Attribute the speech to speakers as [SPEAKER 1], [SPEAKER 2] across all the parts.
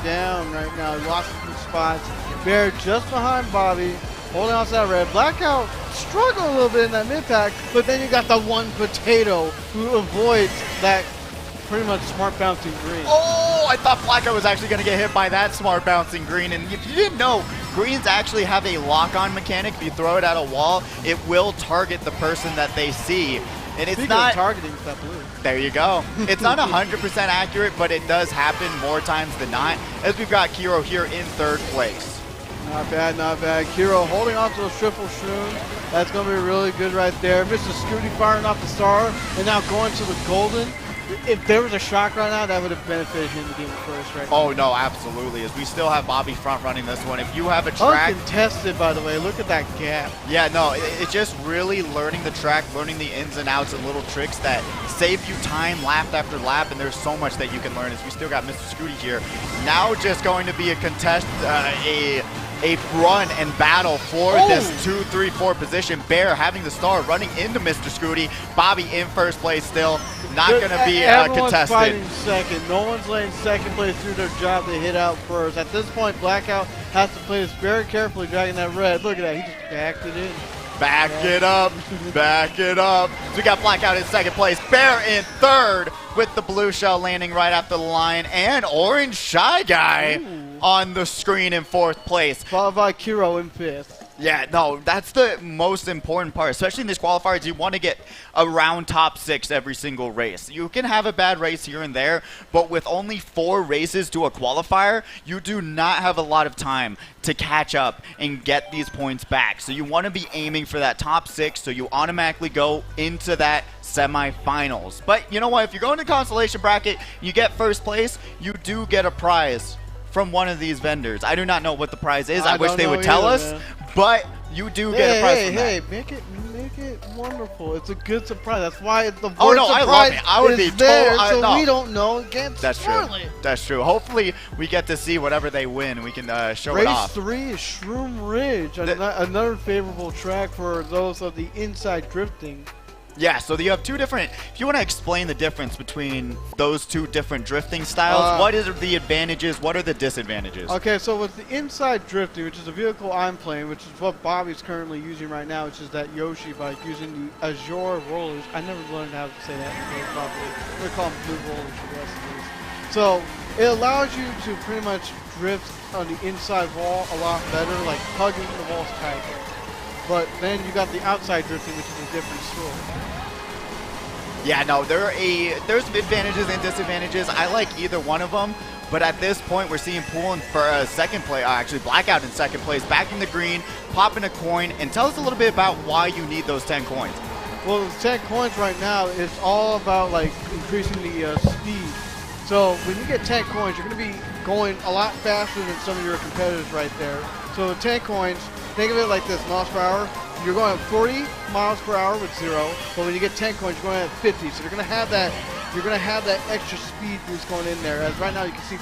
[SPEAKER 1] down right now. He lost a few spots. Bear just behind Bobby, holding on to that red. Blackout struggled a little bit in that mid-pack, but then you got the one potato who avoids that pretty much smart bouncing green.
[SPEAKER 2] Oh, I thought Blackout was actually going to get hit by that smart bouncing green. And if you didn't know, greens actually have a lock-on mechanic. If you throw it at a wall, it will target the person that they see. And it's not
[SPEAKER 1] targeting with that blue.
[SPEAKER 2] There you go. It's not 100% accurate, but it does happen more times than not, as we've got Kiro here in third place.
[SPEAKER 1] Not bad, not bad. Kiro holding on to those triple shrooms. That's going to be really good right there. Mr. Scooty firing off the star, and now going to the golden. If there was a shock right now, that would have benefited him to get it first right now.
[SPEAKER 2] Oh, no, absolutely. As we still have Bobby front running this one. If you have a track...
[SPEAKER 1] Uncontested, by the way. Look at that gap.
[SPEAKER 2] Yeah, no, it's just really learning the track, learning the ins and outs and little tricks that save you time lap after lap, and there's so much that you can learn. As we still got Mr. Scooty here. Now just going to be a contest, a run and battle for this 2, 3, 4 position. Bear having the star running into Mr. Scooty. Bobby in first place still. Not going to be contested.
[SPEAKER 1] Fighting second. No one's letting second place through their job to hit out first. At this point, Blackout has to play this very carefully, dragging that red. Look at that. He just backed it in.
[SPEAKER 2] Back it up. Back it up. So we got Blackout in second place. Bear in third with the blue shell landing right after the line. And Orange Shy Guy on the screen in fourth place.
[SPEAKER 1] Followed by Kiro in fifth.
[SPEAKER 2] Yeah, no, that's the most important part, especially in these qualifiers. You want to get around top 6 every single race. You can have a bad race here and there, but with only 4 races to a qualifier, you do not have a lot of time to catch up and get these points back. So you want to be aiming for that top 6 so you automatically go into that semifinals. But you know what? If you're going to consolation bracket, you get first place, you do get a prize from one of these vendors. I do not know what the prize is. I wish they would tell us, man. But you do get a prize from that.
[SPEAKER 1] Make it wonderful. It's a good surprise. That's why the word
[SPEAKER 2] I love it. I would be
[SPEAKER 1] there, so we don't know. Again,
[SPEAKER 2] that's true. That's true. Hopefully, we get to see whatever they win. We can show it off.
[SPEAKER 1] Race 3 is Shroom Ridge, another favorable track for those of the inside drifting.
[SPEAKER 2] Yeah, so you have 2 different, if you want to explain the difference between those 2 different drifting styles, what are the advantages, what are the disadvantages?
[SPEAKER 1] Okay, so with the inside drifting, which is the vehicle I'm playing, which is what Bobby's currently using right now, which is that Yoshi bike using the Azure rollers. I never learned how to say that properly. We're going to call them blue rollers for the rest of these. So it allows you to pretty much drift on the inside wall a lot better, like hugging the walls tighter. But then you got the outside drifting, which is a different story.
[SPEAKER 2] Yeah, no, there's advantages and disadvantages. I like either one of them, but at this point, we're seeing Pool in for second place, actually Blackout in second place, backing the green, popping a coin, and tell us a little bit about why you need those 10 coins.
[SPEAKER 1] Well, the 10 coins right now is all about like increasing the speed. So when you get 10 coins, you're going to be going a lot faster than some of your competitors right there. So the 10 coins, think of it like this, miles per hour. You're going at 40 miles per hour with 0, but when you get 10 coins, you're going at 50. So you're going to have that extra speed boost going in there. As right now you can see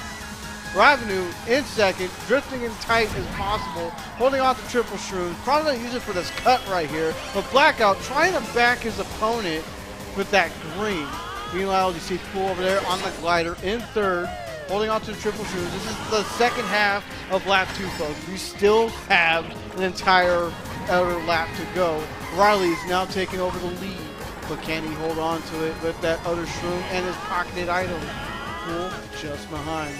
[SPEAKER 1] Revenue in second, drifting in tight as possible, holding on to triple shrooms. Probably going to use it for this cut right here, but Blackout trying to back his opponent with that green. Meanwhile, you see Pool over there on the glider in third, holding on to the triple shrooms. This is the second half of lap 2, folks. We still have an entire outer lap to go. Riley is now taking over the lead, but can he hold on to it with that other shroom and his pocketed item? Pool just behind.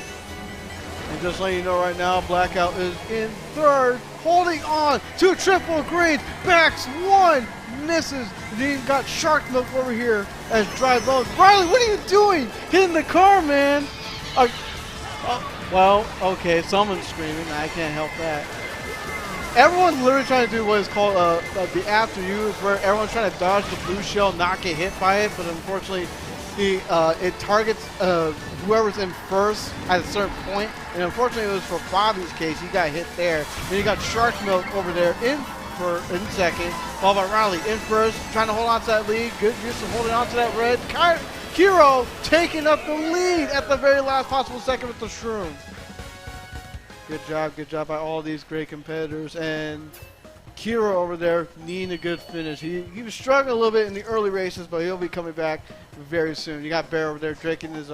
[SPEAKER 1] And just letting you know right now, Blackout is in third, holding on to triple greens, backs one, misses, and he got shark milk over here as dry bones. Riley, what are you doing? Hitting the car, man. Well, okay, someone's screaming. I can't help that. Everyone's literally trying to do what is called the after you, is where everyone's trying to dodge the blue shell, not get hit by it, but unfortunately, it targets whoever's in first at a certain point, and unfortunately it was for Bobby's case. He got hit there. Then you got Shark Milk over there in second, followed by Riley in first, trying to hold on to that lead. Good use of holding on to that red. Kiro taking up the lead at the very last possible second with the shroom. Good job by all these great competitors. And Kiro over there needing a good finish. He was struggling a little bit in the early races, but he'll be coming back very soon. You got Bear over there drinking his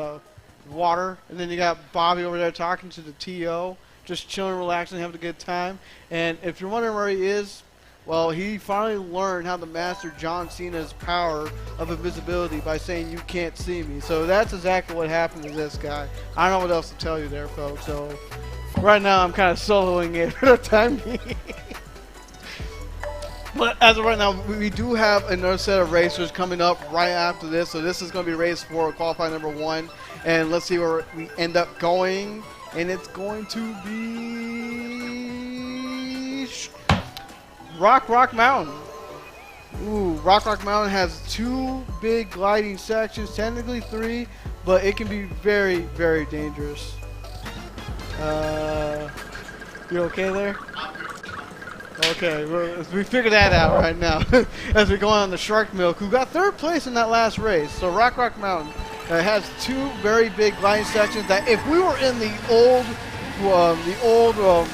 [SPEAKER 1] water. And then you got Bobby over there talking to the TO, just chilling, relaxing, having a good time. And if you're wondering where he is, well, he finally learned how to master John Cena's power of invisibility by saying, "You can't see me." So that's exactly what happened to this guy. I don't know what else to tell you there, folks. So right now I'm kind of soloing it for the time being. But as of right now, we do have another set of racers coming up right after this. So this is going to be race 4, qualifying number 1. And let's see where we end up going. And it's going to be Rock Mountain. Ooh, Rock Mountain has 2 big gliding sections, technically 3, but it can be very, very dangerous. You okay there? Okay, we figured that out right now as we go on the Shark Milk, who got 3rd place in that last race. So Rock Mountain has 2 very big gliding sections that if we were in the old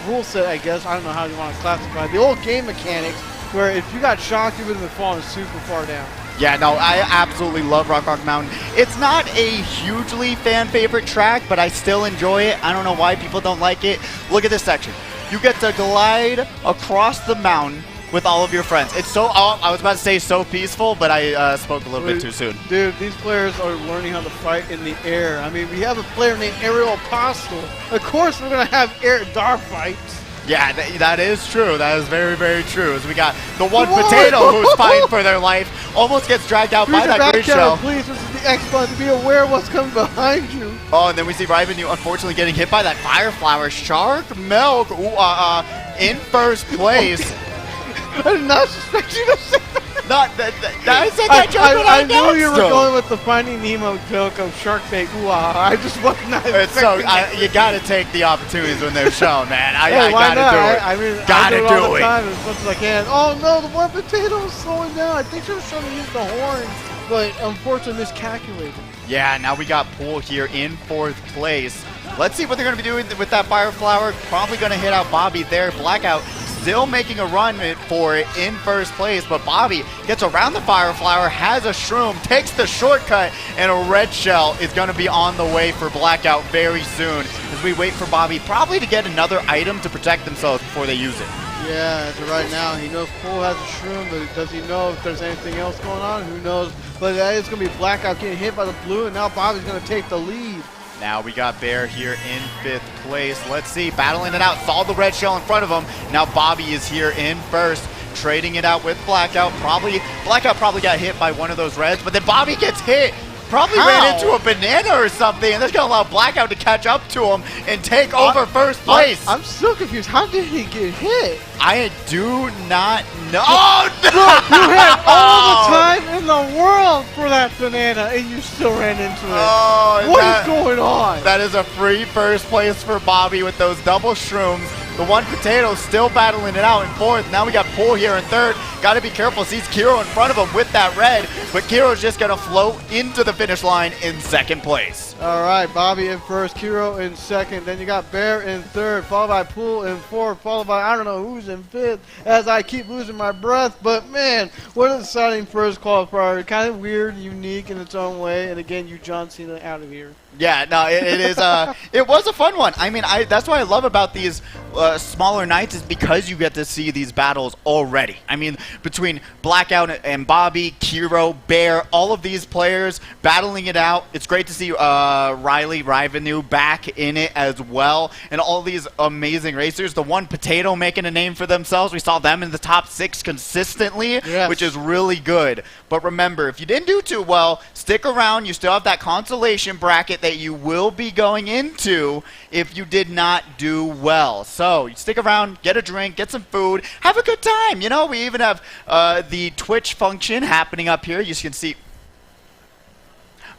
[SPEAKER 1] rule set, I guess, I don't know how you want to classify it, the old game mechanics, where if you got shocked, you would have been falling super far down.
[SPEAKER 2] Yeah, no, I absolutely love Rock Mountain. It's not a hugely fan favorite track, but I still enjoy it. I don't know why people don't like it. Look at this section. You get to glide across the mountain with all of your friends. It's so, I was about to say so peaceful, but I spoke a little bit too soon.
[SPEAKER 1] Dude, these players are learning how to fight in the air. I mean, we have a player named Ariel Apostle. Of course we're going to have air dart fights.
[SPEAKER 2] Yeah, that is true. That is very, very true. As we got the one potato who's fighting for their life, almost gets dragged out by that great shell.
[SPEAKER 1] Please, this is the X button to be aware of what's coming behind you.
[SPEAKER 2] Oh, and then we see Rivenue unfortunately getting hit by that fire flower. Shark Milk in 1st place.
[SPEAKER 1] I did not suspect you to say that.
[SPEAKER 2] I said that joke when
[SPEAKER 1] I knew you were going with the Finding Nemo joke of shark bait. I just wasn't expecting
[SPEAKER 2] it. You got to take the opportunities when they're shown, man. I
[SPEAKER 1] got
[SPEAKER 2] to do it.
[SPEAKER 1] I mean,
[SPEAKER 2] gotta
[SPEAKER 1] I do it all the
[SPEAKER 2] do it.
[SPEAKER 1] time as much as I can. Oh no, the one potato is slowing down. I think she was trying to use the horn, but unfortunately miscalculated.
[SPEAKER 2] Yeah, now we got Poole here in 4th place. Let's see what they're going to be doing with that fire flower. Probably going to hit out Bobby there. Blackout still making a run for it in 1st place, but Bobby gets around the fire flower, has a shroom, takes the shortcut, and a red shell is going to be on the way for Blackout very soon as we wait for Bobby probably to get another item to protect themselves before they use it.
[SPEAKER 1] Yeah, as of right now, he knows Poole has a shroom, but does he know if there's anything else going on? Who knows? But that is going to be Blackout getting hit by the blue, and now Bobby's going to take the lead.
[SPEAKER 2] Now we got Bear here in 5th place. Let's see, battling it out. Saw the red shell in front of him. Now Bobby is here in 1st, trading it out with Blackout. Blackout probably got hit by one of those reds, but then Bobby gets hit. Probably ran into a banana or something, and that's going to allow Blackout to catch up to him and take over 1st place.
[SPEAKER 1] I'm still confused. How did he get hit?
[SPEAKER 2] I do not know. Oh, no!
[SPEAKER 1] Look, you had all the time in the world for that banana, and you still ran into it.
[SPEAKER 2] Oh,
[SPEAKER 1] what is going on?
[SPEAKER 2] That is a free 1st place for Bobby with those double shrooms. The one potato still battling it out in 4th. Now we got Poole here in 3rd. Got to be careful. Sees Kiro in front of him with that red, but Kiro's just going to float into the finish line in 2nd place.
[SPEAKER 1] All right, Bobby in 1st, Kiro in 2nd. Then you got Bear in 3rd, followed by Poole in 4th, followed by I don't know who's in 5th as I keep losing my breath. But, man, what an exciting 1st qualifier. Kind of weird, unique in its own way. And, again, you John Cena out of here.
[SPEAKER 2] Yeah, no, it is. It was a fun one. I mean, that's what I love about these smaller nights is because you get to see these battles already. I mean, between Blackout and Bobby, Kiro, Bear, all of these players battling it out. It's great to see Rivenue back in it as well, and all these amazing racers. The one potato making a name for themselves. We saw them in the top 6 consistently, yes, which is really good. But remember, if you didn't do too well, stick around. You still have that consolation bracket that you will be going into if you did not do well. So you stick around, get a drink, get some food, have a good time. You know, we even have the Twitch function happening up here. You can see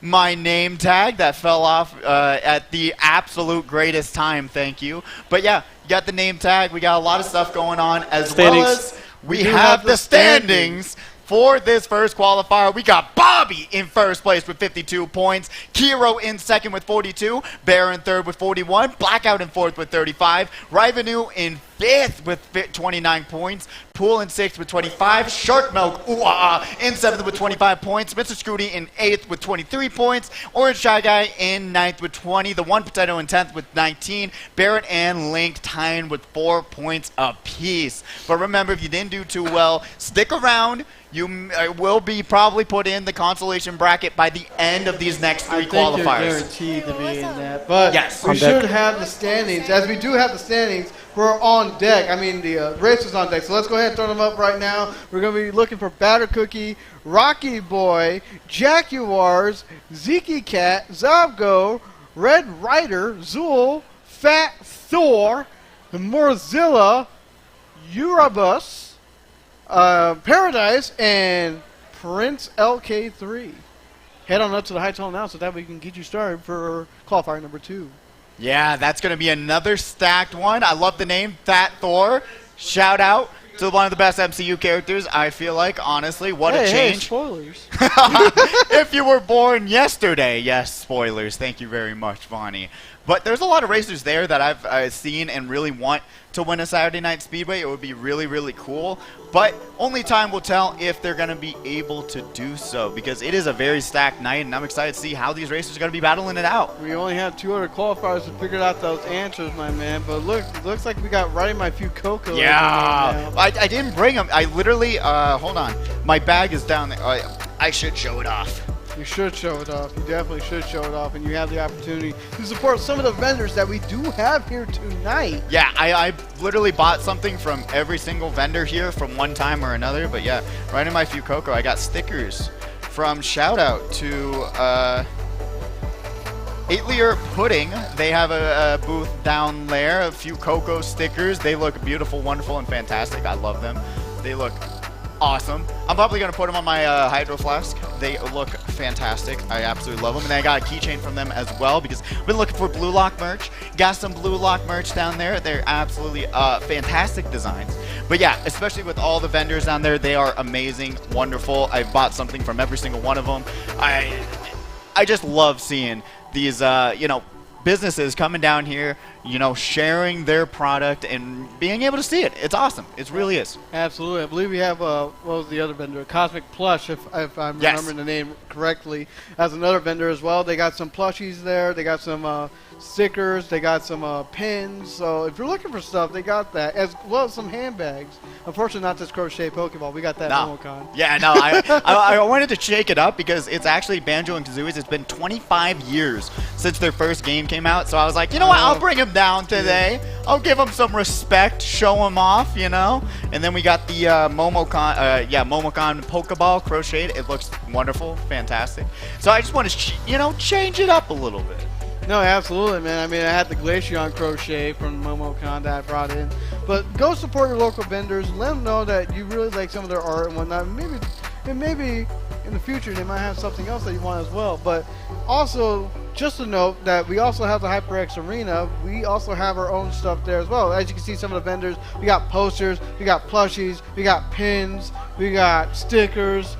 [SPEAKER 2] my name tag that fell off at the absolute greatest time. Thank you. But yeah, you got the name tag. We got a lot of stuff going on, as well as we have the standings. For this 1st qualifier, we got Bobby in 1st place with 52 points, Kiro in 2nd with 42, Bear in 3rd with 41, Blackout in 4th with 35, Rivenue in 5th with 29 points. Pool in 6th with 25. Shark Milk in 7th with 25 points. Mr. Scooty in 8th with 23 points. Orange Shy Guy in 9th with 20. The One Potato in 10th with 19. Barrett and Link tying with 4 points apiece. But remember, if you didn't do too well, stick around. You will be probably put in the consolation bracket by the end of these next 3 qualifiers.
[SPEAKER 1] You're guaranteed to be in that. But
[SPEAKER 2] yes,
[SPEAKER 1] we should have the standings. As we do have the standings, we're on deck. I mean, the race is on deck. So let's go ahead and throw them up right now. We're going to be looking for Batter Cookie, Rocky Boy, Jaguars, Zeke Cat, Zabgo, Red Rider, Zool, Fat Thor, Morzilla, Urabus, Paradise, and Prince LK3. Head on up to the high tunnel now so that we can get you started for qualifier number 2.
[SPEAKER 2] Yeah, that's going to be another stacked one. I love the name, Fat Thor. Shout out to one of the best MCU characters, I feel like, honestly. What a change.
[SPEAKER 1] Hey, spoilers.
[SPEAKER 2] If you were born yesterday. Yes, spoilers. Thank you very much, Vonnie. But there's a lot of racers there that I've seen and really want to win a Saturday Night Speedway. It would be really, really cool. But only time will tell if they're going to be able to do so, because it is a very stacked night, and I'm excited to see how these racers are going to be battling it out.
[SPEAKER 1] We only have 2 other qualifiers to figure out those answers, my man. But look, it looks like we got right in my few Coco.
[SPEAKER 2] Yeah. I didn't bring them. I literally, hold on. My bag is down there. I should show it off.
[SPEAKER 1] You should show it off. You definitely should show it off, and you have the opportunity to support some of the vendors that we do have here tonight.
[SPEAKER 2] Yeah, I literally bought something from every single vendor here from one time or another. But yeah, right in my few Coco, I got stickers from shout out to 8-Layer Pudding. They have a booth down there, a few Coco stickers. They look beautiful, wonderful, and fantastic. I love them. They look awesome. I'm probably going to put them on my Hydro Flask. They look fantastic. I absolutely love them. And I got a keychain from them as well, because I've been looking for Blue Lock merch. Got some Blue Lock merch down there. They're absolutely fantastic designs. But yeah, especially with all the vendors down there, they are amazing, wonderful. I bought something from every single one of them. I just love seeing these, businesses coming down here, sharing their product and being able to see it. It's awesome. It really is.
[SPEAKER 1] Absolutely. I believe we have, what was the other vendor? Cosmic Plush, if I'm remembering the name correctly, as another vendor as well. They got some plushies there. They got some stickers. They got some pins. So if you're looking for stuff, they got that, as well as some handbags. Unfortunately, not this crochet Pokeball. We got that MomoCon.
[SPEAKER 2] Yeah, no, I wanted to shake it up because it's actually Banjo and Kazooie's. It's been 25 years since their first game came out. So I was like, you know what? I'll bring them down today. I'll give them some respect, show them off, And then we got the MomoCon Pokeball crocheted. It looks wonderful, fantastic. So I just want to, change it up a little bit.
[SPEAKER 1] No, absolutely, man. I mean, I had the Glaceon crochet from MomoCon that I brought in. But go support your local vendors. Let them know that you really like some of their art and whatnot. Maybe in the future they might have something else that you want as well. But also, just to note that we also have the HyperX Arena. We also have our own stuff there as well. As you can see, some of the vendors, we got posters, we got plushies, we got pins, we got stickers.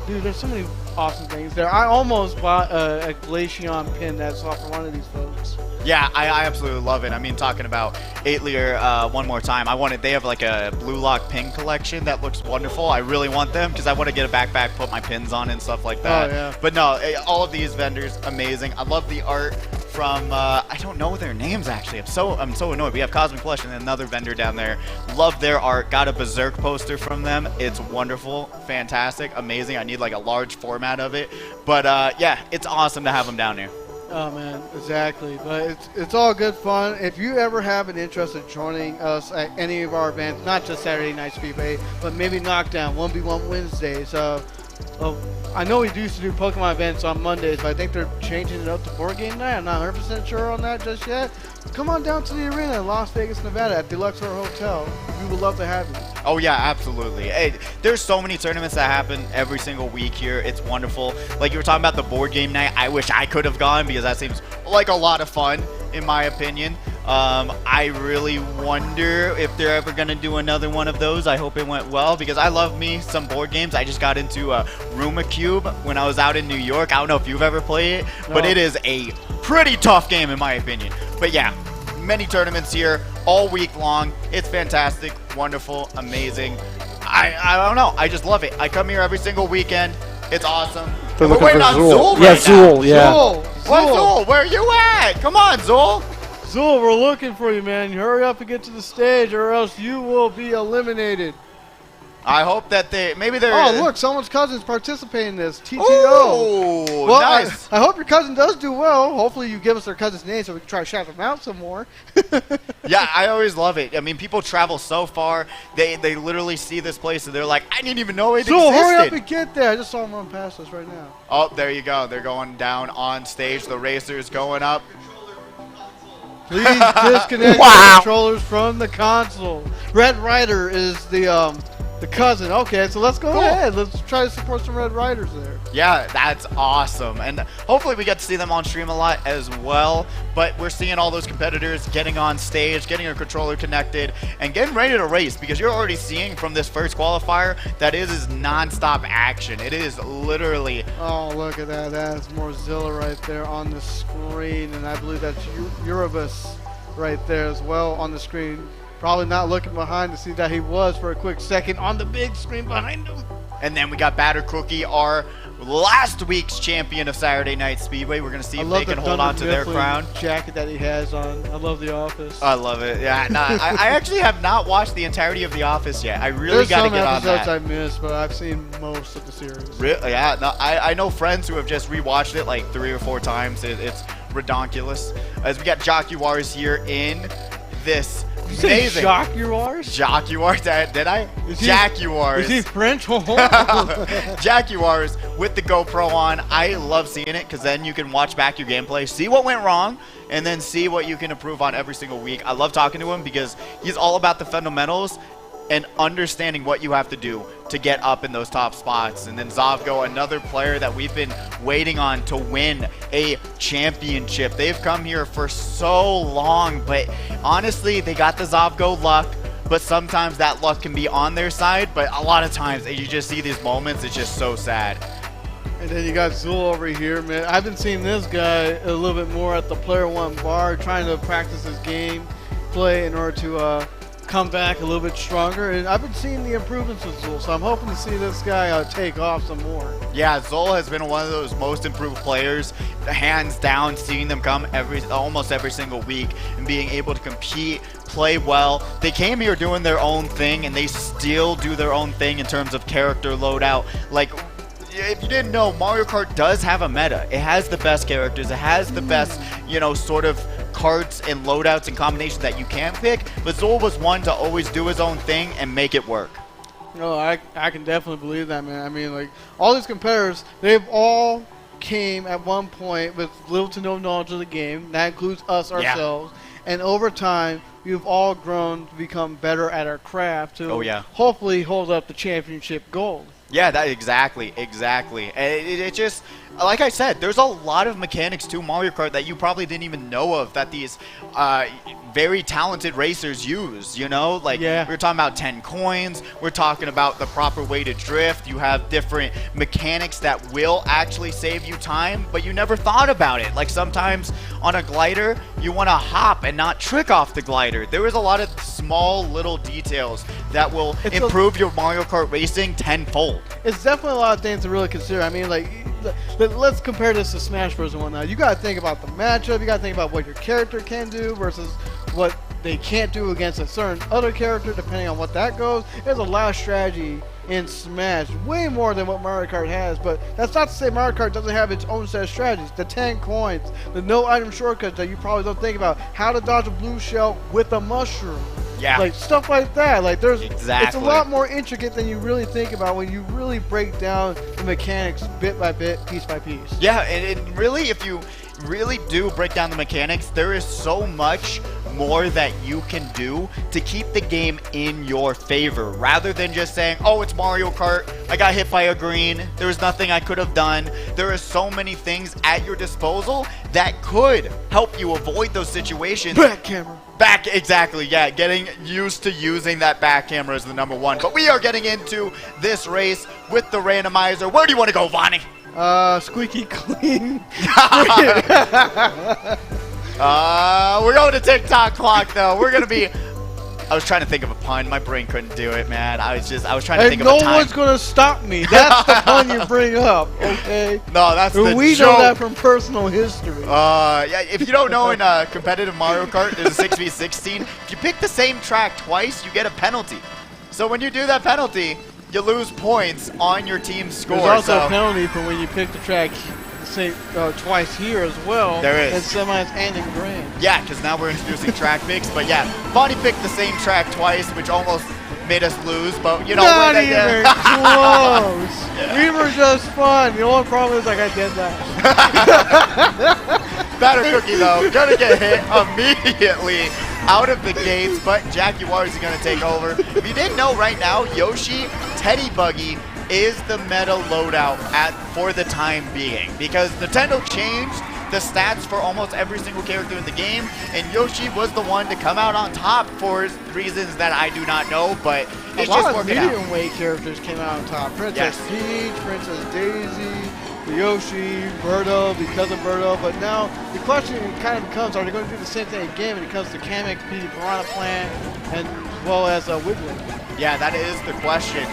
[SPEAKER 1] Dude, there's so many awesome things there. I almost bought a Glaceon pin that's off for one of these folks.
[SPEAKER 2] Yeah, I absolutely love it. I mean, talking about 8-Layer one more time, they have like a Blue Lock pin collection that looks wonderful. I really want them because I want to get a backpack, put my pins on and stuff like that.
[SPEAKER 1] Oh, yeah.
[SPEAKER 2] But no, all of these vendors, amazing. I love the art from, I don't know their names actually. I'm so annoyed. We have Cosmic Plush and another vendor down there. Love their art. Got a Berserk poster from them. It's wonderful, fantastic, amazing. I need like a large format of it. But yeah, it's awesome to have them down here.
[SPEAKER 1] Oh man, exactly. But it's all good fun. If you ever have an interest in joining us at any of our events, not just Saturday Night Speedway, but maybe Knockdown, 1v1 Wednesdays. I know we used to do Pokemon events on Mondays, but I think they're changing it up to board game night. I'm not 100% sure on that just yet. Come on down to the arena in Las Vegas, Nevada at the Luxor Hotel. We would love to have you.
[SPEAKER 2] Oh yeah, absolutely. Hey, there's so many tournaments that happen every single week here. It's wonderful. Like you were talking about the board game night. I wish I could have gone because that seems like a lot of fun, in my opinion. I really wonder if they're ever going to do another one of those. I hope it went well because I love me some board games. I just got into Ruma Cube when I was out in New York. I don't know if you've ever played it, but it is a pretty tough game in my opinion. But yeah, many tournaments here all week long. It's fantastic, wonderful, amazing. I don't know. I just love it. I come here every single weekend. It's awesome. And we're waiting on Zool right now.
[SPEAKER 3] Zool, yeah.
[SPEAKER 2] What, Zool? Where are you at? Come on, Zool.
[SPEAKER 1] Zool, we're looking for you, man. Hurry up and get to the stage or else you will be eliminated.
[SPEAKER 2] I hope that maybe they're...
[SPEAKER 1] Oh, look, someone's cousin's participating in this. TTO.
[SPEAKER 2] Oh,
[SPEAKER 1] well,
[SPEAKER 2] nice.
[SPEAKER 1] I hope your cousin does do well. Hopefully you give us their cousin's name so we can try to shout them out some more.
[SPEAKER 2] Yeah, I always love it. I mean, people travel so far. They literally see this place and they're like, I didn't even know it existed.
[SPEAKER 1] Hurry up and get there. I just saw him run past us right now.
[SPEAKER 2] Oh, there you go. They're going down on stage. The racers going up.
[SPEAKER 1] Please disconnect the controllers from the console. Red Rider is the cousin. Okay, so let's go ahead. Let's try to support some Red Riders there.
[SPEAKER 2] Yeah, that's awesome. And hopefully we get to see them on stream a lot as well. But we're seeing all those competitors getting on stage, getting a controller connected, and getting ready to race, because you're already seeing from this first qualifier that is non-stop action. It is literally...
[SPEAKER 1] Oh, look at that. That's Morzilla right there on the screen. And I believe that's Eurobus right there as well on the screen. Probably not looking behind to see that he was for a quick second on the big screen behind him.
[SPEAKER 2] And then we got Batter Cookie, our last week's champion of Saturday Night Speedway. We're going to see if they can hold on to their crown.
[SPEAKER 1] Jacket that he has on. I love The Office.
[SPEAKER 2] I love it. Yeah, no, I actually have not watched the entirety of The Office yet. I really got to get on that.
[SPEAKER 1] There's some episodes I missed, but I've seen most of the series.
[SPEAKER 2] Really? Yeah, no, I know friends who have just rewatched it like 3 or 4 times. It's redonkulous. As we got Jockey Wars here in this... Amazing.
[SPEAKER 1] Jaguars?
[SPEAKER 2] Jaguars, did I? Jaguars.
[SPEAKER 1] Is he French?
[SPEAKER 2] Jaguars with the GoPro on. I love seeing it because then you can watch back your gameplay, see what went wrong, and then see what you can improve on every single week. I love talking to him because he's all about the fundamentals and understanding what you have to do to get up in those top spots. And then Zovgo, another player that we've been waiting on to win a championship. They've come here for so long, but honestly, they got the Zovgo luck, but sometimes that luck can be on their side, but a lot of times you just see these moments, it's just so sad.
[SPEAKER 1] And then you got Zool over here, man. I've been seeing this guy a little bit more at the Player One bar, trying to practice his game play in order to come back a little bit stronger, and I've been seeing the improvements with Zool, so I'm hoping to see this guy take off some more.
[SPEAKER 2] Yeah, Zool has been one of those most improved players, hands down, seeing them come almost every single week and being able to compete, play well. They came here doing their own thing, and they still do their own thing in terms of character loadout. Like, if you didn't know, Mario Kart does have a meta. It has the best characters. It has the best, sort of cards and loadouts and combinations that you can pick, but Zool was one to always do his own thing and make it work.
[SPEAKER 1] I can definitely believe that, man. I mean, like, all these competitors, they've all came at one point with little to no knowledge of the game. That includes us ourselves. Yeah. And over time, we've all grown to become better at our craft to hopefully hold up the championship gold.
[SPEAKER 2] Yeah, exactly. And it just, like I said, there's a lot of mechanics to Mario Kart that you probably didn't even know of that these very talented racers use, Like, we're talking about 10 coins. We're talking about the proper way to drift. You have different mechanics that will actually save you time, but you never thought about it. Like, sometimes on a glider, you want to hop and not trick off the glider. There is a lot of small little details that will improve your Mario Kart racing tenfold.
[SPEAKER 1] It's definitely a lot of things to really consider. I mean, like, let's compare this to Smash Bros. And whatnot. You got to think about the matchup. You got to think about what your character can do versus what they can't do against a certain other character, depending on what that goes. There's a lot of strategy in Smash, way more than what Mario Kart has, but that's not to say Mario Kart doesn't have its own set of strategies. The 10 coins, the no item shortcuts that you probably don't think about, how to dodge a blue shell with a mushroom.
[SPEAKER 2] Yeah.
[SPEAKER 1] Like, stuff like that. Like, it's a lot more intricate than you really think about when you really break down the mechanics bit by bit, piece by piece.
[SPEAKER 2] Yeah, and really, if you really do break down the mechanics, there is so much more that you can do to keep the game in your favor, rather than just saying, oh, it's Mario Kart, I got hit by a green, there was nothing I could have done. There are so many things at your disposal that could help you avoid those situations.
[SPEAKER 1] Back camera.
[SPEAKER 2] Exactly, yeah, getting used to using that back camera is the #1. But we are getting into this race with the randomizer. Where do you want to go, Vonnie?
[SPEAKER 1] Squeaky clean.
[SPEAKER 2] We're going to TikTok clock, though. We're going to be... I was trying to think of a pun. My brain couldn't do it, man. I was trying to think of a time.
[SPEAKER 1] No one's going to stop me. That's the pun you bring up, okay?
[SPEAKER 2] No, that's the
[SPEAKER 1] We
[SPEAKER 2] joke.
[SPEAKER 1] know that from personal history.
[SPEAKER 2] Yeah, if you don't know, in competitive Mario Kart, there's a 6v16. If you pick the same track twice, you get a penalty. So when you do that penalty, you lose points on your team's score.
[SPEAKER 1] There's also a penalty for when you pick the track twice here as well.
[SPEAKER 2] There is.
[SPEAKER 1] And semis and in grand.
[SPEAKER 2] Yeah, because now we're introducing track mix. But yeah, Bonnie picked the same track twice, which almost made us lose. But you know,
[SPEAKER 1] not even close. We were just fun. The only problem is I got dead last.
[SPEAKER 2] Batter Cookie though, gonna get hit immediately out of the gates. But Jaguars is gonna take over. If you didn't know, right now Yoshi Teddy Buggy is the meta loadout for the time being, because Nintendo changed the stats for almost every single character in the game, and Yoshi was the one to come out on top for reasons that I do not know, but it's just working out. A lot of medium weight
[SPEAKER 1] characters came out on top. Princess Peach, Princess Daisy, Yoshi, Birdo, because of Birdo, but now the question kind of becomes, are they going to do the same thing again when it comes to Kamek, Piranha Plant, and as well as Wiggly?
[SPEAKER 2] Yeah, that is the question.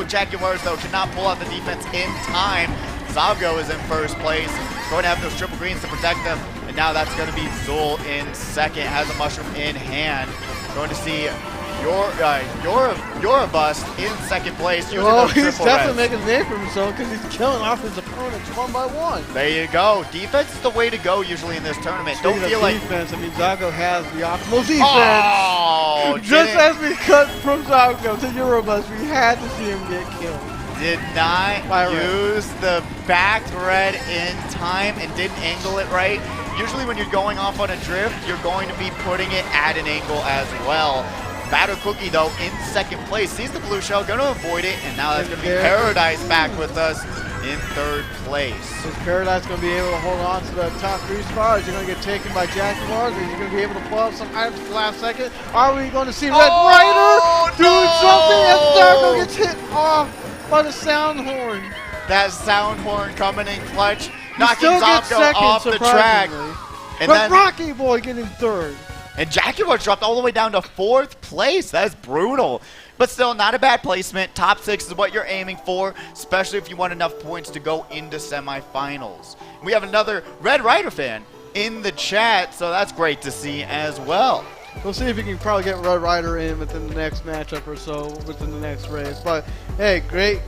[SPEAKER 2] Jaguars, though, cannot pull out the defense in time. Zabgo is in first place. Going to have those triple greens to protect them. And now that's going to be Zul in second. Has a mushroom in hand. Going to see Yorubust in second place.
[SPEAKER 1] Well, he's definitely making a name for himself because he's killing off his opponents one by one.
[SPEAKER 2] There you go. Defense is the way to go usually in this tournament.
[SPEAKER 1] Speaking
[SPEAKER 2] Don't feel like
[SPEAKER 1] defense. I mean, Zabgo has the optimal defense.
[SPEAKER 2] Oh,
[SPEAKER 1] just as we cut from Zabgo to Yorubust, we had to see him get killed.
[SPEAKER 2] Did not use the back red in time and didn't angle it right. Usually when you're going off on a drift, you're going to be putting it at an angle as well. Batter Cookie, though, in second place. Sees the blue shell, going to avoid it, and now that's going to be Paradise back with us in third place.
[SPEAKER 1] Is Paradise going to be able to hold on to the top three spots? Is he going to get taken by Jaguars? Or is he going to be able to pull up some items at the last second? Are we going to see Red Rider doing something? And Zarko gets hit off by the sound horn.
[SPEAKER 2] That sound horn coming in clutch, knocking Zabgo off the track.
[SPEAKER 1] And then Rocky Boy getting third.
[SPEAKER 2] And Jaguars dropped all the way down to fourth place. That's brutal. But still, not a bad placement. Top 6 is what you're aiming for, especially if you want enough points to go into semifinals. We have another Red Rider fan in the chat, so that's great to see as well.
[SPEAKER 1] We'll see if we can probably get Red Rider in within the next matchup or so, within the next race. But, hey, great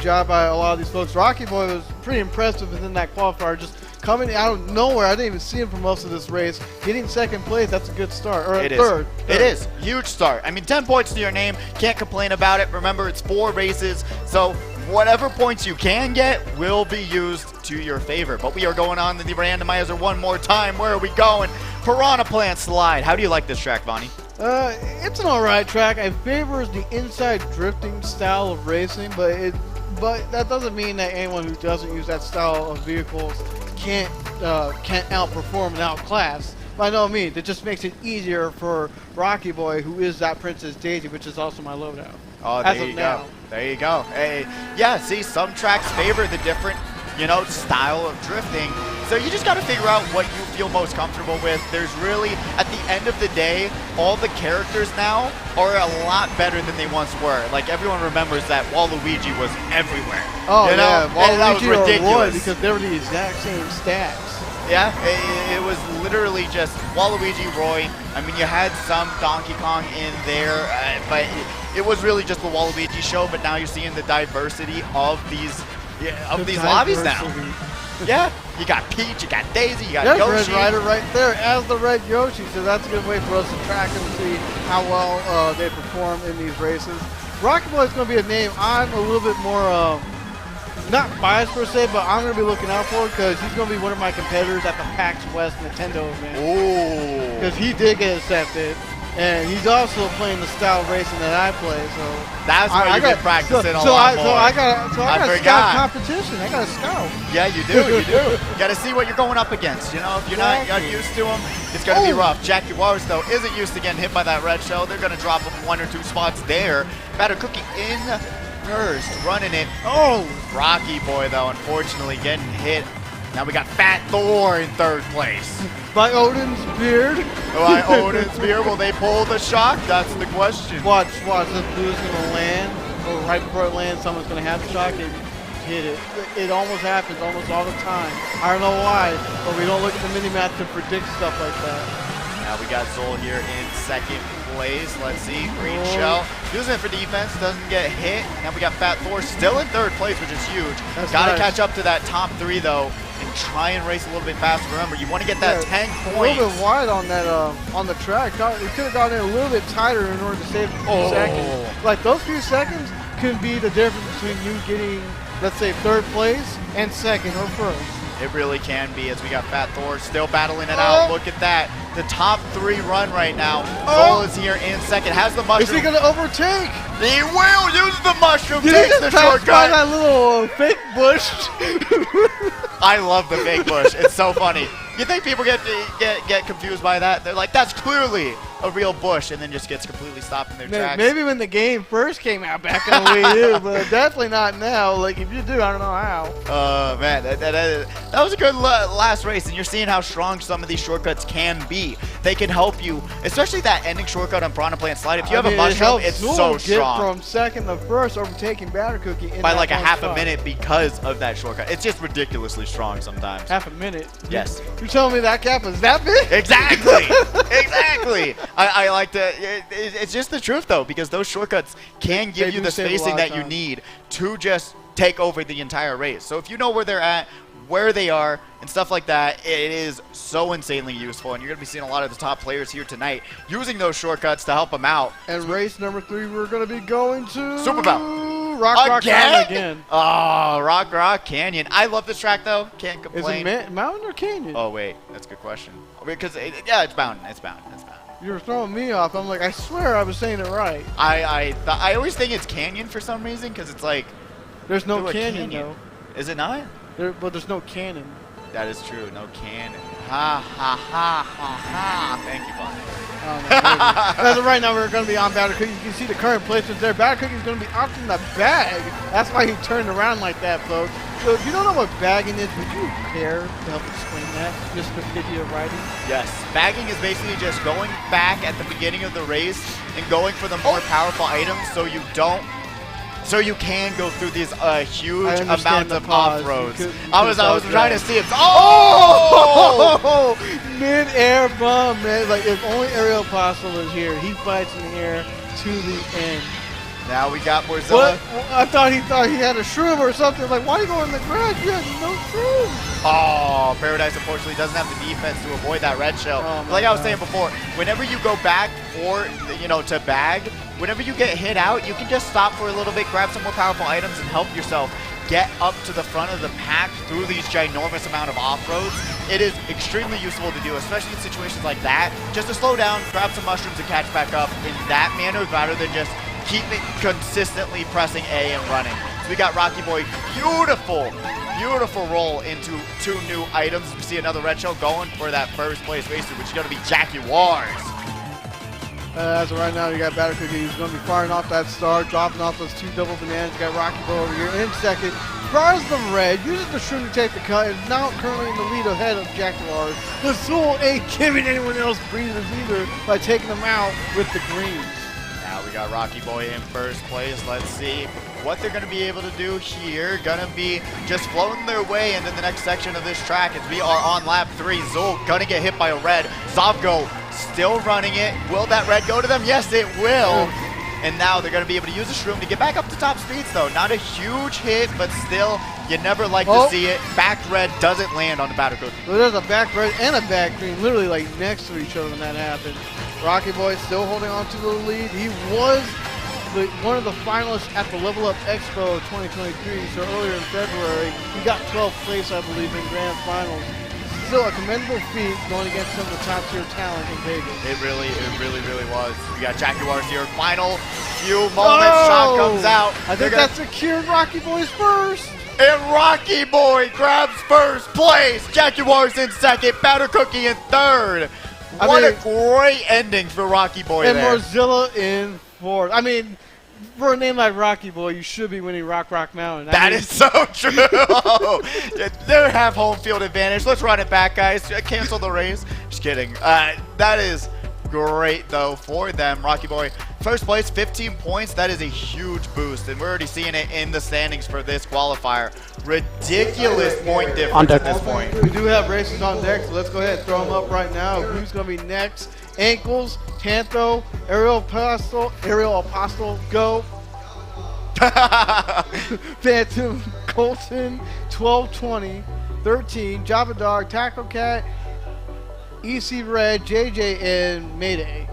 [SPEAKER 1] job by a lot of these folks. Rocky Boy was pretty impressive within that qualifier, just coming out of nowhere. I didn't even see him for most of this race. Getting second place, that's a good start. Or third.
[SPEAKER 2] It is. Huge start. I mean, 10 points to your name. Can't complain about it. Remember, it's 4 races, so whatever points you can get will be used to your favor. But we are going on to the randomizer one more time. Where are we going? Piranha Plant Slide. How do you like this track, Vonnie?
[SPEAKER 1] It's an alright track. It favors the inside drifting style of racing, but that doesn't mean that anyone who doesn't use that style of vehicles can't outperform and outclass. By no means. It just makes it easier for Rocky Boy, who is that Princess Daisy, which is also my loadout.
[SPEAKER 2] Oh, there you go. There you go. Hey, yeah, see, some tracks favor the different, style of drifting. So you just got to figure out what you feel most comfortable with. There's really, at the end of the day, all the characters now are a lot better than they once were. Like, everyone remembers that Waluigi was everywhere.
[SPEAKER 1] Oh, yeah.
[SPEAKER 2] Waluigi or Roy,
[SPEAKER 1] because they were the exact same stats.
[SPEAKER 2] Yeah, it was literally just Waluigi, Roy. I mean, you had some Donkey Kong in there, but it was really just the Waluigi show. But now you're seeing the diversity of these lobbies now. Yeah, you got Peach, you got Daisy, you got Yoshi.
[SPEAKER 1] Red Rider right there as the red Yoshi, so that's a good way for us to track and see how well they perform in these races. Rocky Boy is going to be a name I'm a little bit more, not biased per se, but I'm going to be looking out for because he's going to be one of my competitors at the PAX West Nintendo event.
[SPEAKER 2] Ooh.
[SPEAKER 1] Because he did get accepted. And he's also playing the style of racing that I play, so
[SPEAKER 2] that's where you've been practicing a lot more.
[SPEAKER 1] So I got a scout competition. I got a scout.
[SPEAKER 2] Yeah, you do. You got to see what you're going up against. If you're not used to them, it's going to be rough. Jaguars, though, isn't used to getting hit by that red shell. They're going to drop him 1 or 2 spots there. Batter Cookie in first, running it.
[SPEAKER 1] Oh,
[SPEAKER 2] Rocky Boy, though, unfortunately getting hit Now we got Fat Thor in 3rd place.
[SPEAKER 1] By Odin's beard.
[SPEAKER 2] By Odin's beard, will they pull the shock? That's the question.
[SPEAKER 1] Watch. This blue is gonna land, or right before it lands, someone's gonna have the shock and hit it. It almost happens almost all the time. I don't know why, but we don't look at the mini-map to predict stuff like that.
[SPEAKER 2] Now we got Zol here in 2nd place. Let's see, green shell. Using it for defense, doesn't get hit. Now we got Fat Thor still in 3rd place, which is huge. Gotta catch up to that top 3 though, and try and race a little bit faster. Remember, you want to get that 10 points.
[SPEAKER 1] A little bit wide on that on the track. We could have gotten in a little bit tighter in order to save a few seconds. Like those few seconds could be the difference between you getting, let's say, 3rd place and 2nd or 1st.
[SPEAKER 2] It really can be, as we got Fat Thor still battling it out. Look at that. The top 3 run right now. Zol is here in 2nd. Has the mushroom.
[SPEAKER 1] Is he going to overtake?
[SPEAKER 2] He will use the mushroom.
[SPEAKER 1] Did
[SPEAKER 2] Takes
[SPEAKER 1] he
[SPEAKER 2] the
[SPEAKER 1] just pass by
[SPEAKER 2] shortcut.
[SPEAKER 1] that little fake bush?
[SPEAKER 2] I love the fake bush. It's so funny. You think people get confused by that? They're like, that's clearly a real bush, and then just gets completely stopped in their tracks.
[SPEAKER 1] Maybe when the game first came out back in the Wii U, but definitely not now. Like, if you do, I don't know how.
[SPEAKER 2] Man, that was a good last race, and you're seeing how strong some of these shortcuts can be. They can help you, especially that ending shortcut on Piranha Plant Slide. If you have a mushroom, it's so strong.
[SPEAKER 1] From 2nd to 1st, overtaking Batter Cookie in
[SPEAKER 2] by like a half
[SPEAKER 1] spot.
[SPEAKER 2] a minute because of that shortcut. It's just ridiculously strong sometimes.
[SPEAKER 1] Half a minute?
[SPEAKER 2] Yes.
[SPEAKER 1] You're telling me that gap is that big?
[SPEAKER 2] Exactly. Exactly. I like to. It's just the truth though, because those shortcuts can give you the spacing that you need to just take over the entire race. So if you know where they're at, where they are, and stuff like that, it is so insanely useful. And you're going to be seeing a lot of the top players here tonight using those shortcuts to help them out.
[SPEAKER 1] And race number 3, we're going to be going to
[SPEAKER 2] Super Bowl.
[SPEAKER 1] Rock Canyon again.
[SPEAKER 2] Oh, Rock Canyon. I love this track though. Can't complain.
[SPEAKER 1] Is it mountain or canyon?
[SPEAKER 2] Oh wait, that's a good question. Because yeah, it's mountain. It's mountain. It's mountain.
[SPEAKER 1] You were throwing me off. I'm like, I swear I was saying it right.
[SPEAKER 2] I always think it's canyon for some reason, because it's like
[SPEAKER 1] there's no canyon though.
[SPEAKER 2] Is it not?
[SPEAKER 1] But there's no cannon.
[SPEAKER 2] That is true. No cannon. Ha ha ha ha ha. Thank you, Bonnie.
[SPEAKER 1] As of right now, we're going to be on Batter Cookie. You can see the current placements there. Batter Cookie is going to be out in the bag. That's why he turned around like that, folks. So if you don't know what bagging is, would you care to help explain that? Just the video writing?
[SPEAKER 2] Yes. Bagging is basically just going back at the beginning of the race and going for the more powerful items so you don't. So you can go through these huge amounts of off-roads. I was trying to see it. Oh!
[SPEAKER 1] Mid-air bomb, man. Like, if only Ariel Apostle was here, he fights in the air to the end.
[SPEAKER 2] Now we got Morzilla.
[SPEAKER 1] What? I thought he had a shroom or something. Like, why are you going in the grass? You had no shroom.
[SPEAKER 2] Oh, Paradise unfortunately doesn't have the defense to avoid that red shell. Like I was saying before, whenever you go back for, to bag, whenever you get hit out, you can just stop for a little bit, grab some more powerful items, and help yourself get up to the front of the pack through these ginormous amount of off-roads. It is extremely useful to do, especially in situations like that. Just to slow down, grab some mushrooms, and catch back up in that manner rather than just keep it consistently pressing A and running. So we got Rocky Boy, beautiful roll into 2 new items. We see another red shell going for that 1st place racer, which is going to be Jaguars.
[SPEAKER 1] As of right now, you got Batter Cookie. He's going to be firing off that star, dropping off those 2 double bananas. You got Rocky Boy over here in 2nd. Fires the red, uses the shroom to take the cut, and is now currently in the lead ahead of Jaguars. The Soul ain't giving anyone else breathers either by taking them out with the greens.
[SPEAKER 2] Now we got Rocky Boy in 1st place. Let's see what they're going to be able to do here. Going to be just floating their way into the next section of this track as we are on lap 3. Zul going to get hit by a red. Zovgo still running it. Will that red go to them? Yes, it will. And now they're going to be able to use the shroom to get back up to top speeds, though. Not a huge hit, but still, you never like to see it. Back red doesn't land on the Batter Cookie.
[SPEAKER 1] Well, there's a back red and a back green, literally like next to each other when that happened. Rocky Boy still holding on to the lead. He was one of the finalists at the Level Up Expo 2023, so earlier in February. He got 12th place, I believe, in Grand Finals. Still a commendable feat going against some of the top tier talent in Vegas.
[SPEAKER 2] It really was. We got Jaguars here. Final few moments. Shot comes out.
[SPEAKER 1] I think that secured Rocky Boy's 1st.
[SPEAKER 2] And Rocky Boy grabs 1st place. Jaguars in 2nd. Batter Cookie in 3rd. What a great ending for Rocky Boy
[SPEAKER 1] and
[SPEAKER 2] there.
[SPEAKER 1] And Morzilla in 4th. I mean, For a name like Rocky Boy, you should be winning Rock Mountain.
[SPEAKER 2] That is so true. They have home field advantage. Let's run it back, guys. Cancel the race. Just kidding. That is great, though, for them. Rocky Boy, first place, 15 points. That is a huge boost, and we're already seeing it in the standings for this qualifier. Ridiculous point difference at this point.
[SPEAKER 1] We do have races on deck, so let's go ahead and throw them up right now. Who's going to be next? Ankles, Tantho, Aerial Apostle, go. Phantom, Colton, 1220, 13, Java Dog, Tackle Cat, EC Red, JJ, and Mayday.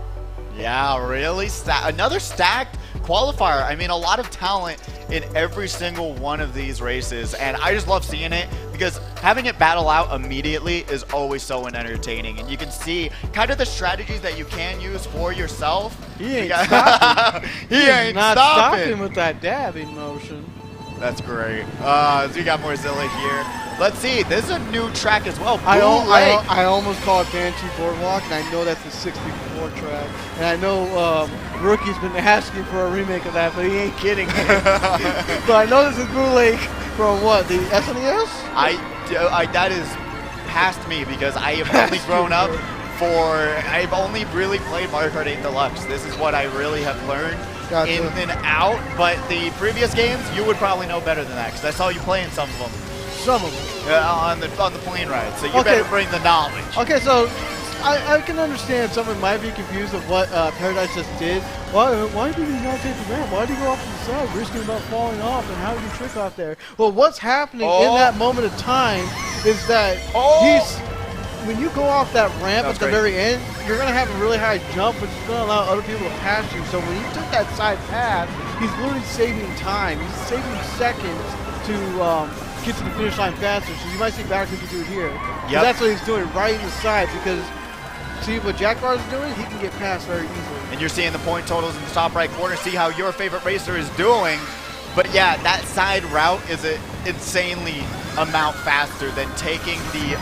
[SPEAKER 2] Yeah, really? Another stacked qualifier. I mean, a lot of talent in every single one of these races, and I just love seeing it because having it battle out immediately is always so entertaining, and you can see kind of the strategies that you can use for yourself.
[SPEAKER 1] He ain't stopping.
[SPEAKER 2] He ain't
[SPEAKER 1] not
[SPEAKER 2] stopping.
[SPEAKER 1] stopping with that dabbing motion.
[SPEAKER 2] That's great. So we got more Zilla here. Let's see. This is a new track as well.
[SPEAKER 1] I almost called Banshee Boardwalk, and I know that's a 64 track. And I know Rookie's been asking for a remake of that, but he ain't kidding. But I know this is Blue Lake from what, the SNES?
[SPEAKER 2] That is past me because I have only grown up I've only really played Mario Kart 8 Deluxe. This is what I really have learned.
[SPEAKER 1] Gotcha.
[SPEAKER 2] In and out, but the previous games you would probably know better than that because I saw you playing some of them.
[SPEAKER 1] Some of them.
[SPEAKER 2] On the plane ride, so you better bring the knowledge.
[SPEAKER 1] Okay, so I can understand someone might be confused of what Paradise just did. Why did he not take the ramp? Why did he go off to the side, risking about falling off, and how did he trick off there? Well, what's happening in that moment of time is that when you go off that ramp at the very end, you're going to have a really high jump, which is going to allow other people to pass you. So when he took that side path, he's literally saving time. He's saving seconds to get to the finish line faster. So you might see Battercookie do it here. Yep. That's what he's doing, right in the side, because see what Jaguar is doing? He can get past very easily.
[SPEAKER 2] And you're seeing the point totals in the top right corner. See how your favorite racer is doing. But yeah, that side route is an insanely amount faster than taking the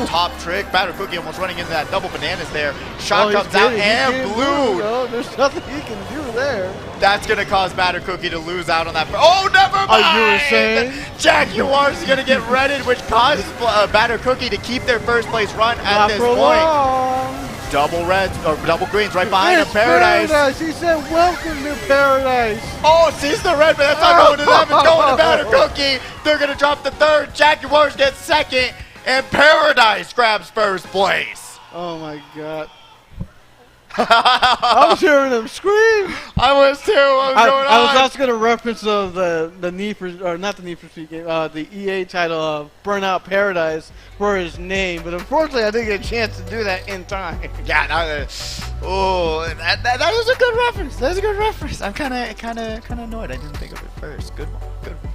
[SPEAKER 2] top trick. Battercookie almost running into that double bananas there. Shot comes out and blue.
[SPEAKER 1] No, there's nothing he can do there.
[SPEAKER 2] That's going to cause Battercookie to lose out on that. Oh, never mind!
[SPEAKER 1] Are you insane?
[SPEAKER 2] Jaguars going to get redded, which causes Battercookie to keep their first place run at this point.
[SPEAKER 1] Long.
[SPEAKER 2] Double reds, or double greens right behind him. Paradise.
[SPEAKER 1] He said, welcome to Paradise.
[SPEAKER 2] Oh, sees the red, but that's not going to them. It's going to Battercookie. They're going to drop the third. Jaguars get second, and Paradise grabs first place.
[SPEAKER 1] Oh, my God. I was hearing them scream.
[SPEAKER 2] I was too. I
[SPEAKER 1] was also going to reference the Need for, or not the Need for Speed game, the EA title of Burnout Paradise for his name, but unfortunately I didn't get a chance to do that in time.
[SPEAKER 2] Yeah, that was a good reference. That was a good reference. I'm kind of annoyed. I didn't think of it first. Good one. Good one.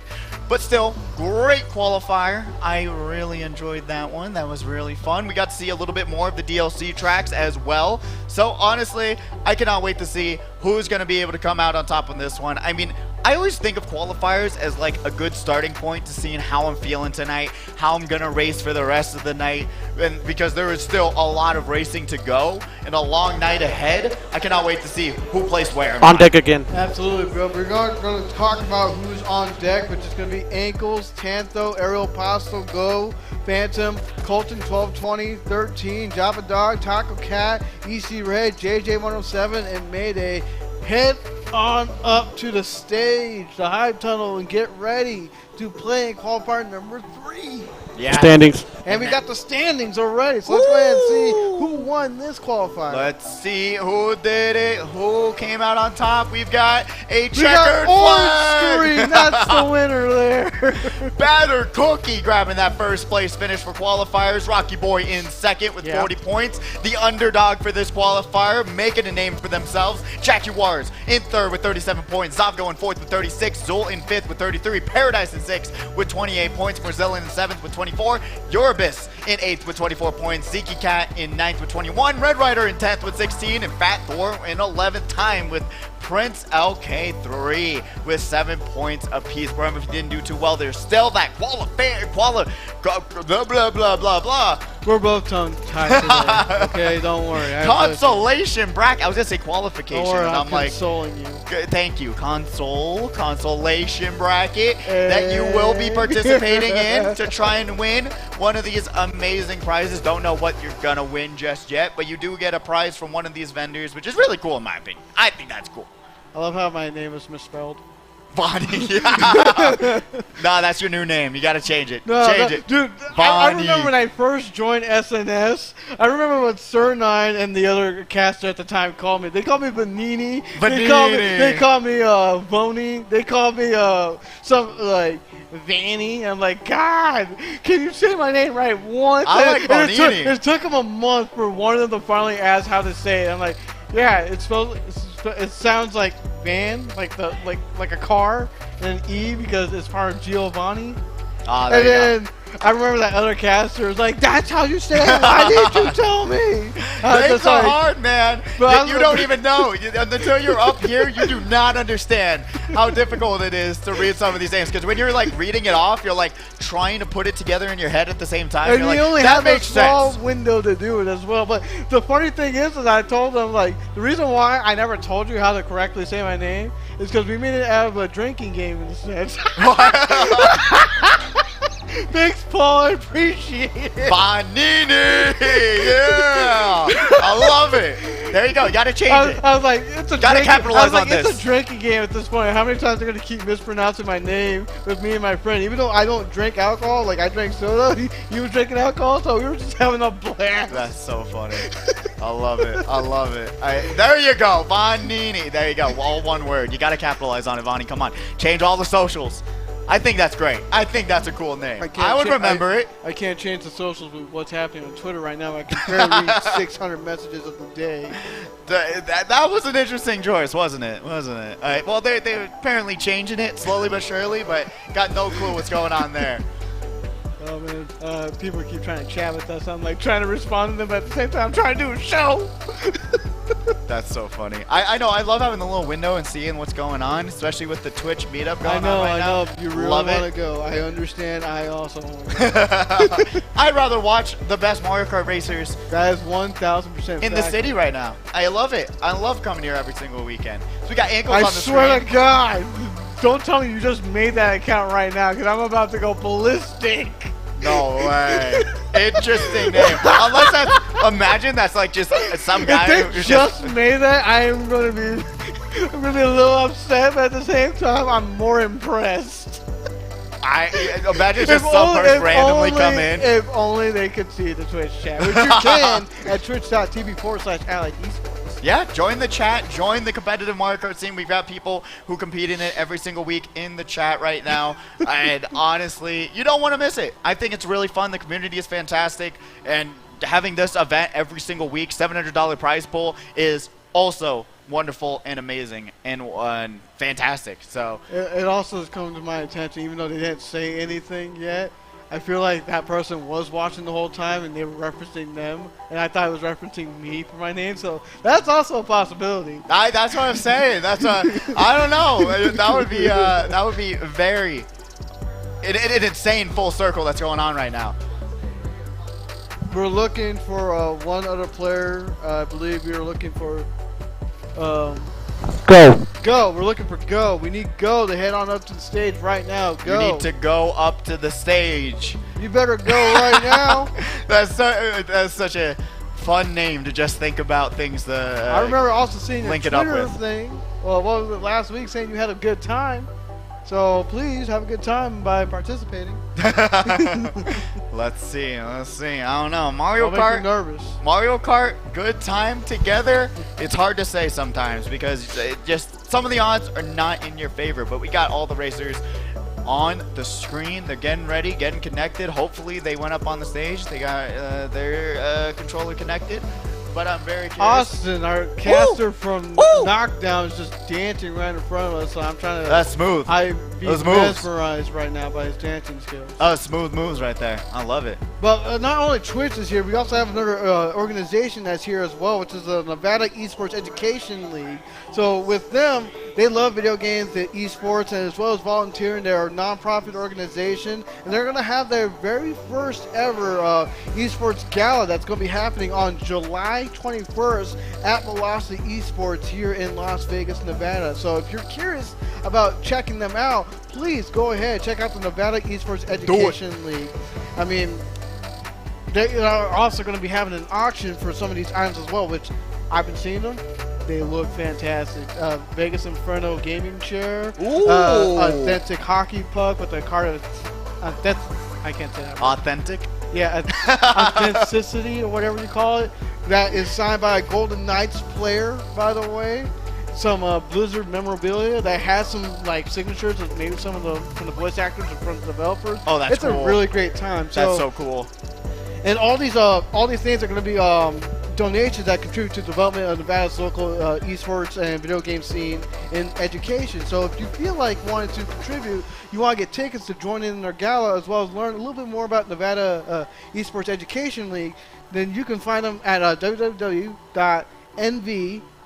[SPEAKER 2] But still, great qualifier. I really enjoyed that one. That was really fun. We got to see a little bit more of the DLC tracks as well. So honestly, I cannot wait to see who's going to be able to come out on top on this one. I mean, I always think of qualifiers as like a good starting point to seeing how I'm feeling tonight, how I'm going to race for the rest of the night, and because there is still a lot of racing to go and a long night ahead. I cannot wait to see who plays where.
[SPEAKER 3] On deck again.
[SPEAKER 1] Absolutely, bro. We're going to talk about who's on deck, which is going to be Ankles, Tantho, Aerial Apostle, Go, Phantom, Colton 1220, 13, Java Dog, Taco Cat, EC Red, JJ107, and Mayday. Head on up to the stage, the hype tunnel, and get ready to play in qualifier number 3.
[SPEAKER 2] Yeah.
[SPEAKER 3] Standings.
[SPEAKER 1] And we got the standings already, so let's go ahead and see who won this qualifier.
[SPEAKER 2] Let's see who did it, who came out on top. We've got a checkered flag.
[SPEAKER 1] Screen. That's the winner there.
[SPEAKER 2] Battercookie grabbing that first place finish for qualifiers. Rocky Boy in second with 40 points. The underdog for this qualifier, making a name for themselves. Jaguars in third with 37 points. Zavgo in fourth with 36. Zul in fifth with 33. Paradise in sixth with 28 points. Brazilian in seventh with 24. Yorubis in 8th with 24 points. Ziki Cat in 9th with 21. Red Rider in 10th with 16. And Fat Thor in 11th time with Prince LK3 with 7 points apiece. Remember, if you didn't do too well, there's still that blah, blah, blah, blah.
[SPEAKER 1] We're both tongue tied today. Okay, don't worry.
[SPEAKER 2] Consolation bracket. I was gonna say qualification,
[SPEAKER 1] Don't worry,
[SPEAKER 2] and I'm like,
[SPEAKER 1] consoling you.
[SPEAKER 2] thank you. Consolation bracket that you will be participating in to try and win one of these amazing prizes. Don't know what you're gonna win just yet, but you do get a prize from one of these vendors, which is really cool in my opinion. I think that's cool.
[SPEAKER 1] I love how my name is misspelled.
[SPEAKER 2] Bonnie. Nah, that's your new name. You gotta change it. Change it.
[SPEAKER 1] Dude, I remember when I first joined SNS, I remember what Sir Nine and the other caster at the time called me. They called me Vanini. They called me Voni. They called me some like Vanny. I'm like, God, can you say my name right once?
[SPEAKER 2] I like Bonini.
[SPEAKER 1] It took them a month for one of them to finally ask how to say it. I'm like, yeah, it sounds like van, like a car, and an E because it's part of Giovanni.
[SPEAKER 2] Ah, there you go.
[SPEAKER 1] I remember that other caster was like, "That's how you say it. Why didn't you tell me?"
[SPEAKER 2] It's so hard, man. You don't even know. Until you're up here, you do not understand how difficult it is to read some of these names. Because when you're like reading it off, you're like trying to put it together in your head at the same time.
[SPEAKER 1] And
[SPEAKER 2] you're
[SPEAKER 1] you
[SPEAKER 2] like,
[SPEAKER 1] only
[SPEAKER 2] that
[SPEAKER 1] have
[SPEAKER 2] makes
[SPEAKER 1] a small
[SPEAKER 2] sense.
[SPEAKER 1] window to do it as well. But the funny thing is I told them, like, the reason why I never told you how to correctly say my name is because we made it out of a drinking game in a sense. Thanks, Paul. I appreciate it.
[SPEAKER 2] Bonini! Yeah! I love it. There you go. You gotta change it.
[SPEAKER 1] I was like, it's a
[SPEAKER 2] gotta capitalize on this.
[SPEAKER 1] It's a drinking game at this point. How many times they're gonna keep mispronouncing my name with me and my friend? Even though I don't drink alcohol, like I drink soda, he was drinking alcohol, so we were just having a blast.
[SPEAKER 2] That's so funny. I love it. I love it. There you go. Bonini. There you go. All one word. You gotta capitalize on it, Vonnie. Come on. Change all the socials. I think that's great. I think that's a cool name. I would remember it.
[SPEAKER 1] I can't change the socials with what's happening on Twitter right now. I can barely read 600 messages of the day.
[SPEAKER 2] That was an interesting choice, wasn't it? Wasn't it? All right. Well, they're apparently changing it slowly but surely, but got no clue what's going on there.
[SPEAKER 1] Oh, man. People keep trying to chat with us. I'm like trying to respond to them, but at the same time, I'm trying to do a show.
[SPEAKER 2] That's so funny. I know. I love having the little window and seeing what's going on, especially with the Twitch meetup going on right now.
[SPEAKER 1] I know. You really want to go. I understand. I also want to go.
[SPEAKER 2] I'd rather watch the best Mario Kart racers.
[SPEAKER 1] That is 1,000%
[SPEAKER 2] in the city right now. I love it. I love coming here every single weekend. So we got ankles on the screen.
[SPEAKER 1] I swear to God. Don't tell me you just made that account right now, because I'm about to go ballistic.
[SPEAKER 2] No way. Interesting name. Unless that's, imagine that's like just some guy
[SPEAKER 1] if they just made that, I'm gonna be a little upset, but at the same time, I'm more impressed.
[SPEAKER 2] I imagine just some person randomly come in.
[SPEAKER 1] If only they could see the Twitch chat, which you can at twitch.tv/allied esports.
[SPEAKER 2] Yeah, join the chat, join the competitive Mario Kart scene. We've got people who compete in it every single week in the chat right now. And honestly, you don't want to miss it. I think it's really fun. The community is fantastic. And having this event every single week, $700 prize pool, is also wonderful and amazing and fantastic. So
[SPEAKER 1] it also has come to my attention, even though they didn't say anything yet, I feel like that person was watching the whole time and they were referencing them, and I thought it was referencing me for my name, so that's also a possibility.
[SPEAKER 2] That's what I'm saying. That's I don't know. That would be very an insane full circle that's going on right now.
[SPEAKER 1] We're looking for one other player. I believe we are looking for Go. We're looking for Go. We need Go to head on up to the stage right now. Go.
[SPEAKER 2] You need to go up to the stage.
[SPEAKER 1] You better go right now.
[SPEAKER 2] That's such a fun name to just think about things to
[SPEAKER 1] I remember also seeing a
[SPEAKER 2] link it up
[SPEAKER 1] Twitter
[SPEAKER 2] with.
[SPEAKER 1] thing. Well, what was it last week, saying you had a good time. So please have a good time by participating.
[SPEAKER 2] Let's see. I don't know. Mario
[SPEAKER 1] Don't
[SPEAKER 2] Kart.
[SPEAKER 1] make me nervous.
[SPEAKER 2] Mario Kart, good time together. It's hard to say sometimes because it just some of the odds are not in your favor. But we got all the racers on the screen. They're getting ready, getting connected. Hopefully they went up on the stage. They got their controller connected. But I'm very curious.
[SPEAKER 1] Austin, our caster from Knockdown, is just dancing right in front of us. So I'm trying to.
[SPEAKER 2] That's smooth.
[SPEAKER 1] I'm being mesmerized right now by his dancing skills.
[SPEAKER 2] Oh, smooth moves right there. I love it.
[SPEAKER 1] But not only Twitch is here, we also have another organization that's here as well, which is the Nevada eSports Education League. So with them, they love video games, the eSports, and as well as volunteering. They're a nonprofit organization, and they're going to have their very first ever eSports Gala that's going to be happening on July 21st at Velocity Esports here in Las Vegas, Nevada. So if you're curious about checking them out, please go ahead, check out the Nevada eSports Education League. I mean, they are also going to be having an auction for some of these items as well, which I've been seeing them. They look fantastic. Vegas Inferno gaming chair, authentic hockey puck with a card of I can't say that.
[SPEAKER 2] Authentic?
[SPEAKER 1] Yeah, authenticity or whatever you call it. That is signed by a Golden Knights player, by the way. Some Blizzard memorabilia that has some like signatures of maybe some of the from the voice actors and from the developers.
[SPEAKER 2] Oh, that's cool.
[SPEAKER 1] It's a really great time. So,
[SPEAKER 2] that's so cool.
[SPEAKER 1] And all these things are going to be donations that contribute to the development of Nevada's local esports and video game scene in education. So if you feel like wanting to contribute, you want to get tickets to join in their gala as well as learn a little bit more about Nevada Esports Education League, then you can find them at www.nv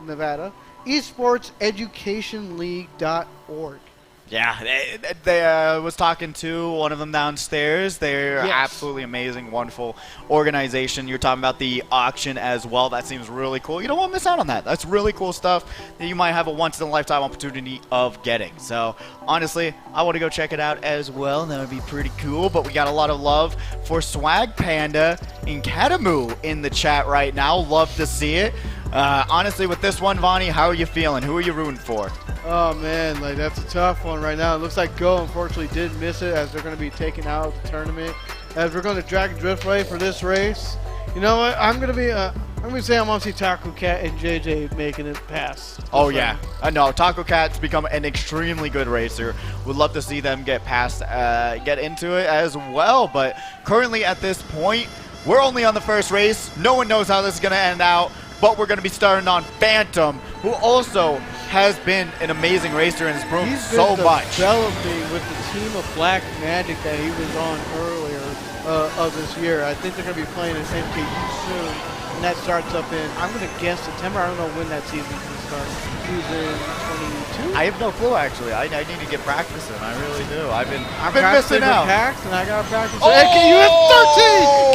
[SPEAKER 1] Nevada esportseducationleague.org.
[SPEAKER 2] Yeah, they was talking to one of them downstairs. They're absolutely amazing, wonderful organization. You're talking about the auction as well. That seems really cool. You don't want to miss out on that. That's really cool stuff that you might have a once-in-a-lifetime opportunity of getting. So, honestly, I want to go check it out as well. That would be pretty cool. But we got a lot of love for Swag Panda and Katamu in the chat right now. Love to see it. Honestly, with this one, Vonnie, how are you feeling? Who are you rooting for?
[SPEAKER 1] Oh man, like that's a tough one right now. It looks like Go unfortunately did miss it as they're going to be taken out of the tournament. As we're going to drag and drift play for this race. You know what? I'm going to say I'm going to see Taco Cat and JJ making it pass.
[SPEAKER 2] Oh yeah, I know. Taco Cat's become an extremely good racer. Would love to see them get past, get into it as well. But currently at this point, we're only on the first race. No one knows how this is going to end out. But we're going to be starting on Phantom, who also has been an amazing racer and has grown so much.
[SPEAKER 1] He's been developing with the team of Black Magic that he was on earlier of this year. I think they're going to be playing in MKU soon, and that starts up in, I'm going to guess September. I don't know when that season can start. Season 22?
[SPEAKER 2] I have no clue, actually. I need to get practicing. I really do. I've been
[SPEAKER 1] missing
[SPEAKER 2] out.
[SPEAKER 1] Packs, and I got to practice. MKU at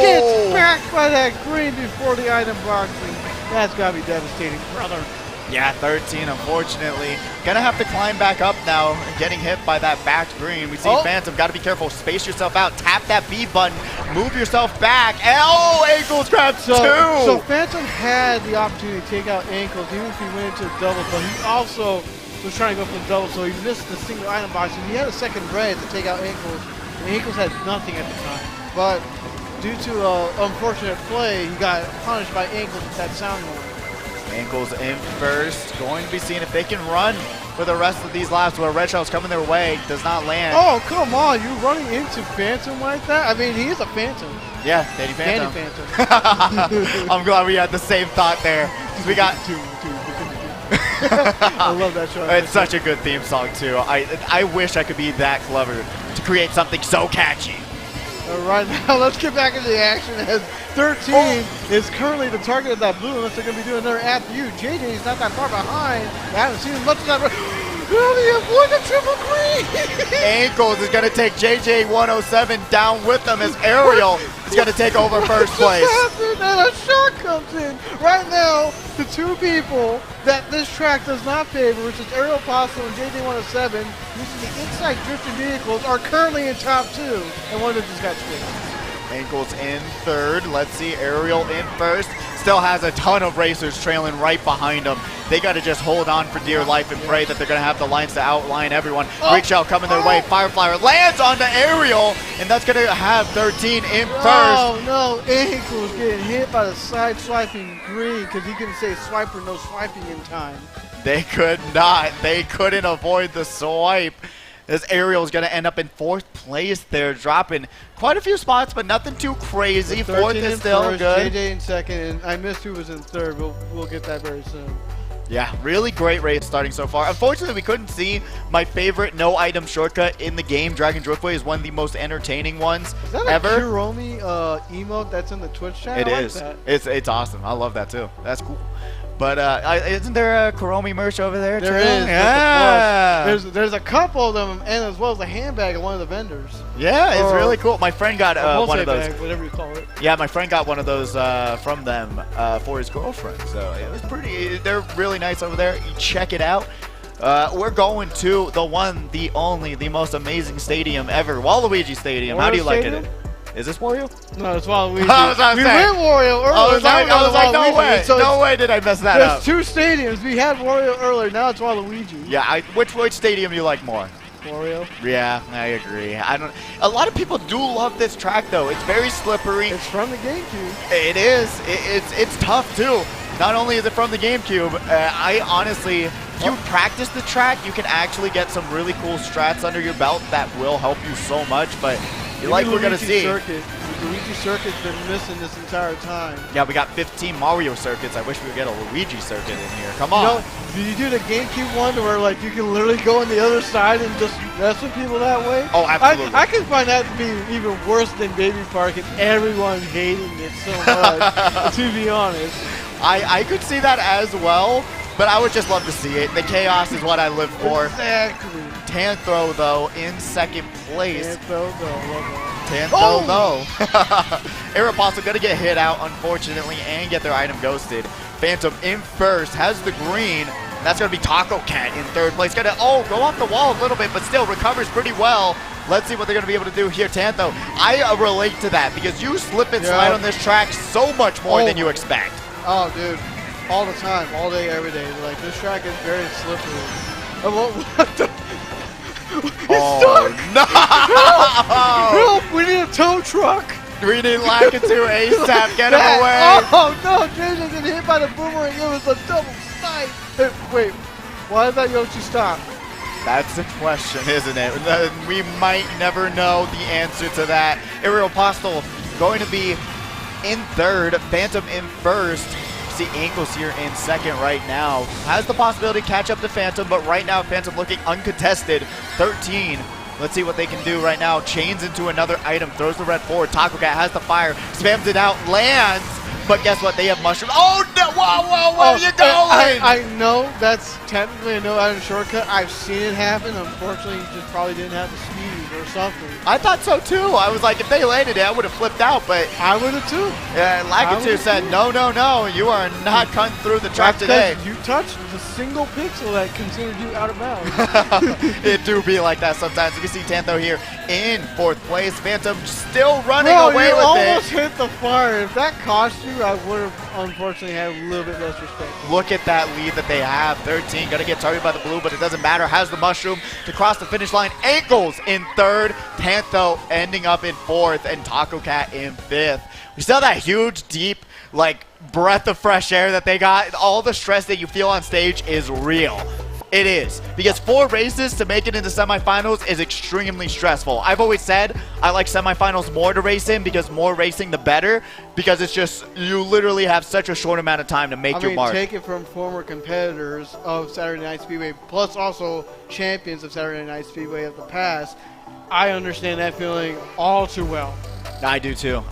[SPEAKER 1] 13! Gets backed by that green before the item boxing. That's got to be devastating, brother.
[SPEAKER 2] Yeah, 13, unfortunately. Gonna have to climb back up now, getting hit by that backed green. We see Phantom, gotta be careful, space yourself out, tap that B button, move yourself back. Ankles grab two!
[SPEAKER 1] So Phantom had the opportunity to take out ankles, even if he went into the double, but he also was trying to go for the double, so he missed the single item box, and he had a second red to take out ankles, and ankles had nothing at the time. But due to unfortunate play, he got punished by ankles with that sound horn.
[SPEAKER 2] Ankles in first. Going to be seeing if they can run for the rest of these laps where Red Shell's coming their way. Does not land.
[SPEAKER 1] Oh, come on. You're running into Phantom like that? I mean, he is a Phantom.
[SPEAKER 2] Yeah, Danny Phantom.
[SPEAKER 1] Danny Phantom.
[SPEAKER 2] I'm glad we had the same thought there. We got
[SPEAKER 1] I love that show.
[SPEAKER 2] It's such a good theme song, too. I wish I could be that clever to create something so catchy.
[SPEAKER 1] All right, now let's get back into the action as 13 is currently the target of that blue unless they're going to be doing another after you. JJ is not that far behind. I haven't seen much of that. Really avoid the triple green.
[SPEAKER 2] Ankles is going to take JJ 107 down with them as Ariel is going to take over first place.
[SPEAKER 1] And a shot comes in. Right now, the two people that this track does not favor, which is Ariel Apostle and JJ 107, using the inside drifting vehicles, are currently in top two, and one of them just got switched.
[SPEAKER 2] Ankles in third. Let's see, Ariel in first. Still has a ton of racers trailing right behind him. They got to just hold on for dear life and pray that they're going to have the lines to outline everyone. Great Shell coming their way. Fireflyer lands onto Ariel, and that's going to have 13 in first.
[SPEAKER 1] Oh, no. Ankles getting hit by the side swiping green because he couldn't say swiper, no swiping in time.
[SPEAKER 2] They could not. They couldn't avoid the swipe. This Ariel is going to end up in fourth place there, dropping quite a few spots, but nothing too crazy. Fourth is still
[SPEAKER 1] first,
[SPEAKER 2] good.
[SPEAKER 1] JJ in second, and I missed who was in third. We'll get that very soon.
[SPEAKER 2] Yeah, really great race starting so far. Unfortunately, we couldn't see my favorite no-item shortcut in the game. Dragon Driftway is one of the most entertaining ones
[SPEAKER 1] Is that
[SPEAKER 2] ever.
[SPEAKER 1] a Kuromi emote that's in the Twitch chat?
[SPEAKER 2] It
[SPEAKER 1] I like
[SPEAKER 2] is.
[SPEAKER 1] that.
[SPEAKER 2] It's awesome. I love that too. That's cool. But isn't there a Kuromi merch over there?
[SPEAKER 1] There
[SPEAKER 2] too?
[SPEAKER 1] is.
[SPEAKER 2] Yeah.
[SPEAKER 1] There's a couple of them, and as well as a handbag of one of the vendors.
[SPEAKER 2] Yeah, it's
[SPEAKER 1] Or
[SPEAKER 2] really cool. My friend got one of those.
[SPEAKER 1] Bag, whatever you call it.
[SPEAKER 2] Yeah, my friend got one of those from them for his girlfriend. So it was pretty. They're really nice over there. You check it out. We're going to the one, the only, the most amazing stadium ever, Waluigi Stadium. How do you like it? Is this Wario?
[SPEAKER 1] No, it's Waluigi.
[SPEAKER 2] We
[SPEAKER 1] went Wario earlier.
[SPEAKER 2] I was like, no way.
[SPEAKER 1] So
[SPEAKER 2] no way did I mess that
[SPEAKER 1] there's
[SPEAKER 2] up.
[SPEAKER 1] two stadiums. We had Wario earlier. Now it's Waluigi.
[SPEAKER 2] Yeah, which stadium do you like more?
[SPEAKER 1] Wario.
[SPEAKER 2] Yeah, I agree. A lot of people do love this track though. It's very slippery.
[SPEAKER 1] It's from the GameCube.
[SPEAKER 2] It is. It's tough too. Not only is it from the GameCube, I honestly, if you practice the track, you can actually get some really cool strats under your belt that will help you so much. But like we're gonna see.
[SPEAKER 1] Luigi Circuit's been missing this entire time.
[SPEAKER 2] Yeah, we got 15 Mario circuits. I wish we would get a Luigi circuit in here. Come on.
[SPEAKER 1] You know, did you do the GameCube one where like you can literally go on the other side and just mess with people that way?
[SPEAKER 2] Oh, absolutely.
[SPEAKER 1] I can find that to be even worse than Baby Park and everyone hating it so much, to be honest.
[SPEAKER 2] I could see that as well, but I would just love to see it. The chaos is what I live for.
[SPEAKER 1] Exactly.
[SPEAKER 2] Tanthro, though, in second place.
[SPEAKER 1] Tanthro, though. Love that.
[SPEAKER 2] Tanthro, no. Aeropostale going to get hit out, unfortunately, and get their item ghosted. Phantom in first, has the green. That's going to be Taco Cat in third place. Going to, go off the wall a little bit, but still recovers pretty well. Let's see what they're going to be able to do here, Tantho. I relate to that because you slip and slide on this track so much more than you expect.
[SPEAKER 1] Oh, dude. All the time, all day, every day. Like, this track is very slippery. What the? It's stuck!
[SPEAKER 2] No!
[SPEAKER 1] Help! We need a tow truck!
[SPEAKER 2] We need Lakitu ASAP. Get him away!
[SPEAKER 1] Oh no! Jason's getting hit by the boomerang. It was a double snipe. Hey, wait, why did that Yoshi stop?
[SPEAKER 2] That's the question, isn't it? We might never know the answer to that. Aeropostale going to be in third. Phantom in first. See Ankles here in second right now. Has the possibility to catch up to Phantom, but right now Phantom looking uncontested. 13. Let's see what they can do right now. Chains into another item. Throws the red forward. Taco Cat has the fire. Spams it out. Lands. But guess what? They have mushrooms. Oh, no. Whoa. Where are you going?
[SPEAKER 1] I know that's technically a no-item shortcut. I've seen it happen. Unfortunately, you just probably didn't have the speed or something.
[SPEAKER 2] I thought so, too. I was like, if they landed it, I would have flipped out. But
[SPEAKER 1] I would have, too.
[SPEAKER 2] Lakitu said, no. You are not cutting through the track today.
[SPEAKER 1] You touched the single pixel that considered you out of bounds.
[SPEAKER 2] It do be like that sometimes. You can see Tantho here in fourth place. Phantom still running away with it.
[SPEAKER 1] You almost hit the fire. If that cost you, I would have unfortunately had a little bit less respect.
[SPEAKER 2] Look at that lead that they have. 13 going to get targeted by the blue, but it doesn't matter. Has the mushroom to cross the finish line. Ankles in third. Tantho ending up in fourth, and Taco Cat in fifth. We saw that huge, deep, like, breath of fresh air that they got. All the stress that you feel on stage is real. It is. Because 4 races to make it into semifinals is extremely stressful. I've always said I like semifinals more to race in because more racing the better. Because it's just, you literally have such a short amount of time to make your mark.
[SPEAKER 1] Take it from former competitors of Saturday Night Speedway, plus also champions of Saturday Night Speedway of the past. I understand that feeling all too well.
[SPEAKER 2] I do too.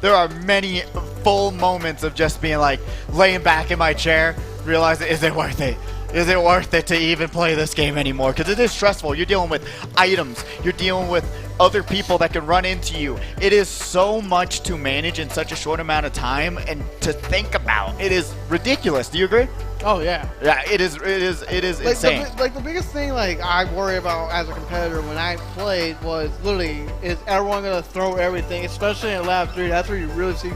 [SPEAKER 2] There are many full moments of just being like laying back in my chair, realizing, is it worth it? Is it worth it to even play this game anymore? Because it is stressful. You're dealing with items. You're dealing with other people that can run into you. It is so much to manage in such a short amount of time and to think about. It is ridiculous. Do you agree?
[SPEAKER 1] Oh yeah.
[SPEAKER 2] Yeah, it is
[SPEAKER 1] like
[SPEAKER 2] insane.
[SPEAKER 1] The biggest thing I worry about as a competitor when I played was literally, is everyone gonna throw everything, especially in lap 3. That's where you really see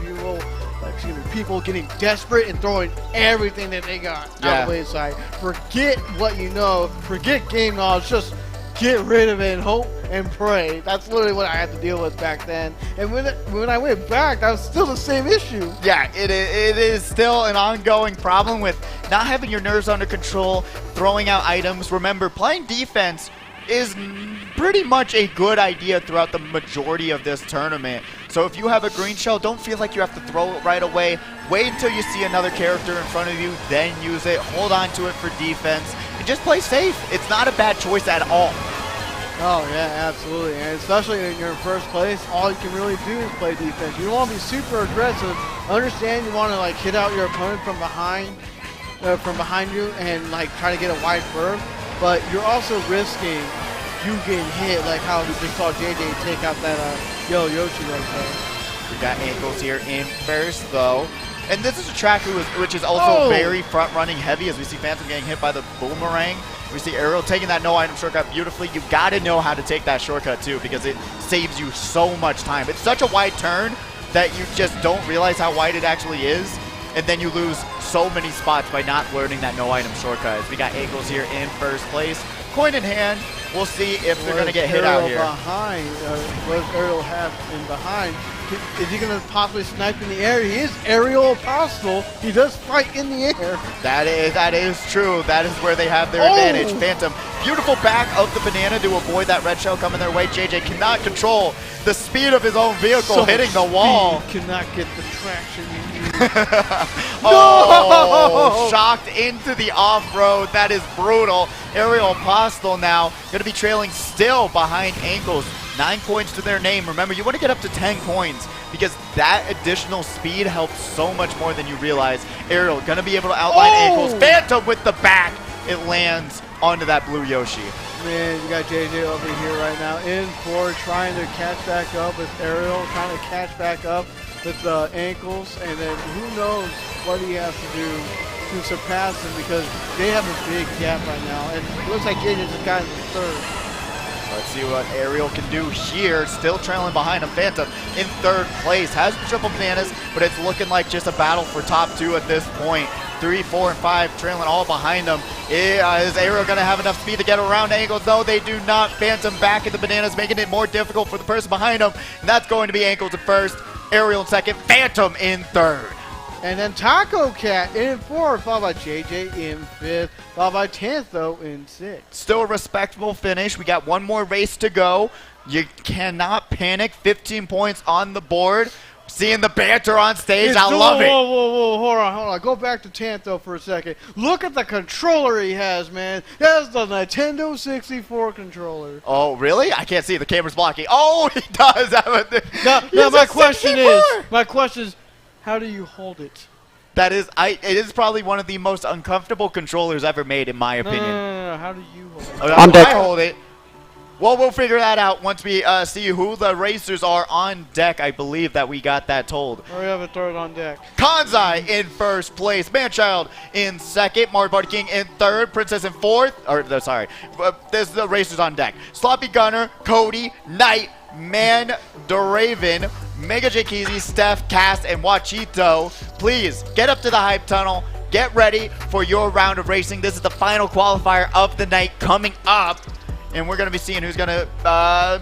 [SPEAKER 1] people getting desperate and throwing everything that they got out the wayside. Forget what you know, forget game knowledge, just get rid of it and hope and pray. That's literally what I had to deal with back then. And when I went back, that was still the same issue.
[SPEAKER 2] Yeah, it is still an ongoing problem with not having your nerves under control, throwing out items. Remember, playing defense is pretty much a good idea throughout the majority of this tournament. So if you have a green shell, don't feel like you have to throw it right away. Wait until you see another character in front of you, then use it. Hold on to it for defense, and just play safe. It's not a bad choice at all.
[SPEAKER 1] Oh, yeah, absolutely. And especially when you're in first place, all you can really do is play defense. You don't want to be super aggressive. Understand you want to, like, hit out your opponent from behind you and, like, try to get a wide berth. But you're also risking you getting hit, like how we just saw JJ take out that yellow Yoshi right there.
[SPEAKER 2] We got ankles here in first, though. And this is a track which is also very front-running heavy, as we see Phantom getting hit by the boomerang. We see Ariel taking that no-item shortcut beautifully. You've got to know how to take that shortcut, too, because it saves you so much time. It's such a wide turn that you just don't realize how wide it actually is, and then you lose so many spots by not learning that no-item shortcut. As we got ankles here in first place. Coin in hand. We'll see if they're going to get hit out here.
[SPEAKER 1] What does Ariel have in behind? Is he going to possibly snipe in the air? He is Aerial Apostle. He does fight in the air.
[SPEAKER 2] That is true. That is where they have their advantage. Phantom, beautiful back of the banana to avoid that red shell coming their way. JJ cannot control the speed of his own vehicle hitting the wall.
[SPEAKER 1] Cannot get the traction you need.
[SPEAKER 2] Oh, shocked into the off-road. That is brutal. Aerial Apostle now going to be trailing still behind ankles. 9 coins to their name. Remember, you want to get up to 10 coins because that additional speed helps so much more than you realize. Ariel going to be able to outline ankles. Phantom with the back. It lands onto that blue Yoshi.
[SPEAKER 1] Man, you got JJ over here right now in forward, trying to catch back up with Ariel, trying to catch back up with the ankles, and then who knows what he has to do to surpass him because they have a big gap right now. And it looks like JJ just got in third.
[SPEAKER 2] Let's see what Ariel can do here. Still trailing behind him. Phantom in third place. Has the triple bananas, but it's looking like just a battle for top 2 at this point. 3, 4, and 5 trailing all behind them. Is Ariel going to have enough speed to get around ankles? No, they do not. Phantom back at the bananas, making it more difficult for the person behind him. And that's going to be ankles in first. Ariel in second. Phantom in third.
[SPEAKER 1] And then Taco Cat in 4th, followed by JJ in 5th, followed by 10th, though, in 6th.
[SPEAKER 2] Still a respectable finish. We got one more race to go. You cannot panic. 15 points on the board. Seeing the banter on stage, I love it.
[SPEAKER 1] Whoa, hold on. Go back to 10th, though, for a second. Look at the controller he has, man. That's the Nintendo 64 controller.
[SPEAKER 2] Oh, really? I can't see. The camera's blocking. Oh, he does have it.
[SPEAKER 1] Now my question is, how do you hold it?
[SPEAKER 2] It is probably one of the most uncomfortable controllers ever made, in my opinion.
[SPEAKER 1] No. How do you hold it?
[SPEAKER 2] I'm deck. I hold it. Well, we'll figure that out once we see who the racers are on deck. I believe that we got that told.
[SPEAKER 1] We have a third on deck.
[SPEAKER 2] Kanzai in first place. Manchild in second. Mario Party King in third. Princess in fourth. There's the racers on deck. Sloppy Gunner, Cody, Knight, Man, Doraven, Mega Jakeezy, Steph, Cass, and Wachito. Please get up to the hype tunnel. Get ready for your round of racing. This is the final qualifier of the night coming up. And we're going to be seeing who's going to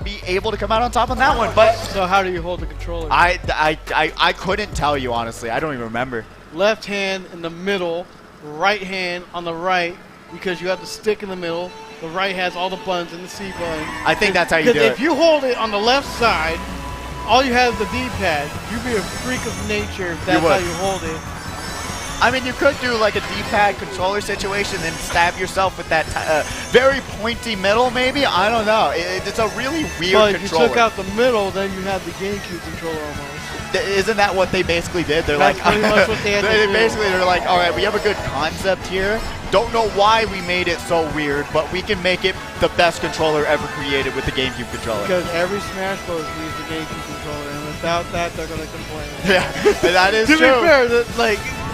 [SPEAKER 2] be able to come out on top on that one. But
[SPEAKER 1] so how do you hold the controller?
[SPEAKER 2] I couldn't tell you, honestly. I don't even remember.
[SPEAKER 1] Left hand in the middle, right hand on the right, because you have the stick in the middle. The right has all the buttons and the C button.
[SPEAKER 2] I think that's how you do it.
[SPEAKER 1] Because if you hold it on the left side, all you have is the D-pad. You'd be a freak of nature if that's how you hold it.
[SPEAKER 2] I mean, you could do like a D-pad controller situation and stab yourself with that very pointy middle, maybe? I don't know. It's a really weird controller.
[SPEAKER 1] But if you took out the middle, then you have the GameCube controller almost.
[SPEAKER 2] Isn't that what they basically did? They're
[SPEAKER 1] That's
[SPEAKER 2] like,
[SPEAKER 1] pretty much what they had to do.
[SPEAKER 2] Basically, they're like, all right, we have a good concept here. Don't know why we made it so weird, but we can make it the best controller ever created with the GameCube controller.
[SPEAKER 1] Because every Smash Bros. Needs the GameCube controller, and without that, they're going to complain.
[SPEAKER 2] Yeah, that is
[SPEAKER 1] true.
[SPEAKER 2] To
[SPEAKER 1] be fair,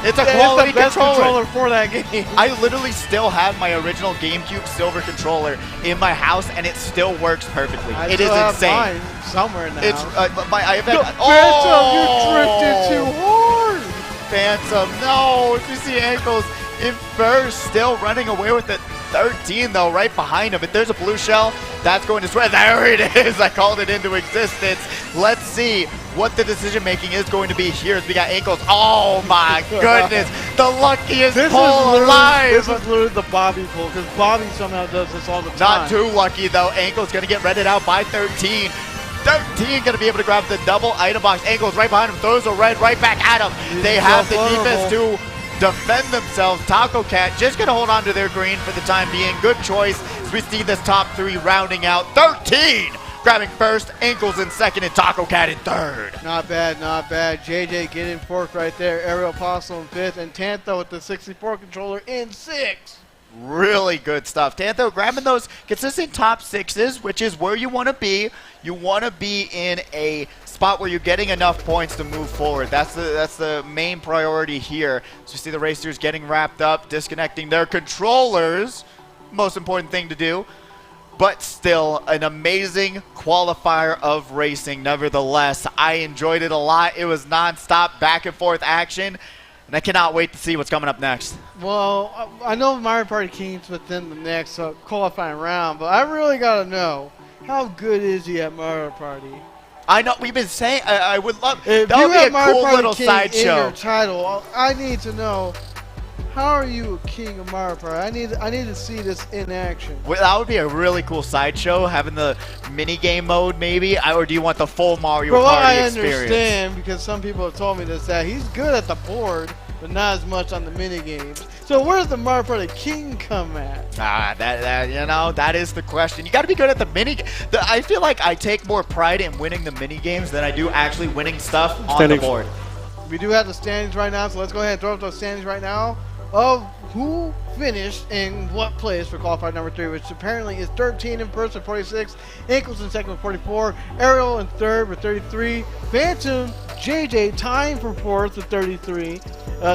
[SPEAKER 2] it's a quality
[SPEAKER 1] the best
[SPEAKER 2] controller
[SPEAKER 1] for that game.
[SPEAKER 2] I literally still have my original GameCube silver controller in my house, and it still works perfectly. It is insane.
[SPEAKER 1] Mine somewhere in the house.
[SPEAKER 2] Phantom,
[SPEAKER 1] you drifted too hard.
[SPEAKER 2] Phantom, no. If you see ankles in first, still running away with it. 13 though, right behind him. If there's a blue shell, that's going to sweat. There it is. I called it into existence. Let's see what the decision making is going to be here as we got ankles. Oh my goodness, the luckiest pull alive.
[SPEAKER 1] This is literally the Bobby pull, because Bobby somehow does this all the time.
[SPEAKER 2] Not too lucky though. Ankles going to get redded out by 13. 13 going to be able to grab the double item box. Ankles right behind him, throws a red right back at him. They have the defense to defend themselves. Taco Cat just going to hold on to their green for the time being. Good choice as we see this top 3 rounding out. 13 grabbing first, Ankles in second, and Taco Cat in third.
[SPEAKER 1] Not bad, not bad. JJ getting fourth right there. Aerial Apostle in fifth, and Tantho with the 64 controller in sixth.
[SPEAKER 2] Really good stuff. Tantho grabbing those consistent top 6s, which is where you want to be. You want to be in a spot where you're getting enough points to move forward. That's the main priority here. So you see the racers getting wrapped up, disconnecting their controllers. Most important thing to do. But still, an amazing qualifier of racing. Nevertheless, I enjoyed it a lot. It was non-stop back and forth action. And I cannot wait to see what's coming up next.
[SPEAKER 1] Well, I know Mario Party King's within the next qualifying round, but I really got to know, how good is he at Mario Party?
[SPEAKER 2] I know, we've been saying, I would love,
[SPEAKER 1] if
[SPEAKER 2] that would be a
[SPEAKER 1] Mario
[SPEAKER 2] cool
[SPEAKER 1] Party
[SPEAKER 2] little
[SPEAKER 1] King
[SPEAKER 2] sideshow.
[SPEAKER 1] In your title, I need to know, how are you a king of Mario Party? I need to see this in action.
[SPEAKER 2] Well, that would be a really cool sideshow, having the mini game mode maybe, or do you want the full Mario Party experience?
[SPEAKER 1] I understand, because some people have told me this, that he's good at the board, but not as much on the mini games. So where does the Mario Party King come at?
[SPEAKER 2] That is the question. You got to be good at the mini. I feel like I take more pride in winning the mini games than I do actually winning stuff on the board.
[SPEAKER 1] We do have the standings right now, so let's go ahead and throw up those standings right now of who finished in what place for qualifier number 3, which apparently is 13 in first with 46, Ankles in second with 44, Ariel in third with 33, Phantom JJ tying for fourth with 33,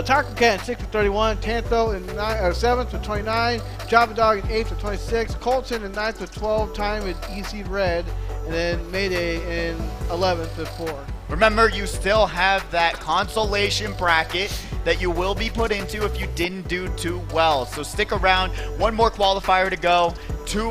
[SPEAKER 1] Taco Cat in sixth with 31, Tantho in seventh with 29, Java Dog in eighth with 26, Colton in ninth with 12, tying with EC Red, and then Mayday in 11th with 4.
[SPEAKER 2] Remember, you still have that consolation bracket that you will be put into if you didn't do too well. So stick around. One more qualifier to go. So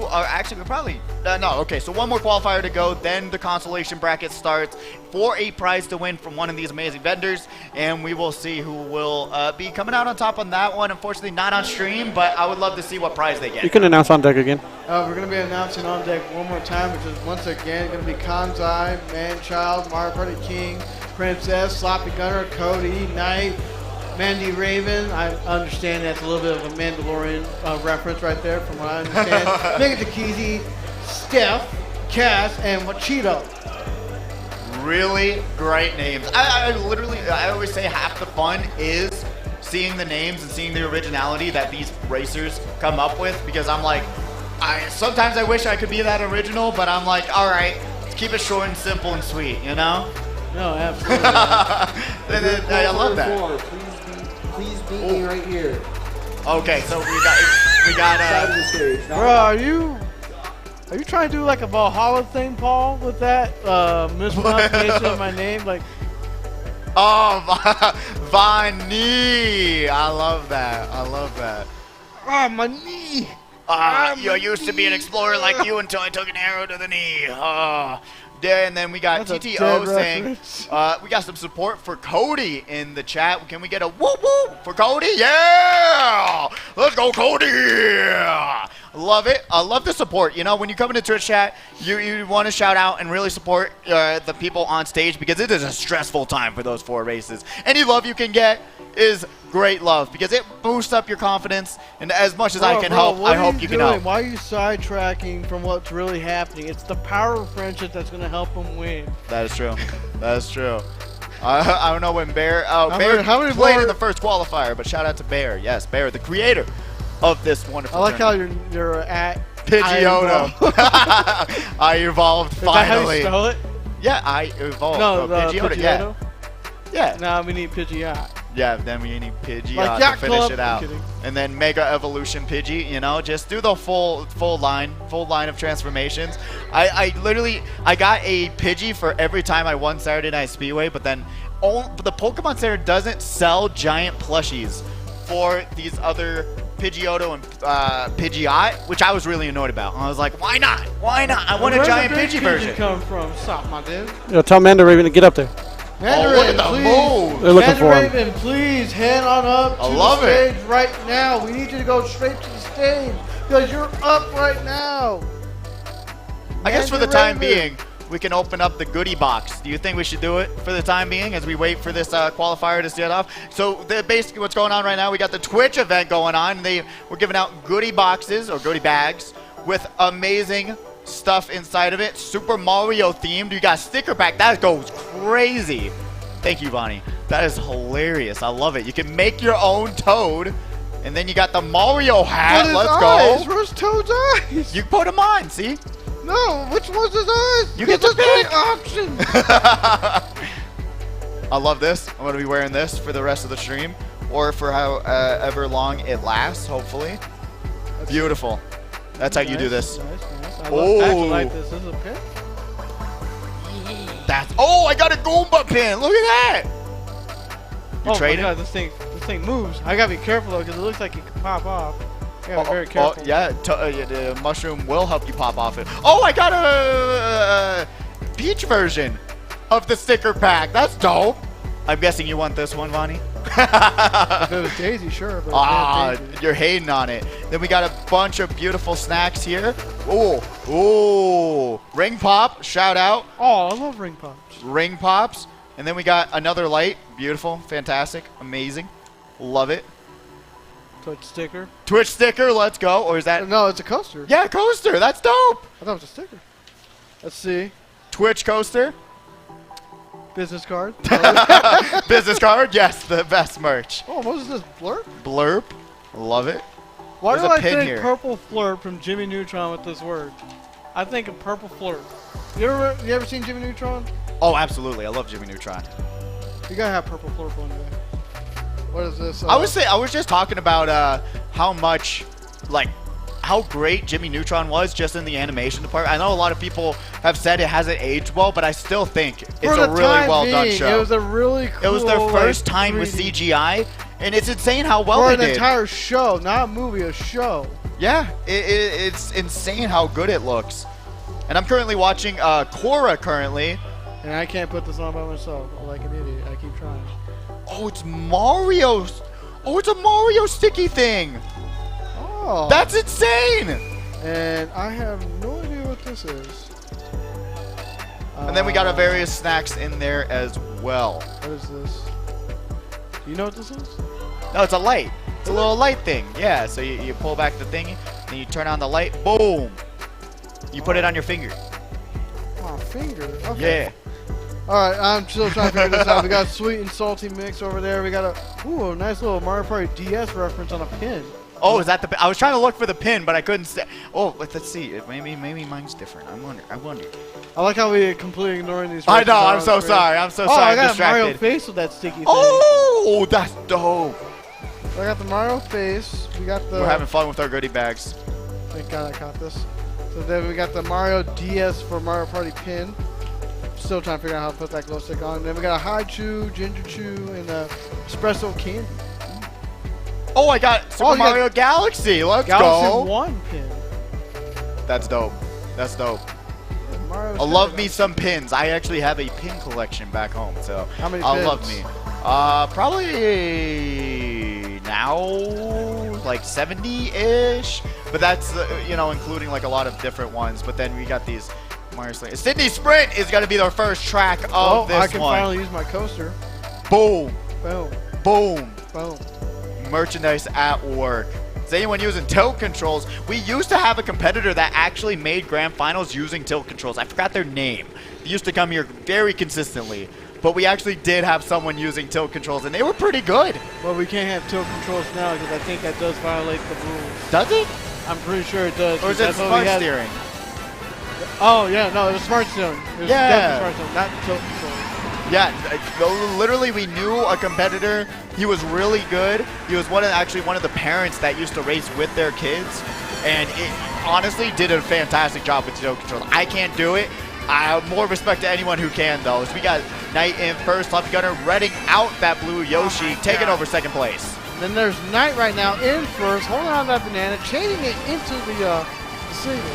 [SPEAKER 2] one more qualifier to go, then the consolation bracket starts for a prize to win from one of these amazing vendors, and we will see who will be coming out on top on that one. Unfortunately, not on stream, but I would love to see what prize they get.
[SPEAKER 3] You can announce on deck again.
[SPEAKER 1] We're going to be announcing on deck one more time, which is once again going to be Kanzai, Manchild, Mario Party King, Princess, Sloppy Gunner, Cody, Knight, Mandy Raven. I understand that's a little bit of a Mandalorian reference right there from what I understand. Mega Takizi, Steph, Cass, and Machito.
[SPEAKER 2] Really great names. I always say half the fun is seeing the names and seeing the originality that these racers come up with, because I'm like, sometimes I wish I could be that original, but I'm like, all right, let's keep it short and simple and sweet, you know?
[SPEAKER 1] No, absolutely.
[SPEAKER 2] I love that.
[SPEAKER 4] Please beat me right here.
[SPEAKER 2] Okay, so we got
[SPEAKER 4] Side of the stage.
[SPEAKER 1] Bro, are you trying to do like a Valhalla thing, Paul, with that mispronunciation of my name? Like,
[SPEAKER 2] Vani. I love that.
[SPEAKER 1] oh, my knee.
[SPEAKER 2] You used to be an explorer like you until I took an arrow to the knee. And then we got
[SPEAKER 1] That's a
[SPEAKER 2] TTO
[SPEAKER 1] dead
[SPEAKER 2] saying,
[SPEAKER 1] reference.
[SPEAKER 2] we got some support for Cody in the chat. Can we get a whoop whoop for Cody? Yeah! Let's go, Cody! Love it. I love the support. You know, when you come into Twitch chat, you want to shout out and really support the people on stage, because it is a stressful time for those 4 races. Any love you can get is great love, because it boosts up your confidence, and as much as I can help, I hope you can help.
[SPEAKER 1] Why are you sidetracking from what's really happening? It's the power of friendship that's going to help them win.
[SPEAKER 2] That is true. That is true. I don't know when Bear
[SPEAKER 1] many
[SPEAKER 2] played
[SPEAKER 1] more-
[SPEAKER 2] in the first qualifier, but shout out to Bear. Yes, Bear, the creator of this wonderful
[SPEAKER 1] I like how
[SPEAKER 2] tournament.
[SPEAKER 1] you're at
[SPEAKER 2] Pidgeotto. I evolved
[SPEAKER 1] Is that how you
[SPEAKER 2] finally.
[SPEAKER 1] spell it?
[SPEAKER 2] Yeah, I evolved.
[SPEAKER 1] No, the
[SPEAKER 2] Pidgeotto. Yeah. Yeah.
[SPEAKER 1] Now we need Pidgeot.
[SPEAKER 2] Yeah, then we need Pidgey
[SPEAKER 1] Like
[SPEAKER 2] to
[SPEAKER 1] Yacht
[SPEAKER 2] finish
[SPEAKER 1] Club.
[SPEAKER 2] it
[SPEAKER 1] I'm
[SPEAKER 2] out.
[SPEAKER 1] kidding.
[SPEAKER 2] And then Mega Evolution Pidgey, you know, just do the full line of transformations. I got a Pidgey for every time I won Saturday Night Speedway, but then the Pokemon Center doesn't sell giant plushies for these other Pidgeotto and Pidgeot, which I was really annoyed about. I was like, why not? Why not? I want a giant Pidgey version.
[SPEAKER 1] Come from? Stop, my dude.
[SPEAKER 3] Tell Manda Raven to get up there.
[SPEAKER 1] Mandarin,
[SPEAKER 2] Look at the
[SPEAKER 1] please.
[SPEAKER 2] move.
[SPEAKER 3] They're looking for him.
[SPEAKER 1] Raven, please head on up to
[SPEAKER 2] love
[SPEAKER 1] the
[SPEAKER 2] it.
[SPEAKER 1] stage right now. We need you to go straight to the stage because you're up right now.
[SPEAKER 2] I guess for the
[SPEAKER 1] Mandarin
[SPEAKER 2] time
[SPEAKER 1] Raven.
[SPEAKER 2] being, we can open up the goodie box. Do you think we should do it for the time being as we wait for this qualifier to set off? So basically what's going on right now, we got the Twitch event going on. We're giving out goodie boxes or goodie bags with amazing stuff inside of it. Super Mario themed. You got a sticker pack. That goes crazy. Thank you, Bonnie. That is hilarious. I love it. You can make your own Toad. And then you got the Mario hat. Let's
[SPEAKER 1] eyes?
[SPEAKER 2] go.
[SPEAKER 1] Where's Toad's eyes?
[SPEAKER 2] You put them on, see?
[SPEAKER 1] No, which one's his eyes?
[SPEAKER 2] You get to pick.
[SPEAKER 1] Option.
[SPEAKER 2] I love this. I'm going to be wearing this for the rest of the stream. Or for however long it lasts, hopefully. Beautiful. That's how you do this.
[SPEAKER 1] Nice. I
[SPEAKER 2] Oh.
[SPEAKER 1] actually like this. This is a pin.
[SPEAKER 2] Oh, I got a Goomba pin. Look at that. You trading?
[SPEAKER 1] My God, this thing moves. I gotta be careful though, because it looks like it can pop off. I gotta be very careful.
[SPEAKER 2] Oh, yeah, the mushroom will help you pop off it. Oh, I got a peach version of the sticker pack. That's dope. I'm guessing you want this one, Vonnie?
[SPEAKER 1] If it was Daisy, sure. But
[SPEAKER 2] you're hating on it. Then we got a bunch of beautiful snacks here. Ooh, ring pop, shout out.
[SPEAKER 1] Oh, I love ring pops.
[SPEAKER 2] Ring pops. And then we got another light. Beautiful, fantastic, amazing. Love it.
[SPEAKER 1] Twitch sticker.
[SPEAKER 2] Twitch sticker, let's go. Or is that?
[SPEAKER 1] No, it's a coaster.
[SPEAKER 2] Yeah, coaster. That's dope.
[SPEAKER 1] I thought it was a sticker. Let's see.
[SPEAKER 2] Twitch coaster.
[SPEAKER 1] Business card.
[SPEAKER 2] Business card. Yes, the best merch.
[SPEAKER 1] Oh, what is this? Blurb?
[SPEAKER 2] Blurb. Love it.
[SPEAKER 1] Why
[SPEAKER 2] There's
[SPEAKER 1] do
[SPEAKER 2] a
[SPEAKER 1] I
[SPEAKER 2] pin
[SPEAKER 1] think
[SPEAKER 2] here.
[SPEAKER 1] purple flirt from Jimmy Neutron with this word? I think of purple flirt. You ever seen Jimmy Neutron?
[SPEAKER 2] Oh, absolutely. I love Jimmy Neutron.
[SPEAKER 1] You gotta have purple flirt one day. What is this?
[SPEAKER 2] I was just talking about how much, like, how great Jimmy Neutron was just in the animation department. I know a lot of people have said it hasn't aged well, but I still think it's a really well done show.
[SPEAKER 1] It was a really cool.
[SPEAKER 2] It was their first
[SPEAKER 1] like,
[SPEAKER 2] time with
[SPEAKER 1] 3D.
[SPEAKER 2] CGI, and it's insane how well
[SPEAKER 1] For
[SPEAKER 2] they
[SPEAKER 1] an
[SPEAKER 2] did.
[SPEAKER 1] entire show, not a movie, a show.
[SPEAKER 2] Yeah, it's insane how good it looks. And I'm currently watching Korra currently.
[SPEAKER 1] And I can't put this on by myself. I'm like an idiot. I keep trying.
[SPEAKER 2] Oh, it's Mario's. Oh, it's a Mario sticky thing.
[SPEAKER 1] Oh.
[SPEAKER 2] That's insane.
[SPEAKER 1] And I have no idea what this is.
[SPEAKER 2] And then we got various snacks in there as well.
[SPEAKER 1] What is this? Do you know what this is?
[SPEAKER 2] No, it's a light. It's a little light thing. Yeah, so you pull back the thing, then you turn on the light. Boom. You put it on your finger.
[SPEAKER 1] Oh, finger. Okay.
[SPEAKER 2] Yeah.
[SPEAKER 1] All right, I'm still trying to figure this out. We got sweet and salty mix over there. We got a nice little Mario Party DS reference on a pin.
[SPEAKER 2] Oh, is that the pin? I was trying to look for the pin, but I couldn't say. Oh, let's see. Maybe mine's different. I wonder.
[SPEAKER 1] I like how we completely ignoring these.
[SPEAKER 2] I know. I'm
[SPEAKER 1] references
[SPEAKER 2] so
[SPEAKER 1] on screen.
[SPEAKER 2] sorry. I'm so
[SPEAKER 1] Oh,
[SPEAKER 2] sorry.
[SPEAKER 1] I
[SPEAKER 2] I'm
[SPEAKER 1] got a
[SPEAKER 2] distracted.
[SPEAKER 1] Mario face with that sticky thing.
[SPEAKER 2] Oh, that's dope.
[SPEAKER 1] So I got the Mario face. We got the.
[SPEAKER 2] We're having fun with our goodie bags.
[SPEAKER 1] Thank God I caught this. So then we got the Mario DS for Mario Party pin. Still trying to figure out how to put that glow stick on. And then we got a High Chew, Ginger Chew, and a Espresso Candy.
[SPEAKER 2] Oh, I got Super
[SPEAKER 1] you got
[SPEAKER 2] Mario Galaxy. Let's
[SPEAKER 1] Galaxy
[SPEAKER 2] go.
[SPEAKER 1] 1 pin.
[SPEAKER 2] That's dope. That's dope.
[SPEAKER 1] Yeah, Mario's
[SPEAKER 2] I love
[SPEAKER 1] kinda
[SPEAKER 2] me
[SPEAKER 1] nice.
[SPEAKER 2] some pins. I actually have a pin collection back home, so
[SPEAKER 1] How many
[SPEAKER 2] I
[SPEAKER 1] pins?
[SPEAKER 2] love me. Probably now like 70-ish, but that's including like a lot of different ones. But then we got these Mario Sling. Sydney Sprint is gonna be their first track of this
[SPEAKER 1] I can
[SPEAKER 2] one.
[SPEAKER 1] finally use my coaster.
[SPEAKER 2] Boom,
[SPEAKER 1] Boom,
[SPEAKER 2] boom.
[SPEAKER 1] boom.
[SPEAKER 2] Merchandise at work. Is anyone using tilt controls? We used to have a competitor that actually made grand finals using tilt controls. I forgot their name. They used to come here very consistently, but we actually did have someone using tilt controls, and they were pretty good.
[SPEAKER 1] Well, we can't have tilt controls now because I think that does violate the rules.
[SPEAKER 2] Does it?
[SPEAKER 1] I'm pretty sure it does.
[SPEAKER 2] Or is it
[SPEAKER 1] That's what
[SPEAKER 2] smart
[SPEAKER 1] we had-
[SPEAKER 2] steering?
[SPEAKER 1] Oh, yeah, no, it was smart steering. It was
[SPEAKER 2] Yeah.
[SPEAKER 1] definitely smart steering, not tilt controls.
[SPEAKER 2] Yeah, literally we knew a competitor. He was really good. He was one of the parents that used to race with their kids, and it honestly did a fantastic job with tilt controls. I can't do it. I have more respect to anyone who can, though. So we got Knight in first, Top Gunner reading out that blue Yoshi, taking over second place.
[SPEAKER 1] Then there's Knight right now in first, holding on to that banana, chaining it into the single.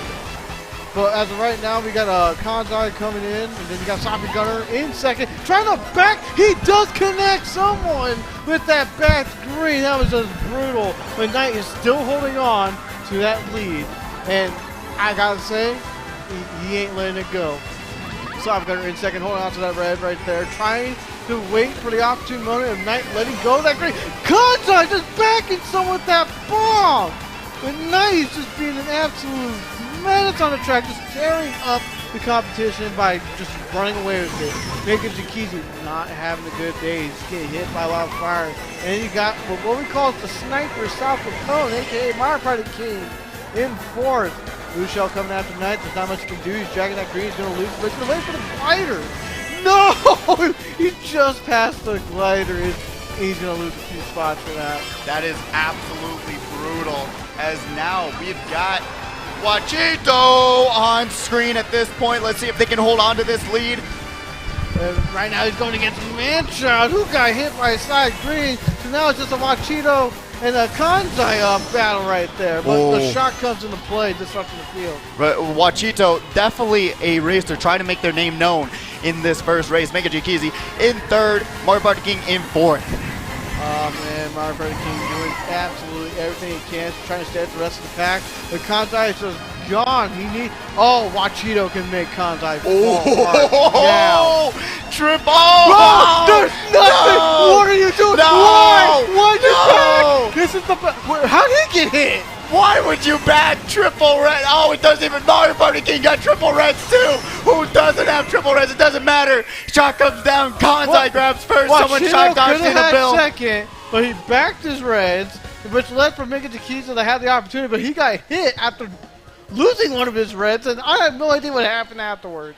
[SPEAKER 1] But as of right now, we got Kanzai coming in, and then you got Soppy Gunner in second, trying to back. He does connect someone with that back three. That was just brutal. But Knight is still holding on to that lead, and I gotta say, he ain't letting it go. Sloppy Gunner in second, holding on to that red right there, trying to wait for the opportune moment of Knight letting go of that green. Kansai just backing some with that bomb! But Knight is just being an absolute menace on the track, just tearing up the competition by just running away with it. Making Jakizi not having a good day. He's getting hit by a lot of fire. And then you got what we call the sniper South Capone, aka Mario Party King, in fourth. Blue Shell coming after Knight. There's not much he can do. He's dragging that green. He's going to lose. But he's going to wait for the glider. No! He just passed the glider. He's going to lose a few spots for that.
[SPEAKER 2] That is absolutely brutal. As now we've got Wachito on screen at this point. Let's see if they can hold on to this lead.
[SPEAKER 1] Right now he's going against Manchild, who got hit by a side green. So now it's just a Wachito and a Kansai battle right there. But the shot comes into play, disrupting the field.
[SPEAKER 2] But Wachito, definitely a racer trying to make their name known in this first race. Mega Jikizi in third, Mario Party King in fourth.
[SPEAKER 1] Oh man, Mario Party King doing absolutely everything he can, trying to stay with the rest of the pack. But Kansai is just gone. Wachito can make Kansai fall apart now.
[SPEAKER 2] Triple!
[SPEAKER 1] Oh, there's nothing! No, what are you doing?
[SPEAKER 2] No,
[SPEAKER 1] Why? Why'd you
[SPEAKER 2] no.
[SPEAKER 1] back? This is the how did he get hit?
[SPEAKER 2] Why would you back triple red? Oh, it doesn't even Mario Party King got triple reds too. Who doesn't have triple reds? It doesn't matter. Shot comes down. Kansai grabs first. Someone shot Darcy in the bill.
[SPEAKER 1] Second, but he backed his reds, which led for Mega Jakiza to have the opportunity, but he got hit after losing one of his reds, and I have no idea what happened afterwards.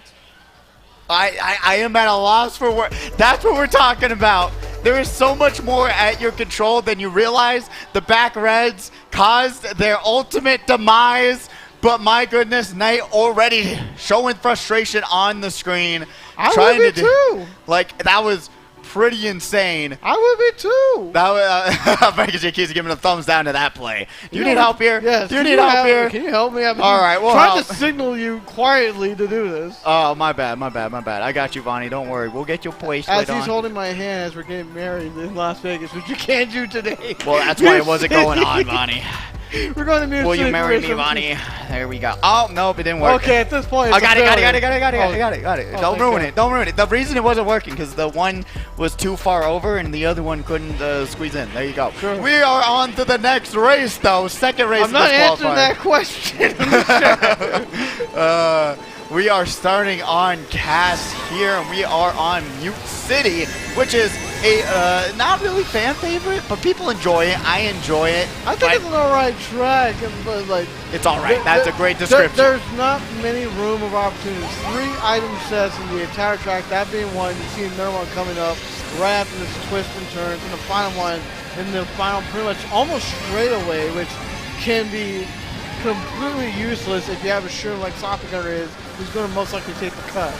[SPEAKER 2] I am at a loss for words. That's what we're talking about. There is so much more at your control than you realize. The back reds caused their ultimate demise, but my goodness, Knight already showing frustration on the screen.
[SPEAKER 1] I would be too.
[SPEAKER 2] Like, that was pretty insane.
[SPEAKER 1] I would be too.
[SPEAKER 2] That was Mega JK's giving a thumbs down to that play. Do you need help here?
[SPEAKER 1] Yes.
[SPEAKER 2] Do you need help here?
[SPEAKER 1] Can you help me?
[SPEAKER 2] All right, well,
[SPEAKER 1] trying to signal you quietly to do this.
[SPEAKER 2] Oh, my bad. I got you, Vonnie. Don't worry. We'll get you placed
[SPEAKER 1] as
[SPEAKER 2] later
[SPEAKER 1] he's
[SPEAKER 2] on.
[SPEAKER 1] holding my hand as we're getting married in Las Vegas, which you can't do today.
[SPEAKER 2] Well, that's why it wasn't going on, Vonnie.
[SPEAKER 1] We're going to Music
[SPEAKER 2] Will you
[SPEAKER 1] City
[SPEAKER 2] marry me, Vonnie? There we go. Oh, nope, it didn't work.
[SPEAKER 1] Okay, at this point,
[SPEAKER 2] I got it.
[SPEAKER 1] Oh,
[SPEAKER 2] Don't ruin it. Don't ruin it. The reason it wasn't working because the one was too far over and the other one couldn't squeeze in. There you go.
[SPEAKER 1] Sure.
[SPEAKER 2] We are on to the next race, though. Second race.
[SPEAKER 1] I'm not answering that question.
[SPEAKER 2] We are starting on Cass here, and we are on Mute City, which is a not really fan favorite, but people enjoy it. I enjoy it.
[SPEAKER 1] I think it's an alright track, but like
[SPEAKER 2] it's alright. That's a great description.
[SPEAKER 1] There's not many room of opportunities. 3 item sets in the entire track, that being one. You see another one coming up right after this twist and turns, and the final one in the final pretty much almost straight away, which can be completely useless if you have a shroom like Sloppy Gunner is, who's going to most likely take the cut.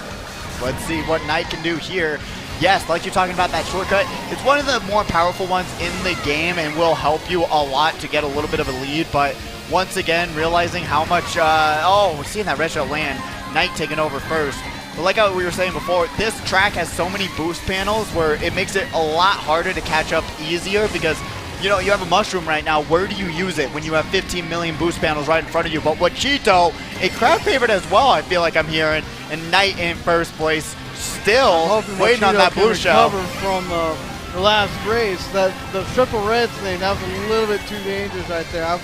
[SPEAKER 2] Let's see what Knight can do here. Yes, like you're talking about that shortcut, it's one of the more powerful ones in the game and will help you a lot to get a little bit of a lead, but once again, realizing how much, we're seeing that red shell land, Knight taking over first. But like how we were saying before, this track has so many boost panels where it makes it a lot harder to catch up easier because you know, you have a mushroom right now. Where do you use it when you have 15 million boost panels right in front of you? But Wachito, a crowd favorite as well, I feel like I'm hearing, and Knight in first place, still waiting on that blue shell.
[SPEAKER 1] From the last race, that the triple reds thing, that was a little bit too dangerous right there.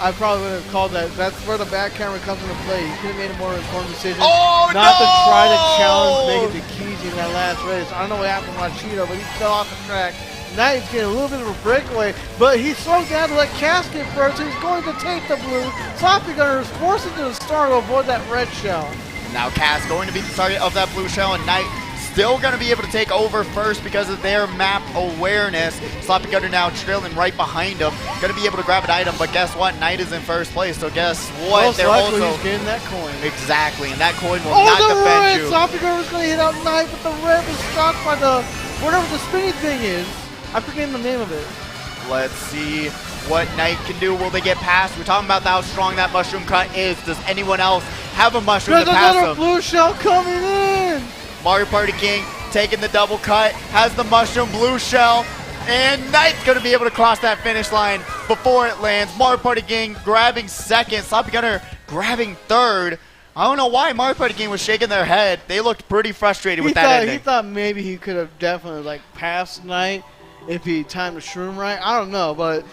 [SPEAKER 1] I probably would have called that. That's where the back camera comes into play. You could have made a more informed decision not to try to challenge Mega Jakizi in that last race. I don't know what happened to Wachito, but he fell off the track. Knight's getting a little bit of a breakaway, but he slowed down to let Cass get first. He's going to take the blue. Sloppy Gunner is forced into the star to avoid that red shell.
[SPEAKER 2] Now Cass going to be the target of that blue shell, and Knight still going to be able to take over first because of their map awareness. Sloppy Gunner now trailing right behind him. Going to be able to grab an item, but guess what? Knight is in first place, so guess what?
[SPEAKER 1] Most likely he's getting that coin.
[SPEAKER 2] Exactly, and that coin will not defend you.
[SPEAKER 1] Sloppy Gunner's going to hit out Knight, but the red was stopped by the whatever the spinny thing is. I forget the name of it.
[SPEAKER 2] Let's see what Knight can do. Will they get past? We're talking about how strong that mushroom cut is. Does anyone else have a mushroom to pass
[SPEAKER 1] There's
[SPEAKER 2] them?
[SPEAKER 1] another blue shell coming in.
[SPEAKER 2] Mario Party King taking the double cut, has the mushroom blue shell, and Knight's going to be able to cross that finish line before it lands. Mario Party King grabbing second, Sloppy Gunner grabbing third. I don't know why Mario Party King was shaking their head. They looked pretty frustrated with that ending.
[SPEAKER 1] He thought maybe he could have definitely like passed Knight if he timed the shroom right. I don't know, but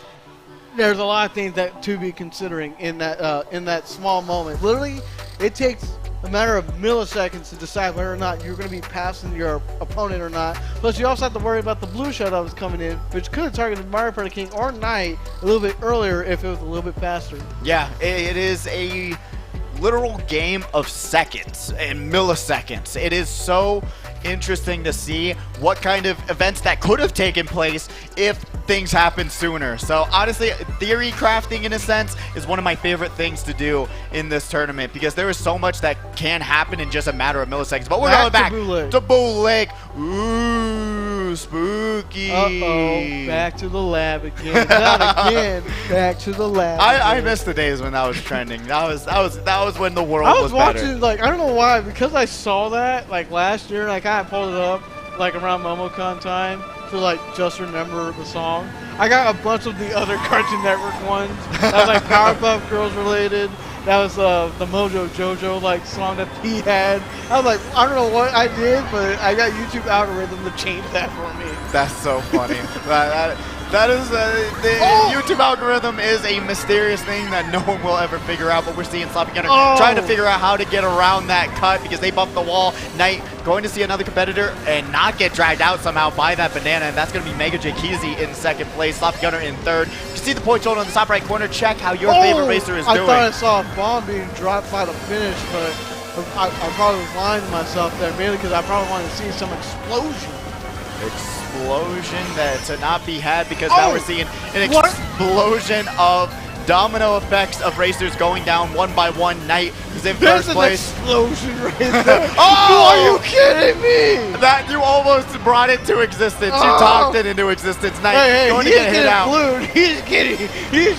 [SPEAKER 1] there's a lot of things that to be considering in that small moment. Literally, it takes a matter of milliseconds to decide whether or not you're going to be passing your opponent or not. Plus, you also have to worry about the blue shell that was coming in, which could have targeted Mario Party King or Knight a little bit earlier if it was a little bit faster.
[SPEAKER 2] Yeah, it is a literal game of seconds and milliseconds. It is so interesting to see what kind of events that could have taken place if things happened sooner. So honestly, theory crafting in a sense is one of my favorite things to do in this tournament because there is so much that can happen in just a matter of milliseconds. But we're going back to Bull Lake. Ooh, spooky.
[SPEAKER 1] Uh-oh, back to the lab again. Not again. Back to the lab.
[SPEAKER 2] I miss the days when that was trending. That was when the world was better.
[SPEAKER 1] I was watching, like, I don't know why, because I saw that like last year, like I pulled it up like around MomoCon time to like just remember the song. I got a bunch of the other Cartoon Network ones that was like Powerpuff Girls related. That was the Mojo Jojo like song that he had. I was like, I don't know what I did, but I got YouTube algorithm to change that for me.
[SPEAKER 2] That's so funny. That is the YouTube algorithm is a mysterious thing that no one will ever figure out. But we're seeing Sloppy Gunner trying to figure out how to get around that cut because they bumped the wall. Knight going to see another competitor and not get dragged out somehow by that banana, and that's going to be Mega Jakeezy in second place. Sloppy Gunner in third. You can see the point shown on the top right corner. Check how your favorite racer is doing.
[SPEAKER 1] I thought I saw a bomb being dropped by the finish, but I probably was lying to myself there, mainly because I probably wanted to see some explosion.
[SPEAKER 2] Explosion that to not be had because now we're seeing an explosion of domino effects of racers going down one by one. Knight is in first place.
[SPEAKER 1] There's an explosion right there. Oh, are you kidding me?
[SPEAKER 2] That you almost brought it to existence. You talked it into existence. Knight going to get hit out.
[SPEAKER 1] Blued. He's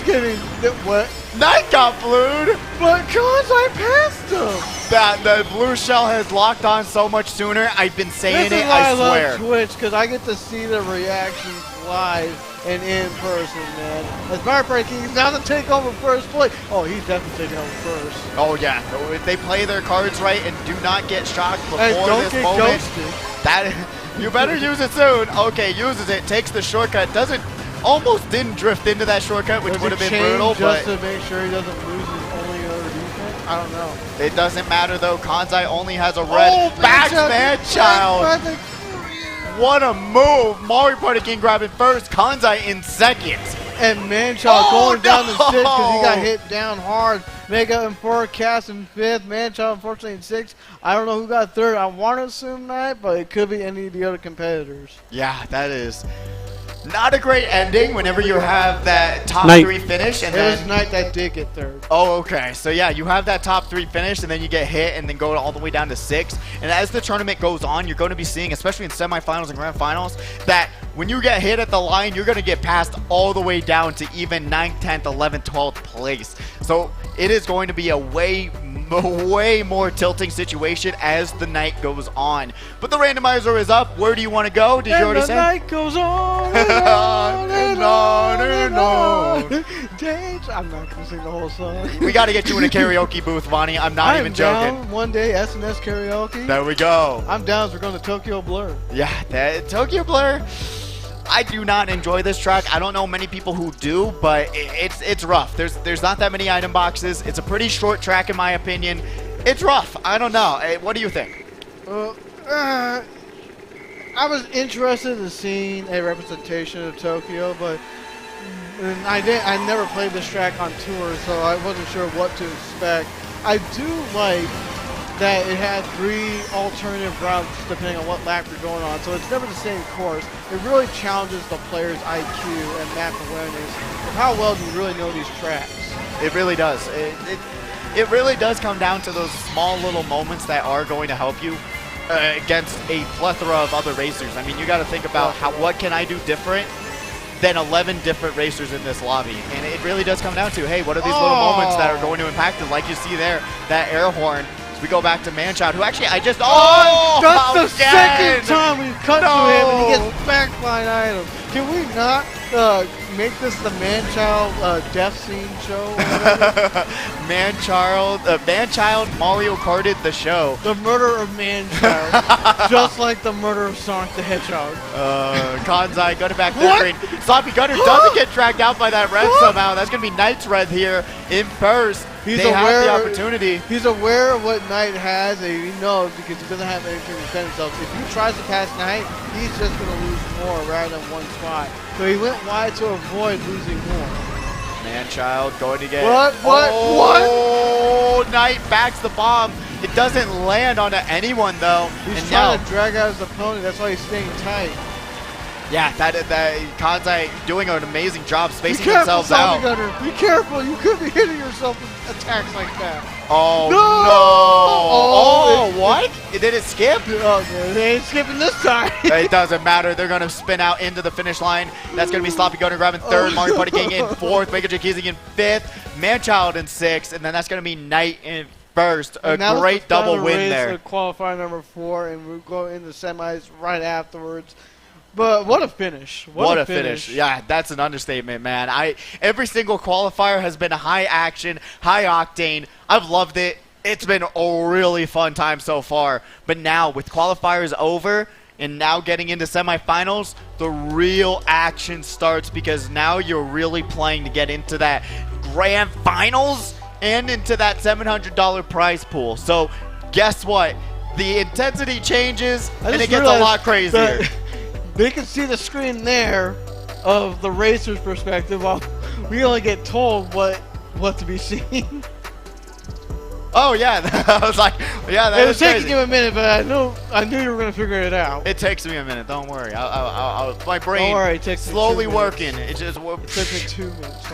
[SPEAKER 1] getting what?
[SPEAKER 2] Knight got blued.
[SPEAKER 1] But Kansai passed him.
[SPEAKER 2] The blue shell has locked on so much sooner. I've been saying it, I swear.
[SPEAKER 1] This is why I love Twitch, because I get to see the reactions live and in person, man. As Mario Party King is now to take over first place. Oh, he's definitely taking over first.
[SPEAKER 2] Oh, yeah. If they play their cards right and do not get shocked before
[SPEAKER 1] don't
[SPEAKER 2] this
[SPEAKER 1] get
[SPEAKER 2] moment,
[SPEAKER 1] ghosted.
[SPEAKER 2] you better use it soon. Okay, uses it, takes the shortcut, almost didn't drift into that shortcut, which would have been brutal.
[SPEAKER 1] Just to make sure he doesn't lose his only other defense? I don't know.
[SPEAKER 2] It doesn't matter, though. Kansai only has a red. Back Man-Child. What a move. Mario Party King grabbing first. Kansai in second.
[SPEAKER 1] And Man-Child going down to 6 because he got hit down hard. Mega in 4, Cass in 5th. Man-Child unfortunately in 6. I don't know who got 3rd. I want to assume Knight, but it could be any of the other competitors.
[SPEAKER 2] Yeah, that is not a great ending whenever you have that top 3 finish. And
[SPEAKER 1] it was Knight that did get 3rd.
[SPEAKER 2] Oh, okay. So, yeah, you have that top 3 finish, and then you get hit and then go all the way down to 6. And as the tournament goes on, you're going to be seeing, especially in semifinals and grand finals, that when you get hit at the line, you're going to get passed all the way down to even 9th, 10th, 11th, 12th place. So it is going to be a way more tilting situation as the night goes on. But the randomizer is up. Where do you want to go? Did you already say?
[SPEAKER 1] The night goes on and on and on and on. I'm not going to sing the whole song.
[SPEAKER 2] We got to get you in a karaoke booth, Vonnie. I'm not even joking.
[SPEAKER 1] Down one day, SNS karaoke.
[SPEAKER 2] There we go.
[SPEAKER 1] I'm down as we're going to Tokyo Blur.
[SPEAKER 2] Yeah, that Tokyo Blur. I do not enjoy this track. I don't know many people who do, but it's rough. There's not that many item boxes. It's a pretty short track in my opinion. It's rough. I don't know. What do you think?
[SPEAKER 1] I was interested in seeing a representation of Tokyo, but I never played this track on tour, so I wasn't sure what to expect. I do like that it has 3 alternative routes depending on what lap you're going on, so it's never the same course. It really challenges the player's IQ and map awareness of how well do you really know these tracks.
[SPEAKER 2] It really does. It really does come down to those small little moments that are going to help you against a plethora of other racers. I mean, you got to think about what can I do different than 11 different racers in this lobby, and it really does come down to, hey, what are these little moments that are going to impact us? Like you see there, that air horn. We go back to Man-Child, who actually
[SPEAKER 1] that's the second time we've cut to him and he gets backline items. Can we not make this the man-child death scene show? Or whatever?
[SPEAKER 2] Man-child Mario Karted the show.
[SPEAKER 1] The murder of man-child. Just like the murder of Sonic the Hedgehog.
[SPEAKER 2] Kanzai gunning back third green. Sloppy Gunner doesn't get dragged out by that red somehow. That's going to be Knight's red here in first. They have the opportunity.
[SPEAKER 1] He's aware of what Knight has, and he knows because he doesn't have anything to defend himself. If he tries to pass Knight, he's just going to lose more rather than one spot. So he went wide to avoid losing more.
[SPEAKER 2] Man-child going to get...
[SPEAKER 1] What?
[SPEAKER 2] Oh, Knight backs the bomb. It doesn't land onto anyone, though.
[SPEAKER 1] He's trying to drag out his opponent. That's why he's staying tight.
[SPEAKER 2] Yeah, that Kanzai doing an amazing job spacing themselves out.
[SPEAKER 1] Gunner. Be careful. You could be hitting yourself with attacks like that.
[SPEAKER 2] Oh, no. What? Did it skip?
[SPEAKER 1] Oh, no, they ain't skipping this time.
[SPEAKER 2] It doesn't matter. They're going to spin out into the finish line. That's going to be Sloppy Gunner grabbing third, Mario Party King in fourth, Mega Jakizzy in fifth, Manchild in sixth, and then that's going to be Knight in first. A great double win there.
[SPEAKER 1] Qualifier number 4, and we'll go into semis right afterwards. But what a finish. What a finish.
[SPEAKER 2] Yeah, that's an understatement, man. Every single qualifier has been a high action, high octane. I've loved it. It's been a really fun time so far. But now with qualifiers over and now getting into semifinals, the real action starts because now you're really playing to get into that grand finals and into that $700 prize pool. So guess what? The intensity changes and it gets a lot crazier.
[SPEAKER 1] They can see the screen there of the racer's perspective while we only get told what to be seen.
[SPEAKER 2] Oh yeah, I was like, yeah, that
[SPEAKER 1] it was
[SPEAKER 2] crazy.
[SPEAKER 1] taking you a minute, but I knew you were gonna figure it out.
[SPEAKER 2] It takes me a minute. Don't worry. My brain
[SPEAKER 1] don't worry, it takes
[SPEAKER 2] slowly
[SPEAKER 1] me
[SPEAKER 2] working. It just
[SPEAKER 1] It took me 2 minutes.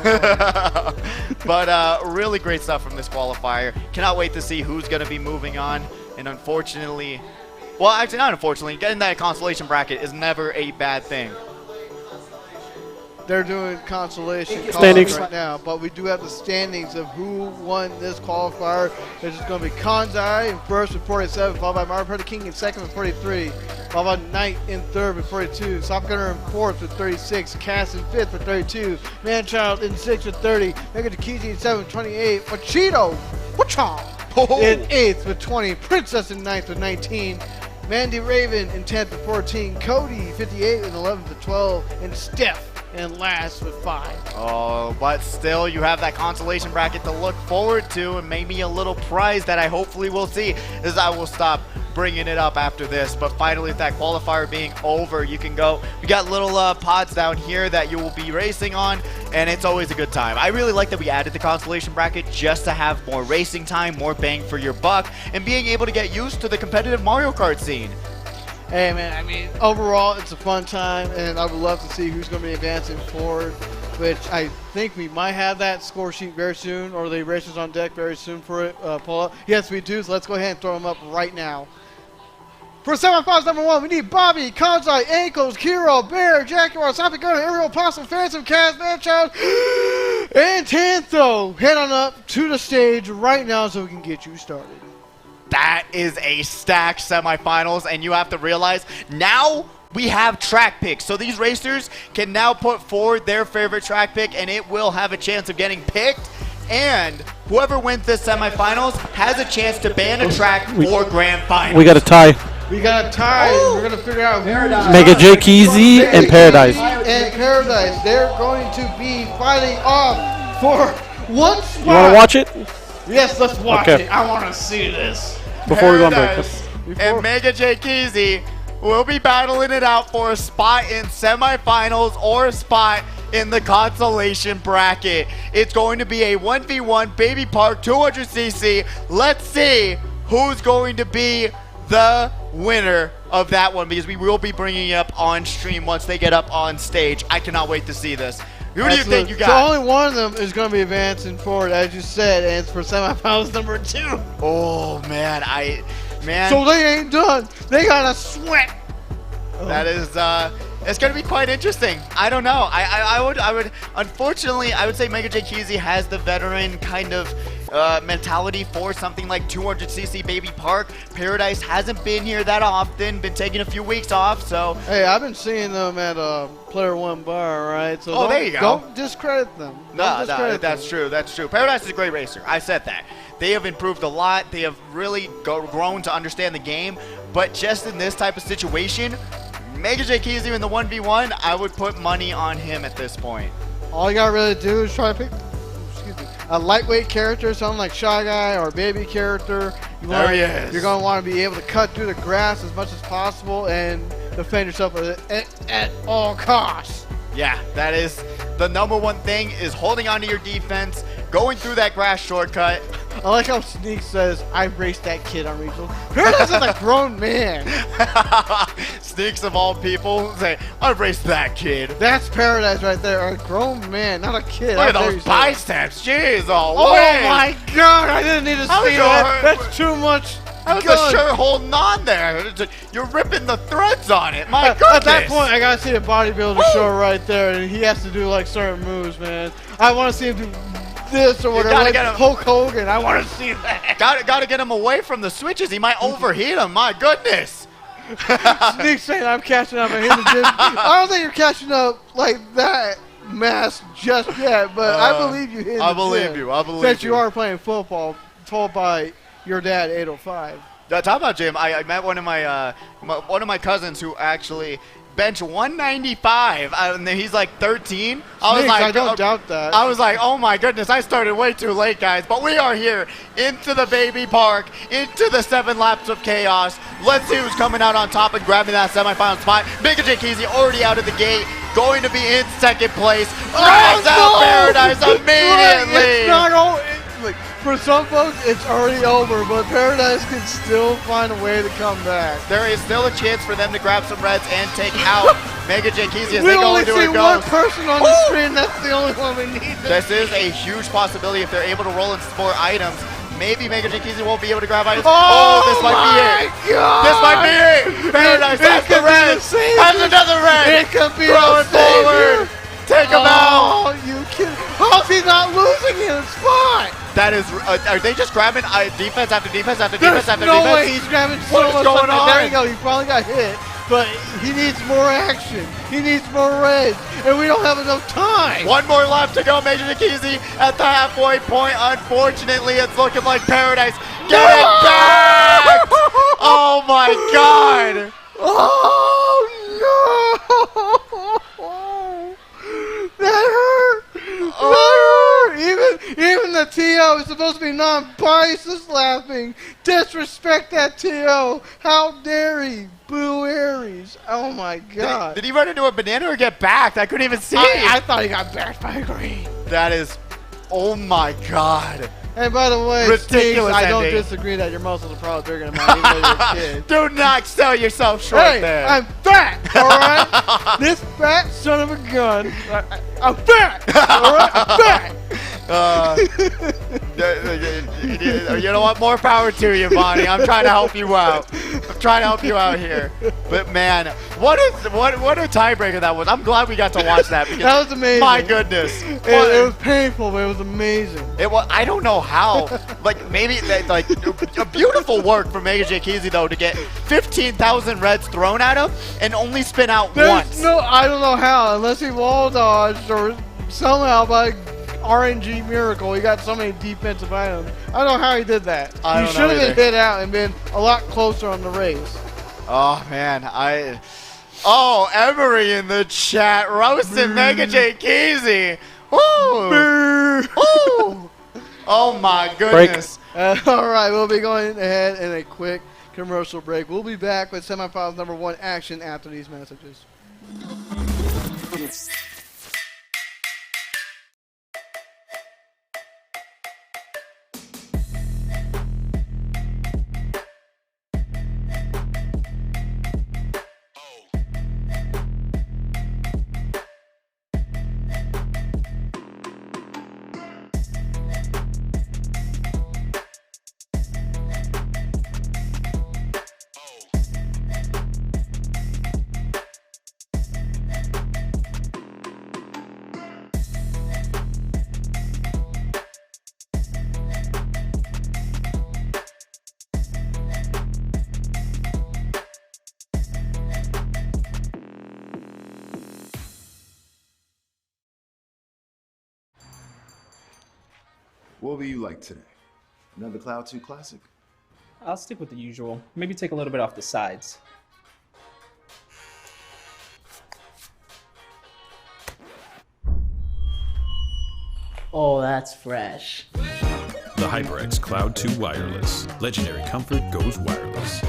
[SPEAKER 2] But really great stuff from this qualifier. Cannot wait to see who's gonna be moving on. And unfortunately, well, actually not unfortunately, getting that consolation bracket is never a bad thing.
[SPEAKER 1] They're doing consolation
[SPEAKER 3] standings
[SPEAKER 1] right now, but we do have the standings of who won this qualifier. It's just going to be Kanzai in first with 47, followed by Mario Party King in second with 43, followed by Knight in third with 42, Soft Gunner in fourth with 36, Cass in fifth with 32, Manchild in sixth with 30, Mega Jakizzy in seventh with 28, Machito, in eighth with 20, Princess in ninth with 19, Mandy Raven in 10th with 14, Cody 58 with 11th with 12, and Steph and last with 5.
[SPEAKER 2] Oh, but still you have that consolation bracket to look forward to and maybe a little prize that I hopefully will see as I will stop bringing it up after this. But finally, with that qualifier being over, you can go. We got little pods down here that you will be racing on, and it's always a good time. I really like that we added the consolation bracket just to have more racing time, more bang for your buck, and being able to get used to the competitive Mario Kart scene.
[SPEAKER 1] Hey man, I mean, overall it's a fun time, and I would love to see who's going to be advancing forward, which I think we might have that score sheet very soon, or the racers on deck very soon for it pull up. Yes, we do, so let's go ahead and throw them up right now. For semifinals number 1, we need Bobby, Kanzai, Ankles, Kiro, Bear, Jaguar, Soppy Gunner, Ariel, Possum, Phantom, Kaz, Manchild, and Tantho. Head on up to the stage right now so we can get you started.
[SPEAKER 2] That is a stacked semifinals, and you have to realize now we have track picks. So these racers can now put forward their favorite track pick, and it will have a chance of getting picked. And whoever wins this semifinals has a chance to ban a track for grand finals.
[SPEAKER 3] We got a tie.
[SPEAKER 1] We got a tie. We're going to figure out who's
[SPEAKER 3] Mega Jakizzy and Paradise.
[SPEAKER 1] And Paradise. They're going to be fighting off for one spot.
[SPEAKER 3] You want to watch it?
[SPEAKER 1] Yes, let's watch it. I want to see this.
[SPEAKER 3] Before we go on break.
[SPEAKER 2] Paradise and Mega Jakizzy will be battling it out for a spot in semifinals or a spot in the consolation bracket. It's going to be a 1v1 Baby Park 200cc. Let's see who's going to be the winner of that one, because we will be bringing it up on stream once they get up on stage. I cannot wait to see this. Who do you think you got?
[SPEAKER 1] So only one of them is going to be advancing forward, as you said, and it's for semifinals number 2.
[SPEAKER 2] Oh man,
[SPEAKER 1] So they ain't done. They got to sweat.
[SPEAKER 2] That is it's going to be quite interesting. I don't know. I would unfortunately I would say Mega Jakizzy has the veteran kind of mentality for something like 200cc Baby Park. Paradise hasn't been here that often, been taking a few weeks off, so.
[SPEAKER 1] Hey, I've been seeing them at Player One Bar, right? So
[SPEAKER 2] there you go.
[SPEAKER 1] Don't discredit them.
[SPEAKER 2] No, that's true. That's true. Paradise is a great racer. I said that. They have improved a lot. They have really grown to understand the game. But just in this type of situation, Mega J Keezy in the 1v1, I would put money on him at this point.
[SPEAKER 1] All you gotta really do is try to pick, a lightweight character, something like Shy Guy or Baby character.
[SPEAKER 2] There he is.
[SPEAKER 1] You're gonna want to be able to cut through the grass as much as possible and defend yourself at all costs.
[SPEAKER 2] Yeah, that is the #1 thing, is holding onto your defense, going through that grass shortcut.
[SPEAKER 1] I like how Sneak says, I raced that kid on regional. Paradise is a grown man.
[SPEAKER 2] Sneaks of all people say, I raced that kid.
[SPEAKER 1] That's Paradise right there, a grown man, not a kid.
[SPEAKER 2] Look at those biceps, jeez,
[SPEAKER 1] Oh
[SPEAKER 2] man.
[SPEAKER 1] my god, I didn't need to see that. That's too much.
[SPEAKER 2] How's the shirt holding on there? You're ripping the threads on it. My goodness.
[SPEAKER 1] At that point, I gotta see a bodybuilder show right there, and he has to do like certain moves, man. I want to see him do this or whatever. Like Hulk Hogan. I want to see that.
[SPEAKER 2] Gotta get him away from the switches. He might overheat him. My goodness.
[SPEAKER 1] Sneak saying I'm catching up. I don't think you're catching up like that mass just yet, but I believe you.
[SPEAKER 2] I believe you.
[SPEAKER 1] Since you are playing football, told by your dad 805.
[SPEAKER 2] Talk about Jim. I met one of my cousins who actually bench 195, and he's like 13.
[SPEAKER 1] I don't doubt that.
[SPEAKER 2] I was like, oh my goodness, I started way too late, guys. But we are here into the Baby Park, into the 7 laps of chaos. Let's see who's coming out on top and grabbing that semifinal spot. Mega J Keezy already out of the gate, going to be in second place. Grabs out Paradise immediately.
[SPEAKER 1] It's not over. For some folks, it's already over, but Paradise can still find a way to come back.
[SPEAKER 2] There is still a chance for them to grab some reds and take out Mega J Keezy as they go into a
[SPEAKER 1] We only see one person on the screen. That's the only one we need.
[SPEAKER 2] This is a huge possibility if they're able to roll in more items. Maybe Mega J Keezy won't be able to grab items. This might be it.
[SPEAKER 1] God.
[SPEAKER 2] This might be it. Paradise has the red. Has another red.
[SPEAKER 1] It could be
[SPEAKER 2] going forward. Take him out.
[SPEAKER 1] Oh, you kidding? How's he not losing in a spot?
[SPEAKER 2] That is, are they just grabbing defense after defense after defense after
[SPEAKER 1] no
[SPEAKER 2] defense?
[SPEAKER 1] No way, he's grabbing so
[SPEAKER 2] much.
[SPEAKER 1] What is going on? There you go, he probably got hit, but he needs more action. He needs more reds, and we don't have enough time.
[SPEAKER 2] One more lap to go, Mega J Keezy at the halfway point. Unfortunately, it's looking like Paradise getting back. Oh my God.
[SPEAKER 1] Oh no. That hurt. Even the TO is supposed to be non-biased is laughing. Disrespect that TO. How dare he? Boo Aries. Oh my God.
[SPEAKER 2] Did he run into a banana or get backed? I couldn't even see.
[SPEAKER 1] I thought he got backed by a green.
[SPEAKER 2] That is, oh my God.
[SPEAKER 1] And by the way,
[SPEAKER 2] ridiculous.
[SPEAKER 1] I don't disagree that your muscles are probably bigger than mine, even though you're a kid.
[SPEAKER 2] Do not sell yourself short there.
[SPEAKER 1] I'm fat, all right? This fat son of a gun. I'm fat, all right? I'm fat.
[SPEAKER 2] You know what? More power to you, Bonnie. I'm trying to help you out. I'm trying to help you out here. But man, what a tiebreaker that was. I'm glad we got to watch that because
[SPEAKER 1] that was amazing.
[SPEAKER 2] My goodness,
[SPEAKER 1] it was painful, but it was amazing.
[SPEAKER 2] It was. I don't know how. Like maybe like a beautiful work from Mega J Keezy though to get 15,000 reds thrown at him and only spin out once.
[SPEAKER 1] No, I don't know how unless he wall dodged or somehow by RNG miracle, he got so many defensive items. I don't know how he did that. He should have been hit out and been a lot closer on the race.
[SPEAKER 2] Oh man, Emery in the chat roasting Mega J Keezy. Oh my goodness.
[SPEAKER 1] All right, we'll be going ahead in a quick commercial break. We'll be back with semifinals #1 action after these messages.
[SPEAKER 5] What will you like today? Another Cloud 2 Classic?
[SPEAKER 6] I'll stick with the usual. Maybe take a little bit off the sides.
[SPEAKER 7] Oh, that's fresh.
[SPEAKER 8] The HyperX Cloud 2 Wireless. Legendary comfort goes wireless.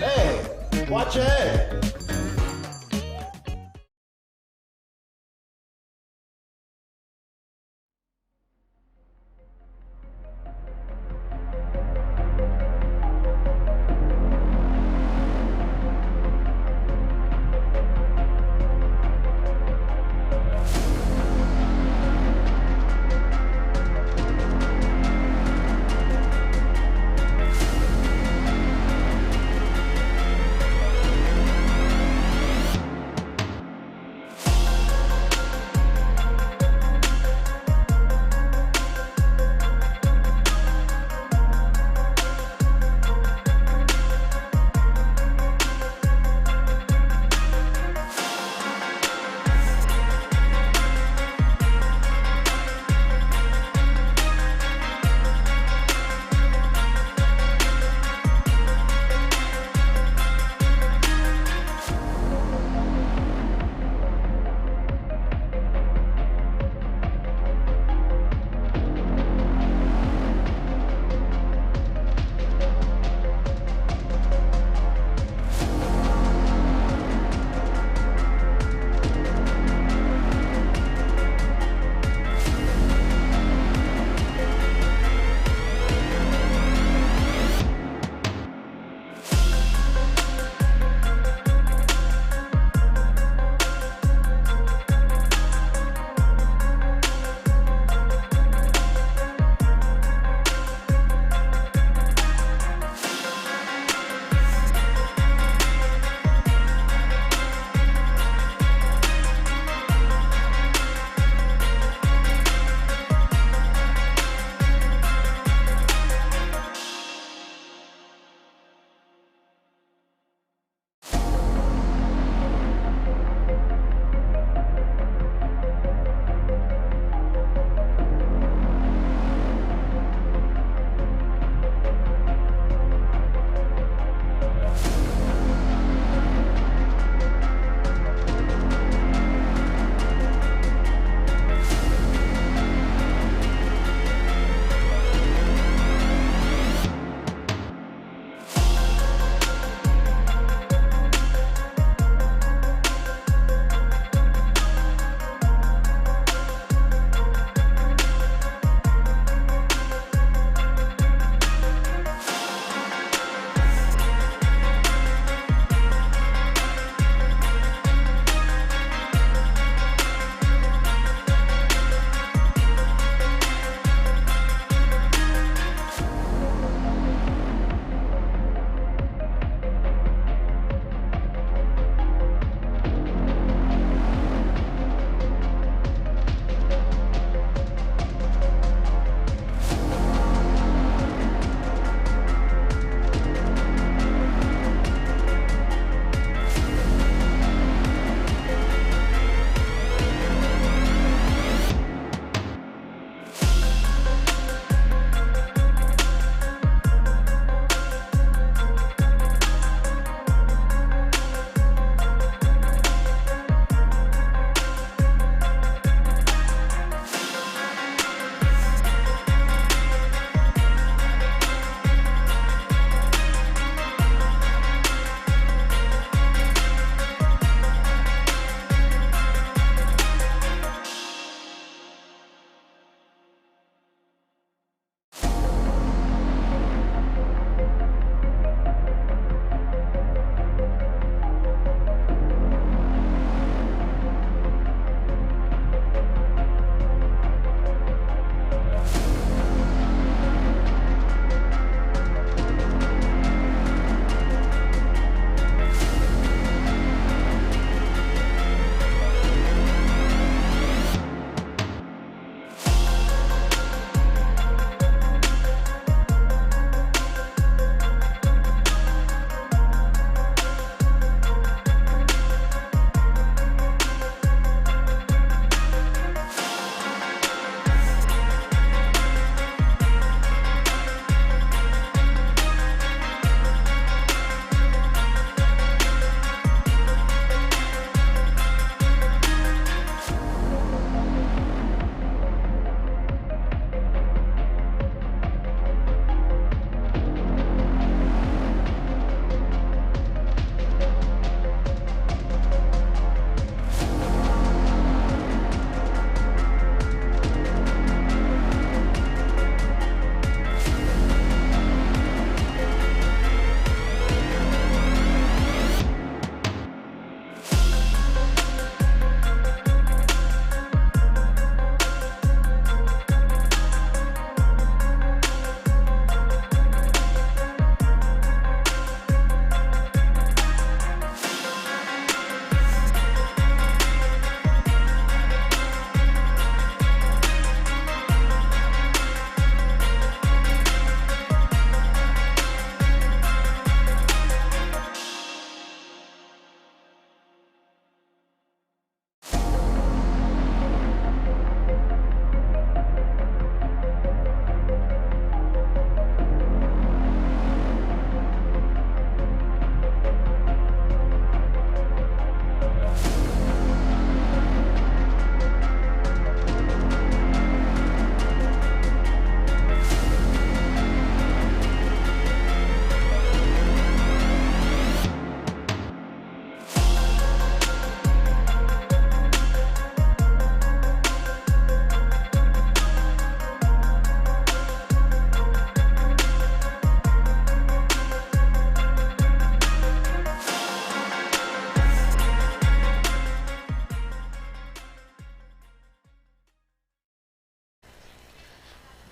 [SPEAKER 9] Hey, watch your head.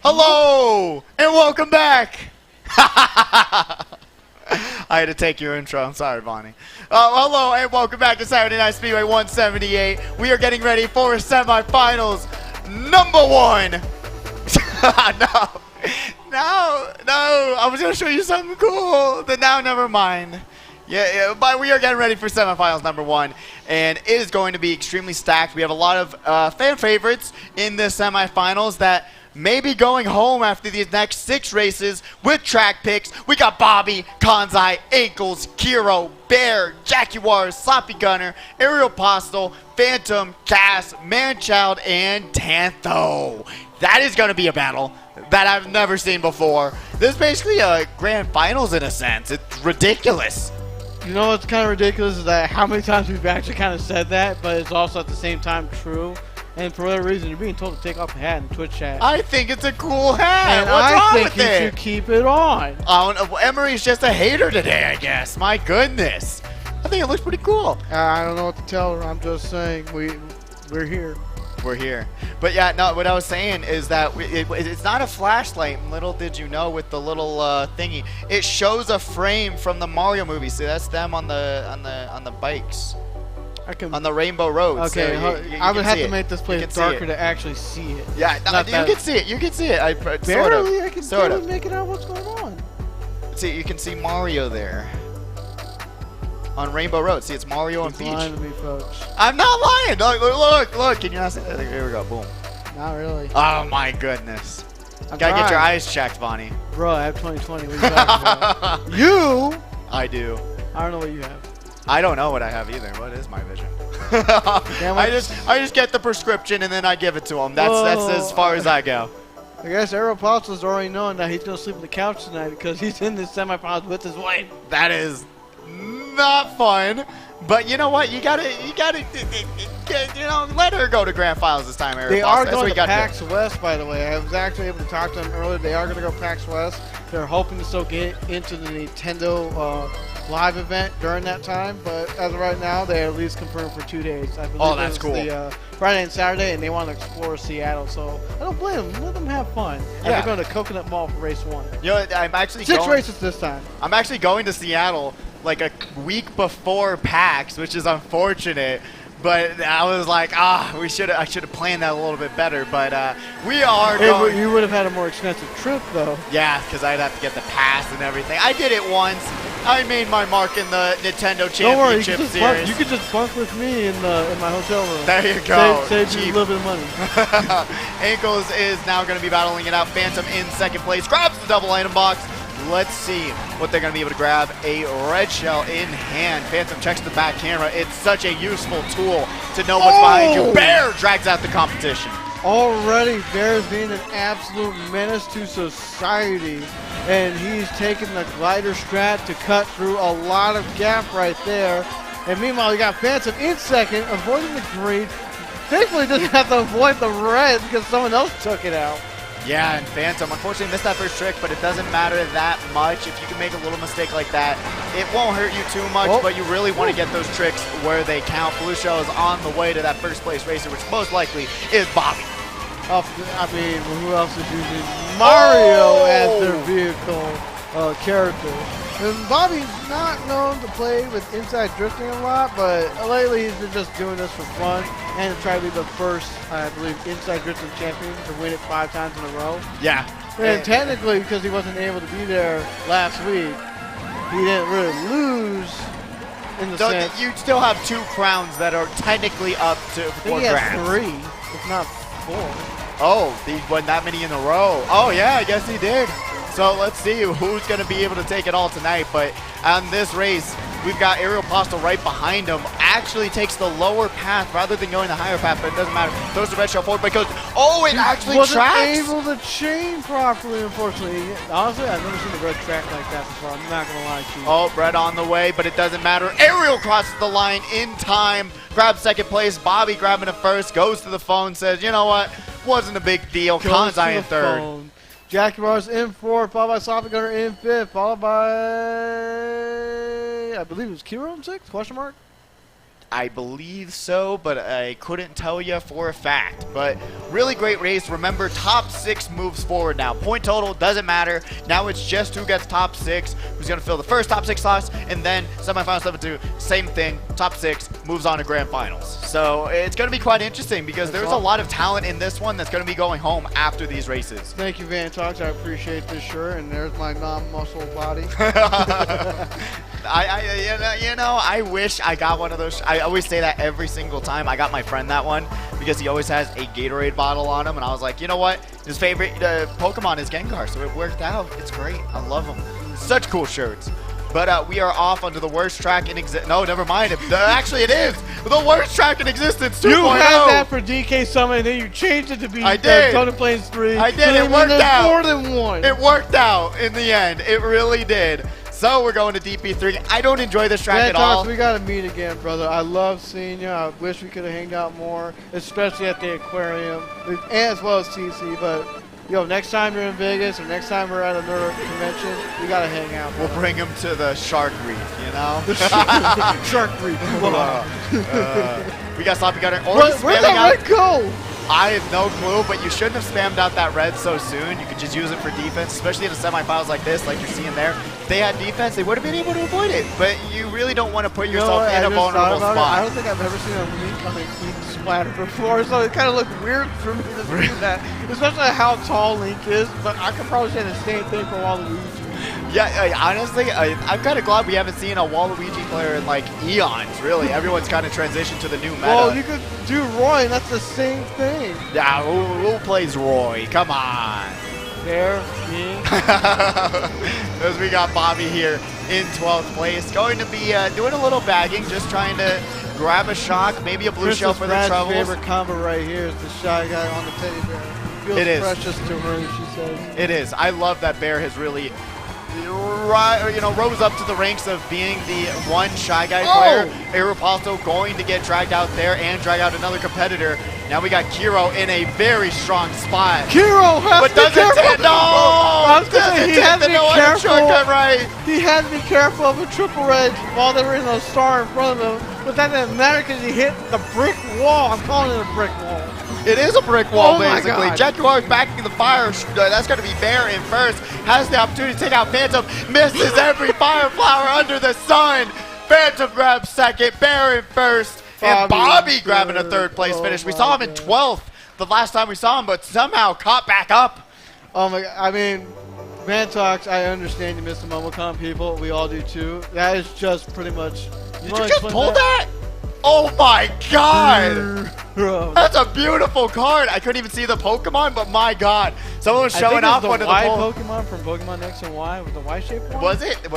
[SPEAKER 2] Hello and welcome back. I had to take your intro. I'm sorry, Bonnie. Hello and welcome back to Saturday Night Speedway 178. We are getting ready for semifinals number 1. No. I was going to show you something cool. But now, never mind. Yeah, but we are getting ready for semifinals number 1, and it is going to be extremely stacked. We have a lot of fan favorites in the semifinals that may be going home after these next 6 races with track picks. We got Bobby, Kanzai, Ankles, Kiro, Bear, Jaguar, Sloppy Gunner, Aerial Postal, Phantom, Cass, Manchild, and Tantho. That is going to be a battle that I've never seen before. This is basically a grand finals in a sense. It's ridiculous.
[SPEAKER 1] You know what's kind of ridiculous is that how many times we've actually kind of said that, but it's also at the same time true. And for whatever reason, you're being told to take off the hat in Twitch chat.
[SPEAKER 2] I think it's a cool hat.
[SPEAKER 1] And
[SPEAKER 2] What's
[SPEAKER 1] I
[SPEAKER 2] wrong
[SPEAKER 1] think
[SPEAKER 2] with
[SPEAKER 1] you
[SPEAKER 2] it?
[SPEAKER 1] should keep it on.
[SPEAKER 2] Emery's just a hater today, I guess. My goodness. I think it looks pretty cool.
[SPEAKER 1] I don't know what to tell her. I'm just saying we're here.
[SPEAKER 2] We're here. But yeah, no, what I was saying is that it's not a flashlight. Little did you know with the little thingy. It shows a frame from the Mario movie. See, that's them on the bikes. On the Rainbow Road.
[SPEAKER 1] Okay,
[SPEAKER 2] so
[SPEAKER 1] I would have to make this place darker to actually see it.
[SPEAKER 2] Yeah, no, you can see it. You can see it.
[SPEAKER 1] Barely, I can
[SPEAKER 2] sort of.
[SPEAKER 1] make it out what's going on.
[SPEAKER 2] See, you can see Mario there. On Rainbow Road. See, it's Mario and Peach.
[SPEAKER 1] Lying to me, folks.
[SPEAKER 2] I'm not lying. Look. Can you not see that? Here we go. Boom.
[SPEAKER 1] Not really.
[SPEAKER 2] Oh, my goodness.
[SPEAKER 1] I'm
[SPEAKER 2] Gotta
[SPEAKER 1] trying.
[SPEAKER 2] get your eyes checked, Bonnie.
[SPEAKER 1] Bro, I have 2020. What are you talking about? You?
[SPEAKER 2] I do.
[SPEAKER 1] I don't know what you have.
[SPEAKER 2] I don't know what I have either. What is my vision? I just get the prescription and then I give it to him. That's as far as I go.
[SPEAKER 1] I guess Aeropostle's already knowing that he's gonna sleep on the couch tonight because he's in the semifinals with his wife.
[SPEAKER 2] That is not fun. But you know what? You gotta, let her go to grand finals this time, Aeropostale.
[SPEAKER 1] They are
[SPEAKER 2] That's
[SPEAKER 1] going
[SPEAKER 2] what
[SPEAKER 1] to
[SPEAKER 2] you gotta
[SPEAKER 1] PAX
[SPEAKER 2] do.
[SPEAKER 1] West, by the way. I was actually able to talk to them earlier. They are going to go PAX West. They're hoping to still get into the Nintendo live event during that time, but as of right now, they're at least confirmed for 2 days. I believe
[SPEAKER 2] that's cool.
[SPEAKER 1] The Friday and Saturday, and they want to explore Seattle, so I don't blame them. Let them have fun. And
[SPEAKER 2] Yeah.
[SPEAKER 1] they're going to Coconut Mall for race 1.
[SPEAKER 2] You know, I'm actually
[SPEAKER 1] 6
[SPEAKER 2] going,
[SPEAKER 1] races this time.
[SPEAKER 2] I'm actually going to Seattle like a week before PAX, which is unfortunate. But I was like, I should have planned that a little bit better. But we are going.
[SPEAKER 1] You would have had a more expensive trip, though.
[SPEAKER 2] Yeah, because I'd have to get the pass and everything. I did it once. I made my mark in the Nintendo Championship
[SPEAKER 1] Don't worry, you could
[SPEAKER 2] Series.
[SPEAKER 1] you could just bunk with me in my hotel room.
[SPEAKER 2] There you go.
[SPEAKER 1] Save you a little bit of money.
[SPEAKER 2] Ankles is now going to be battling it out. Phantom in second place. Grabs the double item box. Let's see what they're going to be able to grab. A red shell in hand. Phantom checks the back camera. It's such a useful tool to know what's behind you. Bear drags out the competition.
[SPEAKER 1] Already, Bear's being an absolute menace to society. And he's taking the glider strat to cut through a lot of gap right there. And meanwhile, you got Phantom in second, avoiding the green. Thankfully, doesn't have to avoid the red because someone else took it out.
[SPEAKER 2] Yeah, and Phantom unfortunately missed that first trick, but it doesn't matter that much. If you can make a little mistake like that, it won't hurt you too much, but you really want to get those tricks where they count. Blue Shell is on the way to that first place racer, which most likely is Bobby.
[SPEAKER 1] I mean, who else is using Mario as their vehicle character? And Bobby's not known to play with inside drifting a lot, but lately he's been just doing this for fun and to try to be the first, I believe, inside drifting champion to win it 5 times in a row.
[SPEAKER 2] Yeah.
[SPEAKER 1] And technically, because he wasn't able to be there last week, he didn't really lose in the sense.
[SPEAKER 2] You still have 2 crowns that are technically up to 4
[SPEAKER 1] he
[SPEAKER 2] grand.
[SPEAKER 1] has 3, if not 4.
[SPEAKER 2] Oh, he won that many in a row. Oh, yeah, I guess he did. So let's see who's going to be able to take it all tonight. But on this race, we've got Aerial Postal right behind him. Actually takes the lower path rather than going the higher path, but it doesn't matter. Throws the red shell forward because, it actually
[SPEAKER 1] wasn't
[SPEAKER 2] tracks.
[SPEAKER 1] Able to chain properly, unfortunately. Honestly, I've never seen a red track like that before. I'm not going to lie to you.
[SPEAKER 2] Oh, red on the way, but it doesn't matter. Aerial crosses the line in time. Grabs second place. Bobby grabbing it first. Goes to the phone. Says, you know what? Wasn't a big deal. Kanzai in third.
[SPEAKER 1] Phone. Jaguar's in 4th, followed by Sloppy Gunner in 5th, followed by, I believe it was Kiro in 6th, question mark?
[SPEAKER 2] I believe so, but I couldn't tell you for a fact. But Really great race. Remember, top 6 moves forward now. Point total doesn't matter. Now it's just who gets top 6, who's going to fill the first top 6 slots, and then semifinals 7-2, same thing. Top 6 moves on to grand finals. So it's going to be quite interesting because there's a lot of talent in this one that's going to be going home after these races.
[SPEAKER 1] Thank you, Vantox. I appreciate this shirt, and there's my non-muscle body.
[SPEAKER 2] I wish I got one of those. I always say that every single time. I got my friend that one because he always has a Gatorade bottle on him, and I was like, you know what? His favorite Pokemon is Gengar, so it worked out. It's great. I love them. Such cool shirts. But we are off onto the worst track in existence. No, never mind. Actually, it is the worst track in existence. 2.0.
[SPEAKER 1] You had that for DK Summit, and then you changed it to be Dota Plains 3.
[SPEAKER 2] I did. It worked out.
[SPEAKER 1] More than one.
[SPEAKER 2] It worked out in the end. It really did. So we're going to DP3. I don't enjoy this track at all.
[SPEAKER 1] We got to meet again, brother. I love seeing you. I wish we could have hanged out more, especially at the aquarium, as well as TC. But, yo, next time you're in Vegas or next time we're at another convention, we got to hang out.
[SPEAKER 2] We'll bring him to the Shark Reef, you know?
[SPEAKER 1] Shark Reef.
[SPEAKER 2] We got Sloppy Gunner.
[SPEAKER 1] Where'd that red go?
[SPEAKER 2] I have no clue, but you shouldn't have spammed out that red so soon. You could just use it for defense, especially in the semifinals like this, like you're seeing there. If they had defense, they would have been able to avoid it. But you really don't want to put yourself in a vulnerable spot.
[SPEAKER 1] I don't think I've ever seen a Link come and eat splatter before, so it kind of looked weird for me to do that. Especially how tall Link is, but I could probably say the same thing for Waluigi.
[SPEAKER 2] Yeah, honestly, I'm kind of glad we haven't seen a Waluigi player in like eons, really. Everyone's kind of transitioned to the new meta.
[SPEAKER 1] Well, you could do Roy, and that's the same thing.
[SPEAKER 2] Yeah, who plays Roy? Come on.
[SPEAKER 1] There, me.
[SPEAKER 2] As we got Bobby here in 12th place. Going to be doing a little bagging, just trying to grab a shock, maybe a blue shell for the troubles.
[SPEAKER 1] My favorite combo right here is the Shy Guy on the teddy bear. Feels precious to her, she says.
[SPEAKER 2] It is. I love that Bear has really rose up to the ranks of being the one Shy Guy player. Aeropostale going to get dragged out there and drag out another competitor. Now we got Kiro in a very strong spot.
[SPEAKER 1] Kiro has to be careful.
[SPEAKER 2] He has to be careful. Right.
[SPEAKER 1] He had to be careful of a triple red while they were in a star in front of him. But that didn't matter because he hit the brick wall. I'm calling it a brick wall.
[SPEAKER 2] It is a brick wall, basically. Jaguar is backing the fire. That's going to be Bear in first. Has the opportunity to take out Phantom. Misses every fire flower under the sun. Phantom grabs second. Bear in first. And Bobby grabbing a third place finish. We saw him in 12th the last time we saw him, but somehow caught back up.
[SPEAKER 1] Oh my God. I mean, Vantox, I understand you missed the Momocon, people. We all do too. That is just pretty much.
[SPEAKER 2] Did you just pull that? Oh my God! That's a beautiful card. I couldn't even see the Pokemon, but my God, someone was showing off one of the
[SPEAKER 1] Pokemon from Pokemon X and Y with the Y-shaped one.
[SPEAKER 2] Was it?
[SPEAKER 1] It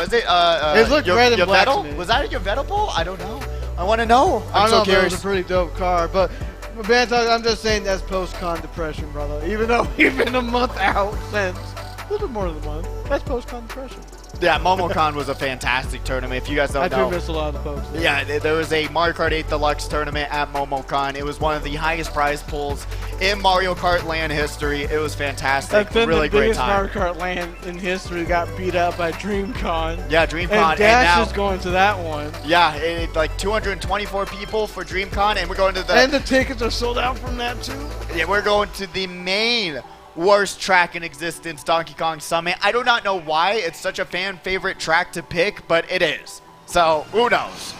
[SPEAKER 1] looked red and black to me.
[SPEAKER 2] Was that a Yveltal? I don't know. I want to know.
[SPEAKER 1] I'm so curious. It was a pretty dope card, but Vantox, I'm just saying that's post-con depression, brother. Even though we've been a month out since, a little bit more than a month. That's post-con depression.
[SPEAKER 2] Yeah, Momocon was a fantastic tournament. If you guys don't know.
[SPEAKER 1] I do miss a lot of the folks.
[SPEAKER 2] Yeah, there was a Mario Kart 8 Deluxe tournament at Momocon. It was one of the highest prize pools in Mario Kart land history. It was fantastic.
[SPEAKER 1] That's been
[SPEAKER 2] really
[SPEAKER 1] the biggest
[SPEAKER 2] great time.
[SPEAKER 1] Mario Kart land in history. Got beat out by DreamCon.
[SPEAKER 2] Yeah, DreamCon.
[SPEAKER 1] And Dash is going to that one.
[SPEAKER 2] Yeah, like 224 people for DreamCon, and we're going to the...
[SPEAKER 1] And the tickets are sold out from that too.
[SPEAKER 2] Yeah, we're going to the main worst track in existence, Donkey Kong Summit. I do not know why it's such a fan favorite track to pick, but it is. So, who knows?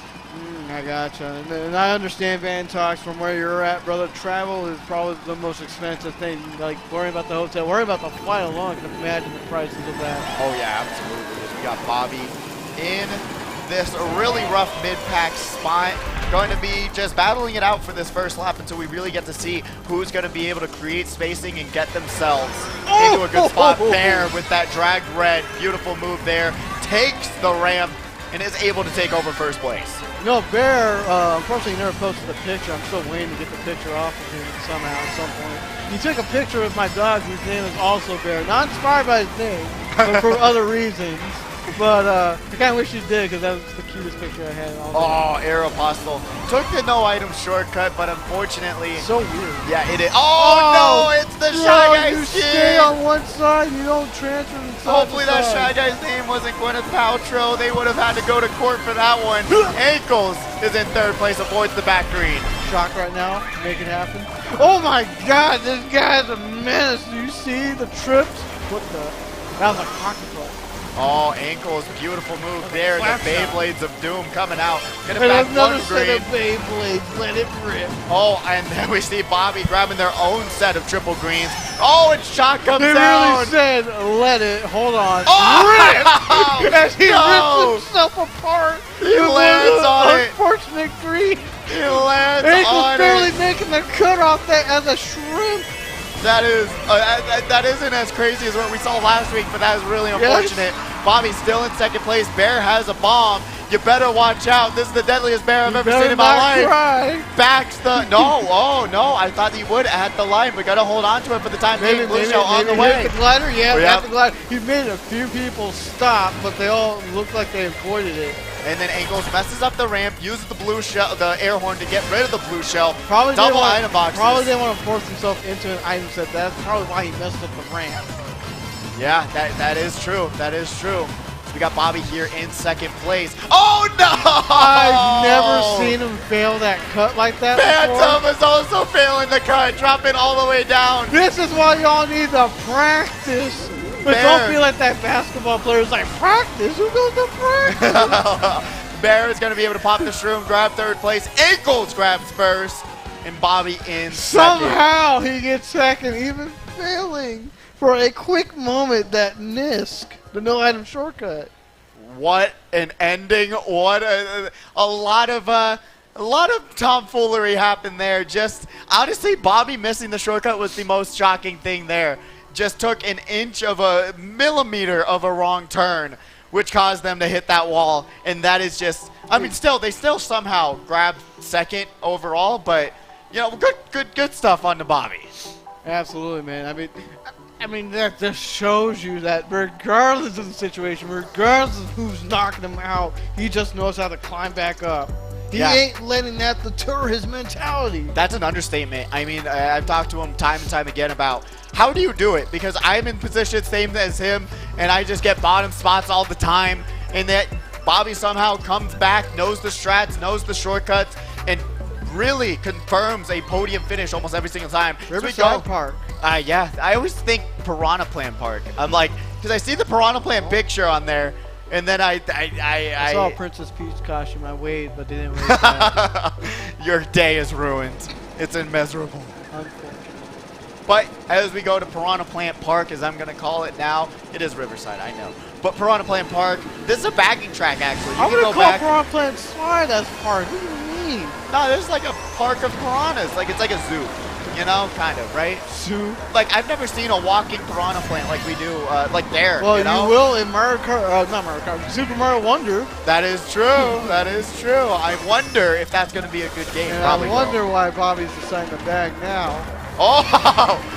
[SPEAKER 1] I gotcha. And I understand, Vantox, from where you're at, brother. Travel is probably the most expensive thing. Like, worrying about the hotel, worrying about the flight alone. I can imagine the prices of that.
[SPEAKER 2] Oh, yeah, absolutely. We got Bobby in this really rough mid-pack spot. Going to be just battling it out for this first lap until we really get to see who's going to be able to create spacing and get themselves into a good spot. Bear with that dragged red. Beautiful move there. Takes the ramp and is able to take over first place.
[SPEAKER 1] No, Bear, unfortunately, never posted the picture. I'm still waiting to get the picture off of him somehow at some point. He took a picture of my dog, whose name is also Bear. Not inspired by his name, but for other reasons. But I kind of wish you did, because that was the cutest picture I had.
[SPEAKER 2] Oh, Aeropostale took the no item shortcut, but unfortunately,
[SPEAKER 1] so weird.
[SPEAKER 2] Yeah, it is. Oh no, it's the Shy Guy
[SPEAKER 1] you
[SPEAKER 2] skin.
[SPEAKER 1] Stay on one side, you don't transfer to the side.
[SPEAKER 2] Hopefully that Shy Guy's name wasn't Gwyneth Paltrow. They would have had to go to court for that one. Ankles is in third place, avoids the back green.
[SPEAKER 1] shock right now to make it happen. Oh my god, this guy's a menace. Do you see the trips? What the? That was like pocket foot.
[SPEAKER 2] Oh, ankles, beautiful move there. The Beyblades of Doom coming out. Gonna
[SPEAKER 1] And
[SPEAKER 2] back
[SPEAKER 1] another
[SPEAKER 2] one
[SPEAKER 1] set
[SPEAKER 2] green.
[SPEAKER 1] of Beyblades. Let it rip.
[SPEAKER 2] Oh, and then we see Bobby grabbing their own set of triple greens. Oh, and shot comes
[SPEAKER 1] They
[SPEAKER 2] down.
[SPEAKER 1] really said, let it. Hold on.
[SPEAKER 2] Oh,
[SPEAKER 1] Rip! As he
[SPEAKER 2] no.
[SPEAKER 1] rips himself apart.
[SPEAKER 2] He
[SPEAKER 1] It was
[SPEAKER 2] lands
[SPEAKER 1] an
[SPEAKER 2] on it.
[SPEAKER 1] unfortunate green.
[SPEAKER 2] He lands
[SPEAKER 1] Ankle's
[SPEAKER 2] on
[SPEAKER 1] barely
[SPEAKER 2] it.
[SPEAKER 1] making the cut off that as a shrimp.
[SPEAKER 2] That isn't as crazy as what we saw last week, but that is really unfortunate. Bobby's still in second place. Bear has a bomb. You better watch out. This is the deadliest bear I've ever seen in my life.
[SPEAKER 1] Cry.
[SPEAKER 2] Backs the no, I thought he would at the line. We gotta hold on to it for the time being. Blue shell on the way.
[SPEAKER 1] Hit the glider, yeah,
[SPEAKER 2] We
[SPEAKER 1] got
[SPEAKER 2] have-
[SPEAKER 1] the glider. He made a few people stop, but they all looked like they avoided it.
[SPEAKER 2] And then Ankles messes up the ramp, uses the blue shell, the air horn to get rid of the blue shell.
[SPEAKER 1] Probably
[SPEAKER 2] double
[SPEAKER 1] didn't
[SPEAKER 2] item boxes.
[SPEAKER 1] Probably didn't want to force himself into an item set. That's probably why he messed up the ramp.
[SPEAKER 2] Yeah, that is true. That is true. We got Bobby here in second place. Oh no!
[SPEAKER 1] I've never seen him fail that cut like that
[SPEAKER 2] Phantom
[SPEAKER 1] before.
[SPEAKER 2] is also failing the cut, dropping all the way down.
[SPEAKER 1] This is why y'all need to practice. But
[SPEAKER 2] Bear.
[SPEAKER 1] don't be like that basketball player who's like, practice? Who goes to practice?
[SPEAKER 2] Bear is going to be able to pop the shroom, grab third place. Ankles grabs first, and Bobby in second.
[SPEAKER 1] Somehow he gets second, even failing for a quick moment that Nisk, the no item shortcut.
[SPEAKER 2] What an ending! What a lot of tomfoolery happened there. Just honestly, Bobby missing the shortcut was the most shocking thing there. Just took an inch of a millimeter of a wrong turn, which caused them to hit that wall. And that is just, I mean, they still somehow grabbed second overall, but you know, good stuff on the Bobby.
[SPEAKER 1] Absolutely, man. I mean that just shows you that regardless of the situation, regardless of who's knocking him out, he just knows how to climb back up. He ain't letting that deter his mentality.
[SPEAKER 2] That's an understatement. I mean, I've talked to him time and time again about how do you do it? Because I'm in position same as him, and I just get bottom spots all the time. And that Bobby somehow comes back, knows the strats, knows the shortcuts, and really confirms a podium finish almost every single time.
[SPEAKER 1] Riverside Park.
[SPEAKER 2] Yeah, I always think Piranha Plant Park. I'm like, because I see the Piranha Plant picture on there, and then I
[SPEAKER 1] saw a Princess Peach costume. I waved, but they didn't wave back.
[SPEAKER 2] Your day is ruined. It's immeasurable.
[SPEAKER 1] Unfortunately.
[SPEAKER 2] But as we go to Piranha Plant Park, as I'm going to call it now, it is Riverside, I know. But Piranha Plant Park, this is a bagging track, actually.
[SPEAKER 1] I'm going to call Piranha Plant Slide as park. What do you mean?
[SPEAKER 2] No, this is like a park of piranhas. Like, it's like a zoo. You know, kind of, right?
[SPEAKER 1] Zoo.
[SPEAKER 2] Like, I've never seen a walking piranha plant like we do, like there.
[SPEAKER 1] Well,
[SPEAKER 2] you know?
[SPEAKER 1] you will in Mario Kart, not Mario Kart, Super Mario Wonder.
[SPEAKER 2] That is true. That is true. I wonder if that's going to be a good game.
[SPEAKER 1] And
[SPEAKER 2] Probably
[SPEAKER 1] I wonder why Bobby's deciding to bag now.
[SPEAKER 2] Oh,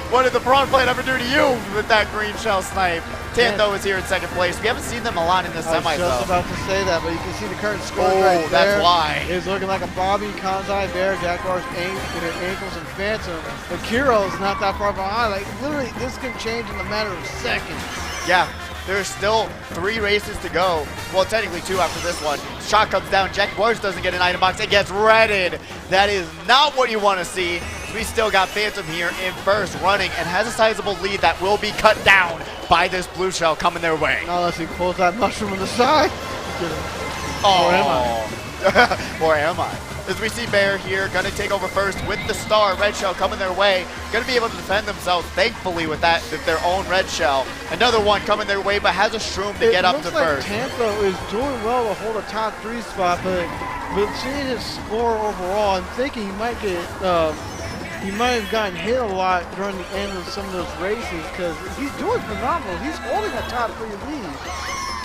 [SPEAKER 2] what did the piranha plant ever do to you with that green shell snipe? Tanto is here in second place. We haven't seen them a lot in the semis,
[SPEAKER 1] I was just
[SPEAKER 2] though.
[SPEAKER 1] about to say that, but you can see the current score
[SPEAKER 2] Oh,
[SPEAKER 1] right there.
[SPEAKER 2] that's why.
[SPEAKER 1] It's looking like a Bobby, Kanzai, Bear, Jaguars, Ankles, and Phantom. But Kiro's not that far behind. Like, literally, this can change in a matter of seconds.
[SPEAKER 2] Yeah, there's still 3 races to go. Well, technically 2 after this one. Shot comes down. Jaguars doesn't get an item box. It gets redded. That is not what you want to see. We still got Phantom here in first, running, and has a sizable lead that will be cut down by this blue shell coming their way.
[SPEAKER 1] Now unless he pulls that mushroom on the side.
[SPEAKER 2] Oh.
[SPEAKER 1] Or am I?
[SPEAKER 2] Or am I? As we see Bear here, gonna take over first with the star. Red shell coming their way. Gonna be able to defend themselves, thankfully, with that, with their own red shell. Another one coming their way, but has a shroom to get up to first.
[SPEAKER 1] It looks like Tanto is doing well to hold a top 3 spot, but seeing his score overall, I'm thinking he might get, he might have gotten hit a lot during the end of some of those races because he's doing phenomenal. He's holding a top 3 lead.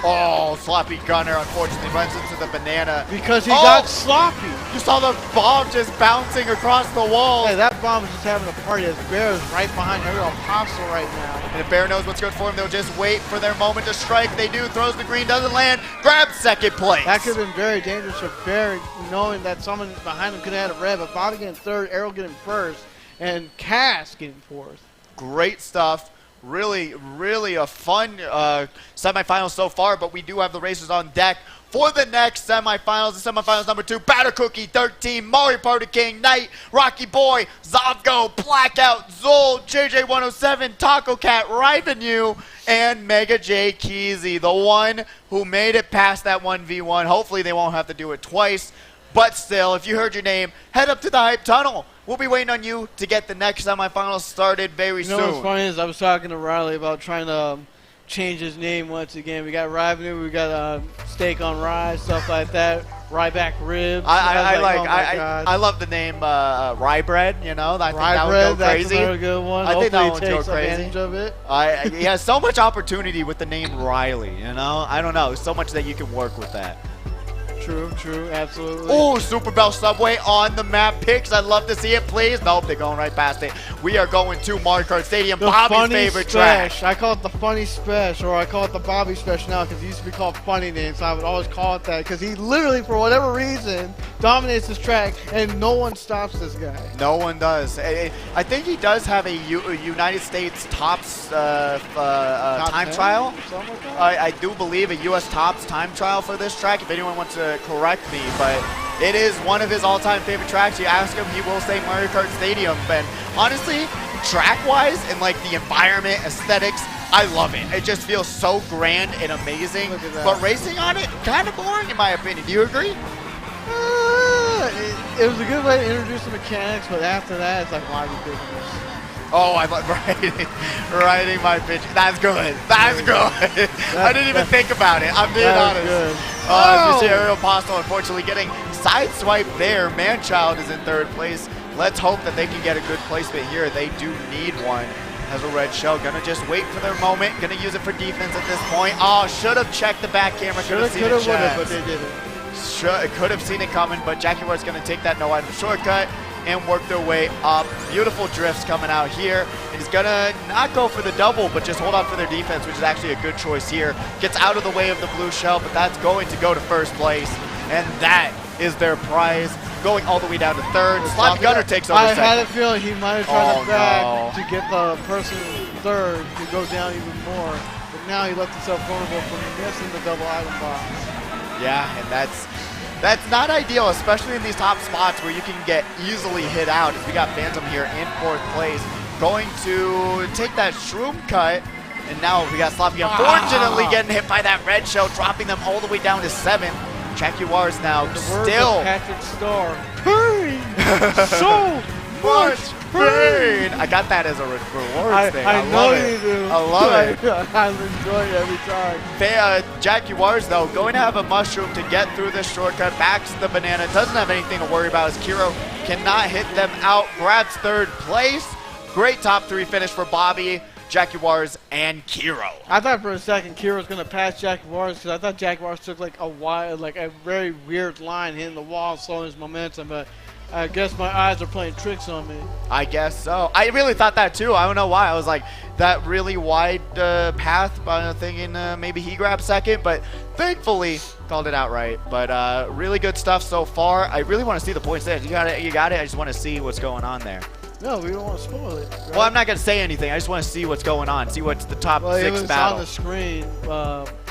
[SPEAKER 2] Oh, Sloppy Gunner unfortunately runs into the banana.
[SPEAKER 1] Because he got sloppy.
[SPEAKER 2] You saw the bomb just bouncing across the wall.
[SPEAKER 1] Hey, that bomb is just having a party. As Bear is right behind every apostle right now.
[SPEAKER 2] And if Bear knows what's good for him, they'll just wait for their moment to strike. They do. Throws the green, doesn't land. Grabs second place.
[SPEAKER 1] That could have been very dangerous for Bear, knowing that someone behind him could have had a red. But Bobby getting third, Arrow getting first, and Cass getting fourth.
[SPEAKER 2] Great stuff. Really, really a fun semifinal so far, but we do have the races on deck for the next semifinals. The semifinals number 2, Batter Cookie 13, Mario Party King, Knight, Rocky Boy, Zovgo, Blackout, Zol, JJ107, Taco Cat, Rivenue, and Mega J Keezy, the one who made it past that 1v1. Hopefully they won't have to do it twice. But still, if you heard your name, head up to the Hype Tunnel. We'll be waiting on you to get the next semifinals started very soon.
[SPEAKER 1] You know what's funny is I was talking to Riley about trying to change his name once again. We got Rivenue, we got Steak on Rye, stuff like that. Ryback Ribs.
[SPEAKER 2] I love the name Rye Bread, you know. I think that would go crazy.
[SPEAKER 1] That's another good one.
[SPEAKER 2] I think that would
[SPEAKER 1] Hopefully
[SPEAKER 2] go
[SPEAKER 1] takes
[SPEAKER 2] crazy.
[SPEAKER 1] advantage of it.
[SPEAKER 2] He has so much opportunity with the name Riley, you know. I don't know. So much that you can work with that.
[SPEAKER 1] True, absolutely.
[SPEAKER 2] Oh, Super Bell Subway on the map picks. I'd love to see it, please. Nope, they're going right past it. We are going to Mario Kart Stadium,
[SPEAKER 1] The
[SPEAKER 2] Bobby's
[SPEAKER 1] funny
[SPEAKER 2] favorite
[SPEAKER 1] special.
[SPEAKER 2] track.
[SPEAKER 1] I call it the funny special, or I call it the Bobby special now because it used to be called funny names, so I would always call it that because he literally, for whatever reason, dominates this track and no one stops this guy.
[SPEAKER 2] No one does. I think he does have a United States tops
[SPEAKER 1] Top
[SPEAKER 2] time
[SPEAKER 1] 10?
[SPEAKER 2] trial.
[SPEAKER 1] Something like that?
[SPEAKER 2] I do believe a U.S. tops time trial for this track, if anyone wants to correct me, but it is one of his all-time favorite tracks. You ask him, he will say Mario Kart Stadium. And honestly, track-wise and like the environment, aesthetics, I love it. It just feels so grand and amazing.
[SPEAKER 1] Look at that.
[SPEAKER 2] But racing on it, kind of boring in my opinion. Do you agree?
[SPEAKER 1] It was a good way to introduce the mechanics, but after that, it's like, why are we doing this?
[SPEAKER 2] Oh, I love riding my pitch. That's good. That's good. I didn't even think about it. I'm being honest.
[SPEAKER 1] Good.
[SPEAKER 2] If you see Ariel Postel, unfortunately, getting sideswiped there. Manchild is in 3rd place. Let's hope that they can get a good placement here. They do need one. Has a red shell. Gonna just wait for their moment. Gonna use it for defense at this point. Oh, should have checked the back camera. Could have seen it,
[SPEAKER 1] but they didn't.
[SPEAKER 2] could have seen it coming, but Jackie Ward's going to take that no-item shortcut and work their way up. Beautiful drifts coming out here. And he's going to not go for the double, but just hold on for their defense, which is actually a good choice here. Gets out of the way of the blue shell, but that's going to go to 1st place. And that is their prize, going all the way down to 3rd. Sloppy Gunner takes over 2nd.
[SPEAKER 1] I had a feeling he might have tried to back
[SPEAKER 2] no.
[SPEAKER 1] to get the person 3rd to go down even more. But now he left himself vulnerable from missing the double item box.
[SPEAKER 2] Yeah, and that's not ideal, especially in these top spots where you can get easily hit out. As we got Phantom here in 4th place, going to take that shroom cut, and now we got Sloppy unfortunately getting hit by that red shell, dropping them all the way down to 7th. Jaguars now still
[SPEAKER 1] Patrick Starr. Pain! So much pain!
[SPEAKER 2] I got that as a reward thing.
[SPEAKER 1] I know you do.
[SPEAKER 2] I love it.
[SPEAKER 1] I enjoy it every time.
[SPEAKER 2] Jaguars, though, going to have a mushroom to get through this shortcut. Backs the banana. Doesn't have anything to worry about as Kiro cannot hit them out. Grabs 3rd place. Great top 3 finish for Bobby, Jaguars, and Kiro.
[SPEAKER 1] I thought for a second Kiro was going to pass Jaguars because I thought Jaguars took like a very weird line hitting the wall, slowing his momentum, but I guess my eyes are playing tricks on me.
[SPEAKER 2] I guess so. I really thought that too. I don't know why. I was like, that really wide path, thinking maybe he grabbed 2nd, but thankfully called it out right. But really good stuff so far. I really want to see the points there. You got it. You got it. I just want to see what's going on there.
[SPEAKER 1] No, we don't want to spoil it. Right?
[SPEAKER 2] Well, I'm not going to say anything. I just want to see what's going on. See what's the top 6
[SPEAKER 1] it was
[SPEAKER 2] battle.
[SPEAKER 1] on the screen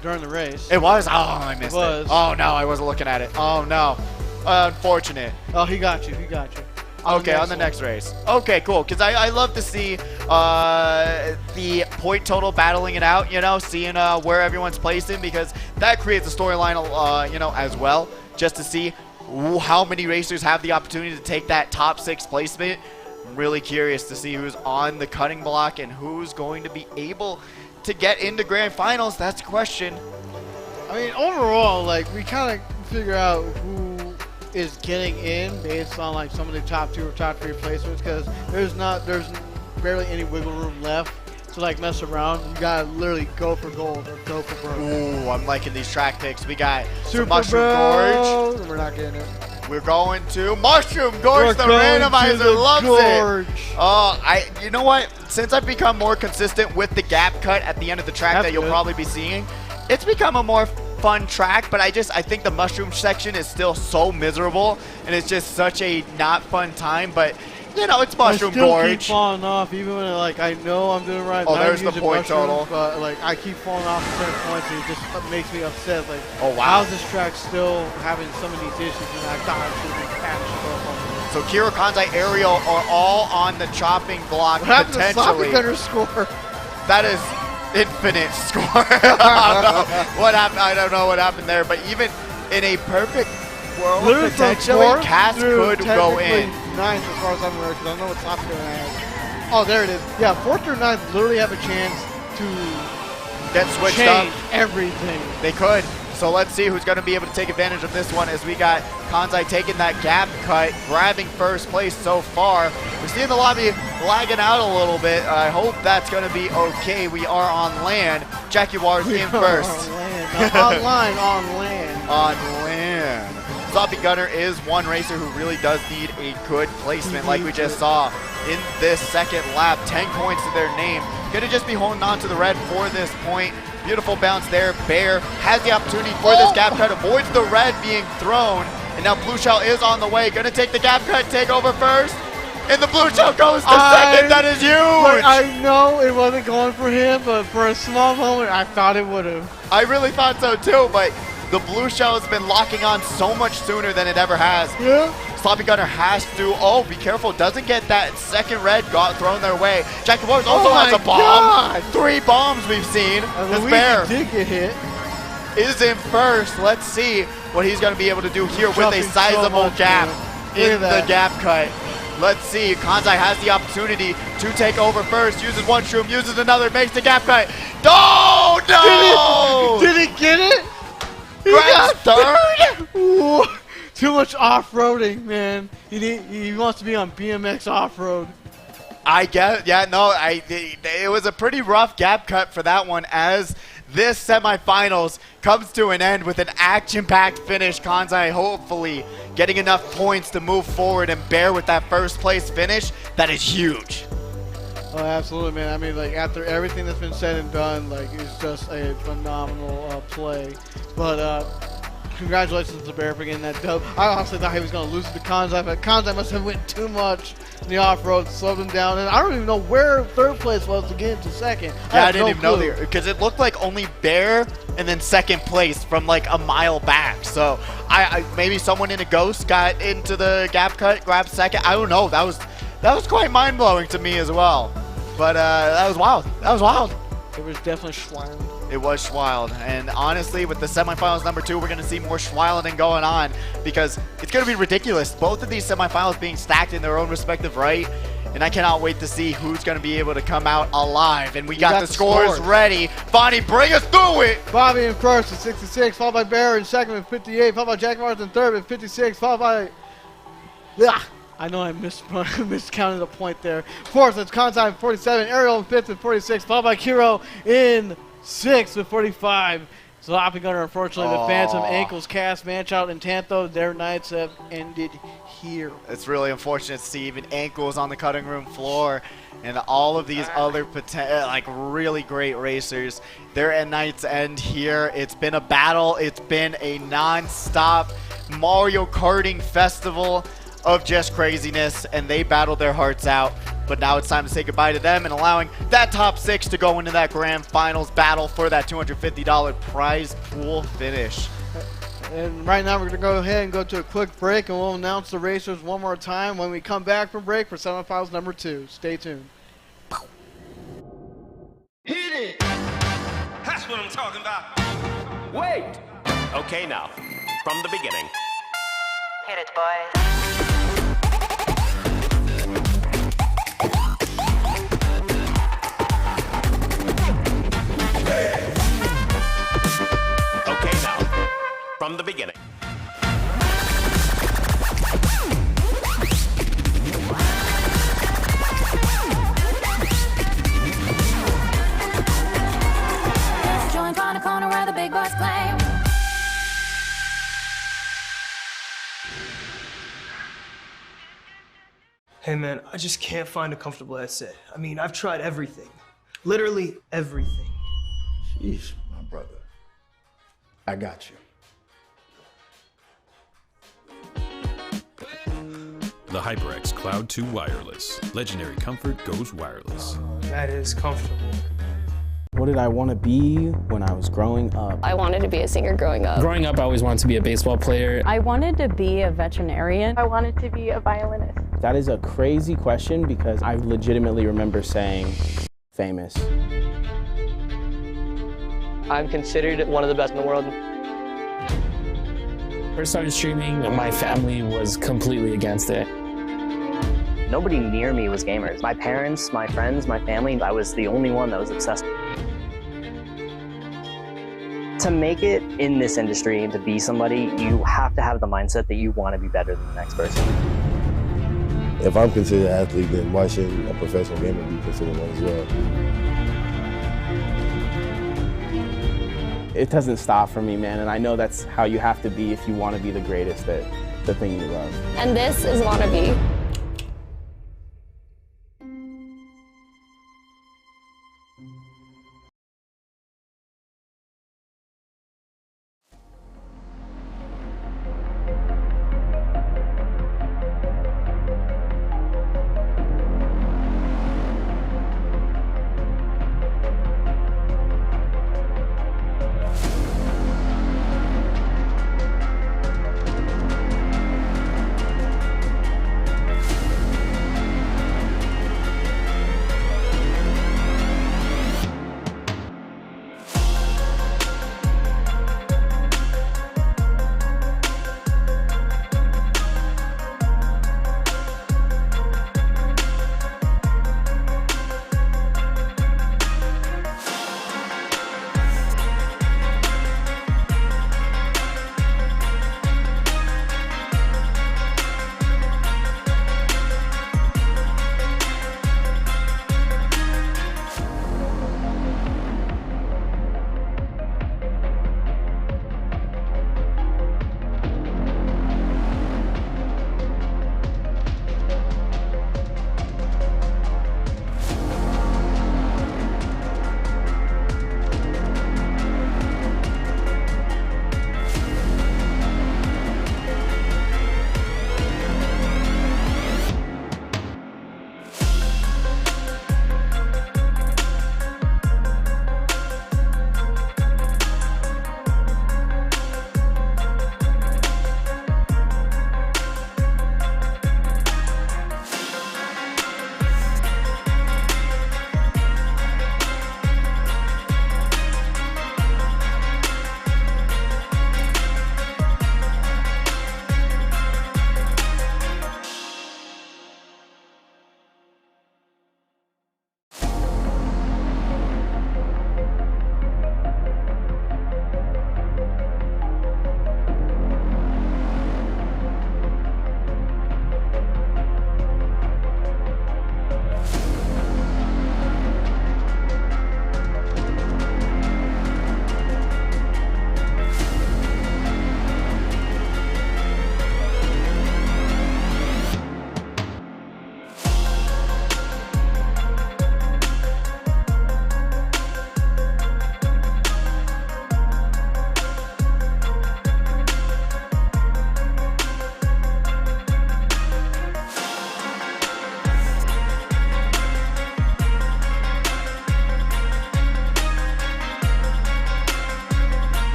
[SPEAKER 1] during the race.
[SPEAKER 2] It was? Oh, I missed it. Oh, no. I wasn't looking at it. Oh, no. Unfortunate.
[SPEAKER 1] Oh, he got you. He got you.
[SPEAKER 2] Okay, on the next race. Okay, cool. Because I love to see the point total battling it out, you know, seeing where everyone's placing, because that creates a storyline, you know, as well, just to see how many racers have the opportunity to take that top 6 placement. I'm really curious to see who's on the cutting block and who's going to be able to get into grand finals. That's the question.
[SPEAKER 1] I mean, overall, like, we kind of figure out who is getting in based on like some of the top 2 or top 3 placements, because there's barely any wiggle room left to like mess around. You gotta literally go for gold or go for broke.
[SPEAKER 2] Ooh, I'm liking these track picks. We got
[SPEAKER 1] Super
[SPEAKER 2] Mushroom Gorge.
[SPEAKER 1] We're not getting it.
[SPEAKER 2] We're going to Mushroom Gorge.
[SPEAKER 1] We're
[SPEAKER 2] the
[SPEAKER 1] going
[SPEAKER 2] randomizer
[SPEAKER 1] to the
[SPEAKER 2] loves
[SPEAKER 1] gorge.
[SPEAKER 2] it. Oh, you know what? Since I've become more consistent with the gap cut at the end of the track that you'll probably be seeing, it's become a more fun track, but I think the mushroom section is still so miserable, and it's just such a not fun time. But You know, it's
[SPEAKER 1] I
[SPEAKER 2] Mushroom
[SPEAKER 1] still keep
[SPEAKER 2] Gorge.
[SPEAKER 1] falling off, even when like I know I'm doing right.
[SPEAKER 2] Oh,
[SPEAKER 1] I'm
[SPEAKER 2] there's the
[SPEAKER 1] using
[SPEAKER 2] point
[SPEAKER 1] mushrooms,
[SPEAKER 2] total.
[SPEAKER 1] But like I keep falling off at certain points, and it just makes me upset. Like,
[SPEAKER 2] Oh, wow.
[SPEAKER 1] how's this track still having some of these issues? And I thought it should be patched up on this.
[SPEAKER 2] So Kiro, Kanzai, Ariel are all on the chopping block
[SPEAKER 1] What happened to
[SPEAKER 2] potentially.
[SPEAKER 1] Sloppy Gunner's score?
[SPEAKER 2] That is infinite score. I don't know what happened. I don't know what happened there, but even in a perfect world,
[SPEAKER 1] Literally from
[SPEAKER 2] potentially,
[SPEAKER 1] fourth
[SPEAKER 2] Cass
[SPEAKER 1] through
[SPEAKER 2] could go in.
[SPEAKER 1] technically ninth as far as I'm aware, because I know what Sloppy Gunner has. Oh, there it is. Yeah, 4th through 9th literally have a chance to
[SPEAKER 2] Get switched up.
[SPEAKER 1] change everything.
[SPEAKER 2] They could. So let's see who's going to be able to take advantage of this one as we got Kanzai taking that gap cut, grabbing first place so far. We're seeing the lobby lagging out a little bit. I hope that's going to be okay. We are on land. Jaguars in first.
[SPEAKER 1] On land. Not online, on land.
[SPEAKER 2] On land. Sloppy Gunner is one racer who really does need a good placement like we just saw in this second lap. 10 points to their name. Gonna just be holding on to the red for this point. Beautiful bounce there. Bear has the opportunity for this gap cut, avoids the red being thrown. And now Blue Shell is on the way. Gonna take the gap cut, take over first. And the Blue Shell goes to second. That is huge.
[SPEAKER 1] I know it wasn't going for him, but for a small moment, I thought it would have.
[SPEAKER 2] I really thought so too, but the Blue Shell has been locking on so much sooner than it ever has.
[SPEAKER 1] Yeah.
[SPEAKER 2] Sloppy Gunner has to, oh, be careful, doesn't get that second red got thrown their way. Jackie Wars also has a bomb.
[SPEAKER 1] God.
[SPEAKER 2] 3 bombs we've seen. This Bear
[SPEAKER 1] did get hit.
[SPEAKER 2] is in first. Let's see what he's going to be able to do here with a
[SPEAKER 1] Jumping so
[SPEAKER 2] sizable
[SPEAKER 1] much,
[SPEAKER 2] gap
[SPEAKER 1] man.
[SPEAKER 2] in
[SPEAKER 1] Look
[SPEAKER 2] the
[SPEAKER 1] at that.
[SPEAKER 2] gap cut. Let's see, Kanzai has the opportunity to take over first, uses one shroom, uses another, makes the gap cut. Oh, no!
[SPEAKER 1] Did he get it? He
[SPEAKER 2] Grabs third?
[SPEAKER 1] Ooh, too much off-roading, man. He wants to be on BMX off-road.
[SPEAKER 2] I guess, yeah, no, it was a pretty rough gap cut for that one as this semifinals comes to an end with an action-packed finish. Kanzai hopefully getting enough points to move forward and bear with that first place finish. That is huge.
[SPEAKER 1] Oh, absolutely, man. I mean, like, after everything that's been said and done, like, it's just a phenomenal play. But congratulations to Bear for getting that dub. I honestly thought he was going to lose it to Kanzai, but Kanzai must have went too much in the off-road, slowed him down. And I don't even know where third place was to get into second.
[SPEAKER 2] Yeah, I didn't even know there, because it looked like only Bear and then second place from like a mile back. So I maybe someone in a ghost got into the gap cut, grabbed second. I don't know. That was quite mind-blowing to me as well. But that was wild. That was wild.
[SPEAKER 1] It was definitely Schweiland.
[SPEAKER 2] It was Schwild. And honestly, with the semifinals number 2, we're going to see more Schwilding going on because it's going to be ridiculous. Both of these semifinals being stacked in their own respective right. And I cannot wait to see who's going to be able to come out alive. And we got the scores ready. Bonnie, bring us through it.
[SPEAKER 1] Bobby in first with 66, followed by Bear in second with 58, followed by Jack Martin in third with 56, followed by... I know I miscounted a point there. Fourth, it's Kanzai with 47, Ariel in fifth with 46, followed by Kiro in sixth with 45. Sloppy Gunner, unfortunately, the Phantom, Ankles, Cass, Manchild, and Tantho, their nights have ended here.
[SPEAKER 2] It's really unfortunate to see even Ankles on the cutting room floor and all of these other like really great racers. Their nights end here. It's been a battle. It's been a non-stop Mario Karting festival of just craziness, and they battled their hearts out. But now it's time to say goodbye to them and allowing that top 6 to go into that grand finals battle for that $250 prize pool finish.
[SPEAKER 1] And right now we're going to go ahead and go to a quick break, and we'll announce the racers one more time when we come back from break for semifinals number 2. Stay tuned.
[SPEAKER 9] Hit it! That's what I'm talking about. Wait! Okay, now, from the beginning.
[SPEAKER 10] Hit it, boys.
[SPEAKER 9] Okay, now, from the beginning.
[SPEAKER 10] Joint on a corner where the big boys claim.
[SPEAKER 11] Hey man, I just can't find a comfortable headset. I mean, I've tried everything. Literally everything.
[SPEAKER 5] Sheesh, my brother. I got you.
[SPEAKER 8] The HyperX Cloud 2 Wireless. Legendary comfort goes wireless.
[SPEAKER 11] That is comfortable.
[SPEAKER 12] What did I want to be when I was growing up?
[SPEAKER 13] I wanted to be a singer growing up.
[SPEAKER 6] Growing up, I always wanted to be a baseball player.
[SPEAKER 13] I wanted to be a veterinarian. I wanted to be a violinist.
[SPEAKER 12] That is a crazy question because I legitimately remember saying famous.
[SPEAKER 14] I'm considered one of the best in the world.
[SPEAKER 6] First started streaming, my family was completely against it.
[SPEAKER 14] Nobody near me was gamers. My parents, my friends, my family, I was the only one that was obsessed. To make it in this industry and to be somebody, you have to have the mindset that you want to be better than the next person.
[SPEAKER 5] If I'm considered an athlete, then why shouldn't a professional gamer be considered one as well?
[SPEAKER 12] It doesn't stop for me, man, and I know that's how you have to be if you want to be the greatest at the thing you love.
[SPEAKER 13] And this is Wannabe.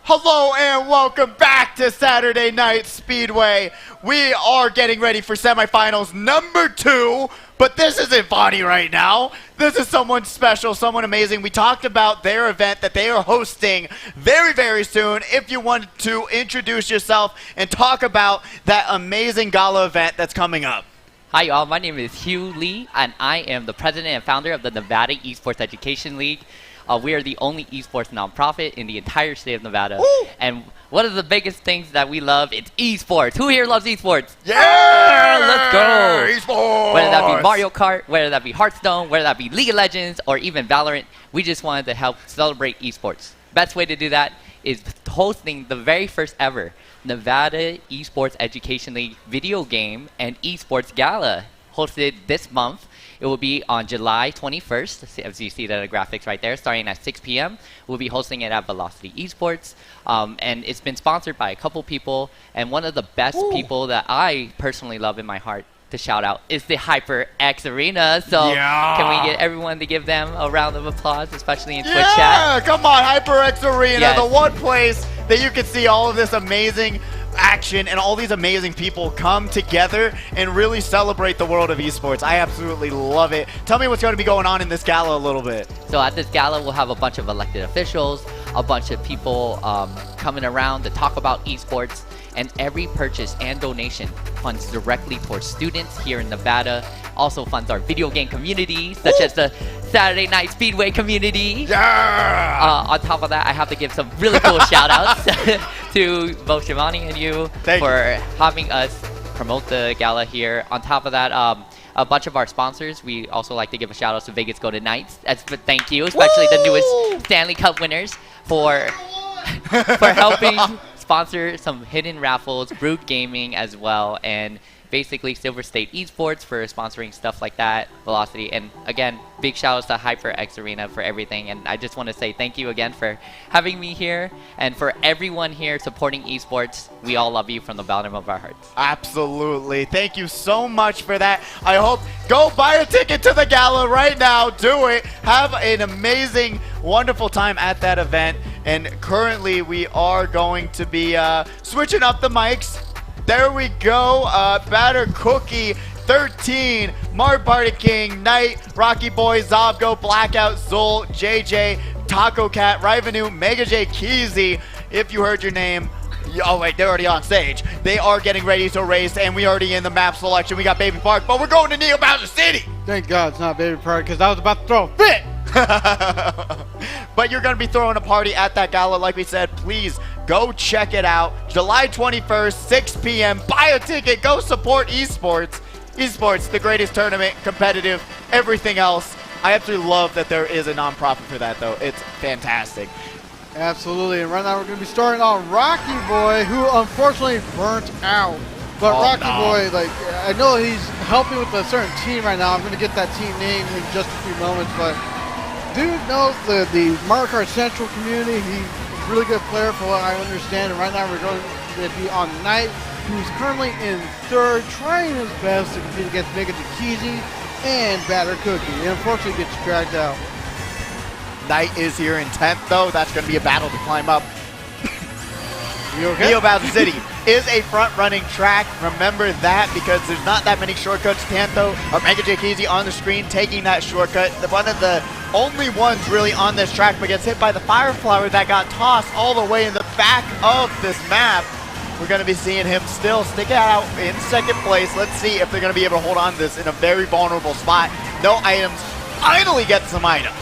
[SPEAKER 2] Hello and welcome back to Saturday Night Speedway. We are getting ready for semifinals number 2 But this isn't Bonnie right now. This is someone special, someone amazing. We talked about their event that they are hosting very, very soon. If you want to introduce yourself and talk about that amazing gala event that's coming up.
[SPEAKER 15] Hi, y'all. My name is Hugh Lee, and I am the president and founder of the Nevada Esports Education League. We are the only esports nonprofit in the entire state of Nevada.
[SPEAKER 2] Woo!
[SPEAKER 15] And one of the biggest things that we love is esports. Who here loves esports?
[SPEAKER 2] Yeah!
[SPEAKER 15] Let's go!
[SPEAKER 2] Esports!
[SPEAKER 15] Whether that be Mario Kart, whether that be Hearthstone, whether that be League of Legends, or even Valorant, we just wanted to help celebrate esports. Best way to do that is hosting the very first ever Nevada Esports Education League video game and esports gala hosted this month. It will be on July 21st, as you see the graphics right there, starting at 6 p.m. We'll be hosting it at Velocity Esports, and it's been sponsored by a couple people, and one of the best people that I personally love in my heart to shout out is the HyperX Arena. So can we get everyone to give them a round of applause, especially in Twitch chat?
[SPEAKER 2] Yeah, come on, HyperX Arena,
[SPEAKER 15] Yes.
[SPEAKER 2] the one place that you can see all of this amazing action and all these amazing people come together and really celebrate the world of esports. I absolutely love it. Tell me what's going to be going on in this gala a little bit.
[SPEAKER 15] So at this gala, we'll have a bunch of elected officials, a bunch of people coming around to talk about esports, and every purchase and donation funds directly towards students here in Nevada. Also funds our video game community, such as the Saturday Night Speedway community.
[SPEAKER 2] Yeah!
[SPEAKER 15] On top of that, I have to give some really cool shout outs to both Shivani and you for having us promote the gala here. On top of that, a bunch of our sponsors. We also like to give a shout out to Vegas Golden Knights. Thank you, especially the newest Stanley Cup winners for helping sponsor some hidden raffles, Brute Gaming as well, and basically Silver State Esports for sponsoring stuff like that, Velocity, and again, big shout outs to HyperX Arena for everything. And I just want to say thank you again for having me here, and for everyone here supporting esports. We all love you from the bottom of our hearts.
[SPEAKER 2] Absolutely. Thank you so much for that. I hope go buy a ticket to the gala right now. Do it. Have an amazing, wonderful time at that event. And currently we are going to be switching up the mics. There we go. Batter Cookie 13, Mark Barty King, Knight, Rocky Boy, Zovgo, Blackout, Zol, JJ, Taco Cat, Rivenu, Mega J, Keezy. If you heard your name, oh wait, they're already on stage. They are getting ready to race, and we already in the map selection. We got Baby Park, but we're going to Neo Bowser City.
[SPEAKER 1] Thank God it's not Baby Park, because I was about to throw a fit.
[SPEAKER 2] But you're going to be throwing a party at that gala, like we said. Please go check it out. July 21st, 6 p.m. Buy a ticket. Go support esports. Esports, the greatest tournament, competitive, everything else. I absolutely love that there is a nonprofit for that, though. It's fantastic.
[SPEAKER 1] Absolutely, and right now we're going to be starting on Rocky Boy, who unfortunately burnt out. But Rocky Boy, like, I know he's helping with a certain team right now. I'm going to get that team name in just a few moments, but dude knows the Mario Kart Central community. He's a really good player for what I understand, and right now we're going to be on Knight, who's currently in third, trying his best to compete against Mega Jakizi and Batter Cookie, and unfortunately gets dragged out.
[SPEAKER 2] Knight is here in 10th, though. That's going to be a battle to climb up.
[SPEAKER 1] You okay?
[SPEAKER 2] Neo Bowser City is a front-running track. Remember that, because there's not that many shortcuts. Tanto or Mega Jakizi on the screen taking that shortcut. One of the only ones really on this track, but gets hit by the Fire Flower that got tossed all the way in the back of this map. We're going to be seeing him still stick it out in second place. Let's see if they're going to be able to hold on to this in a very vulnerable spot. No items. Finally get some items.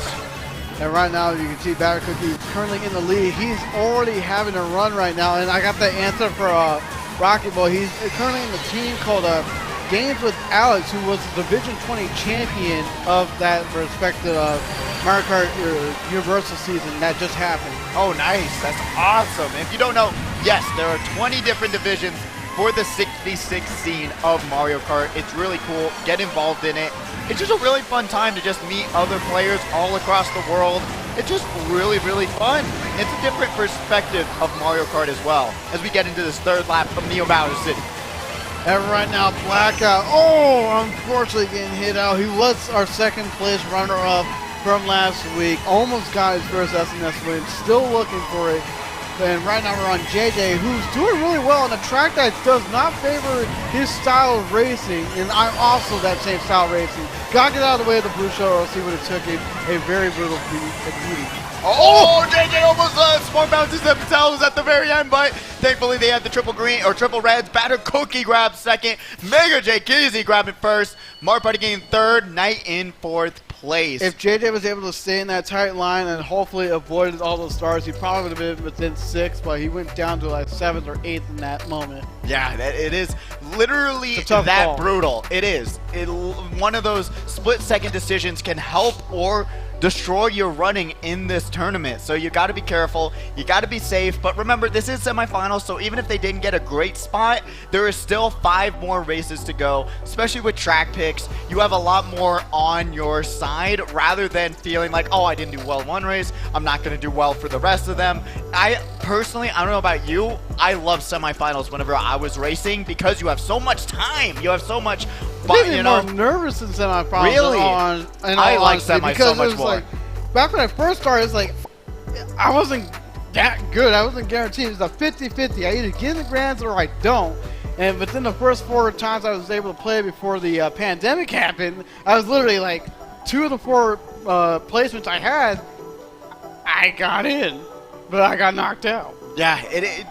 [SPEAKER 1] And right now, you can see Batter Cookie is currently in the lead. He's already having a run right now, and I got the answer for Rocky Boy. He's currently in the team called Games with Alex, who was the Division 20 champion of that respective Mario Kart Universal season that just happened.
[SPEAKER 2] Oh, nice. That's awesome. If you don't know, yes, there are 20 different divisions for the 66 scene of Mario Kart. It's really cool. Get involved in it. It's just a really fun time to just meet other players all across the world. It's just really, really fun. It's a different perspective of Mario Kart as well, as we get into this third lap of Neo Bowser City.
[SPEAKER 1] And right now, Blackout, unfortunately getting hit out. He was our second place runner-up from last week. Almost got his first SNS win. Still looking for it. And right now we're on JJ, who's doing really well on a track that does not favor his style of racing, and I'm also that same style of racing. Gotta get out of the way of the blue shell, or else he would have took it a very brutal beating.
[SPEAKER 2] Oh, JJ almost smart bounces themselves at the very end, but thankfully they had the triple green or triple reds. Batter Cookie grabs second. Mega J Kizzy grabbing first. Mark Buddy getting third. Knight in fourth place.
[SPEAKER 1] If JJ was able to stay in that tight line and hopefully avoided all those stars, he probably would have been within 6, but he went down to like 7th or 8th in that moment.
[SPEAKER 2] Yeah, it is literally
[SPEAKER 1] that
[SPEAKER 2] call. Brutal. It is. One of those split-second decisions can help or destroy your running in this tournament. So you got to be careful. You got to be safe. But remember, this is semifinals, so even if they didn't get a great spot, there is still 5 more races to go, especially with track picks. You have a lot more on your side rather than feeling like, oh, I didn't do well in one race, I'm not going to do well for the rest of them. I personally, I don't know about you, I love semifinals whenever I was racing because you have so much time. You have so much,
[SPEAKER 1] you know, more nervous in semifinals.
[SPEAKER 2] Really? I like semis so much more.
[SPEAKER 1] Like, back when I first started, it's like, I wasn't that good. I wasn't guaranteed. It was a 50-50. I either get in the grands or I don't. And within the first 4 times I was able to play before the pandemic happened, I was literally like 2 of the 4 placements I had, I got in, but I got knocked out.
[SPEAKER 2] Yeah,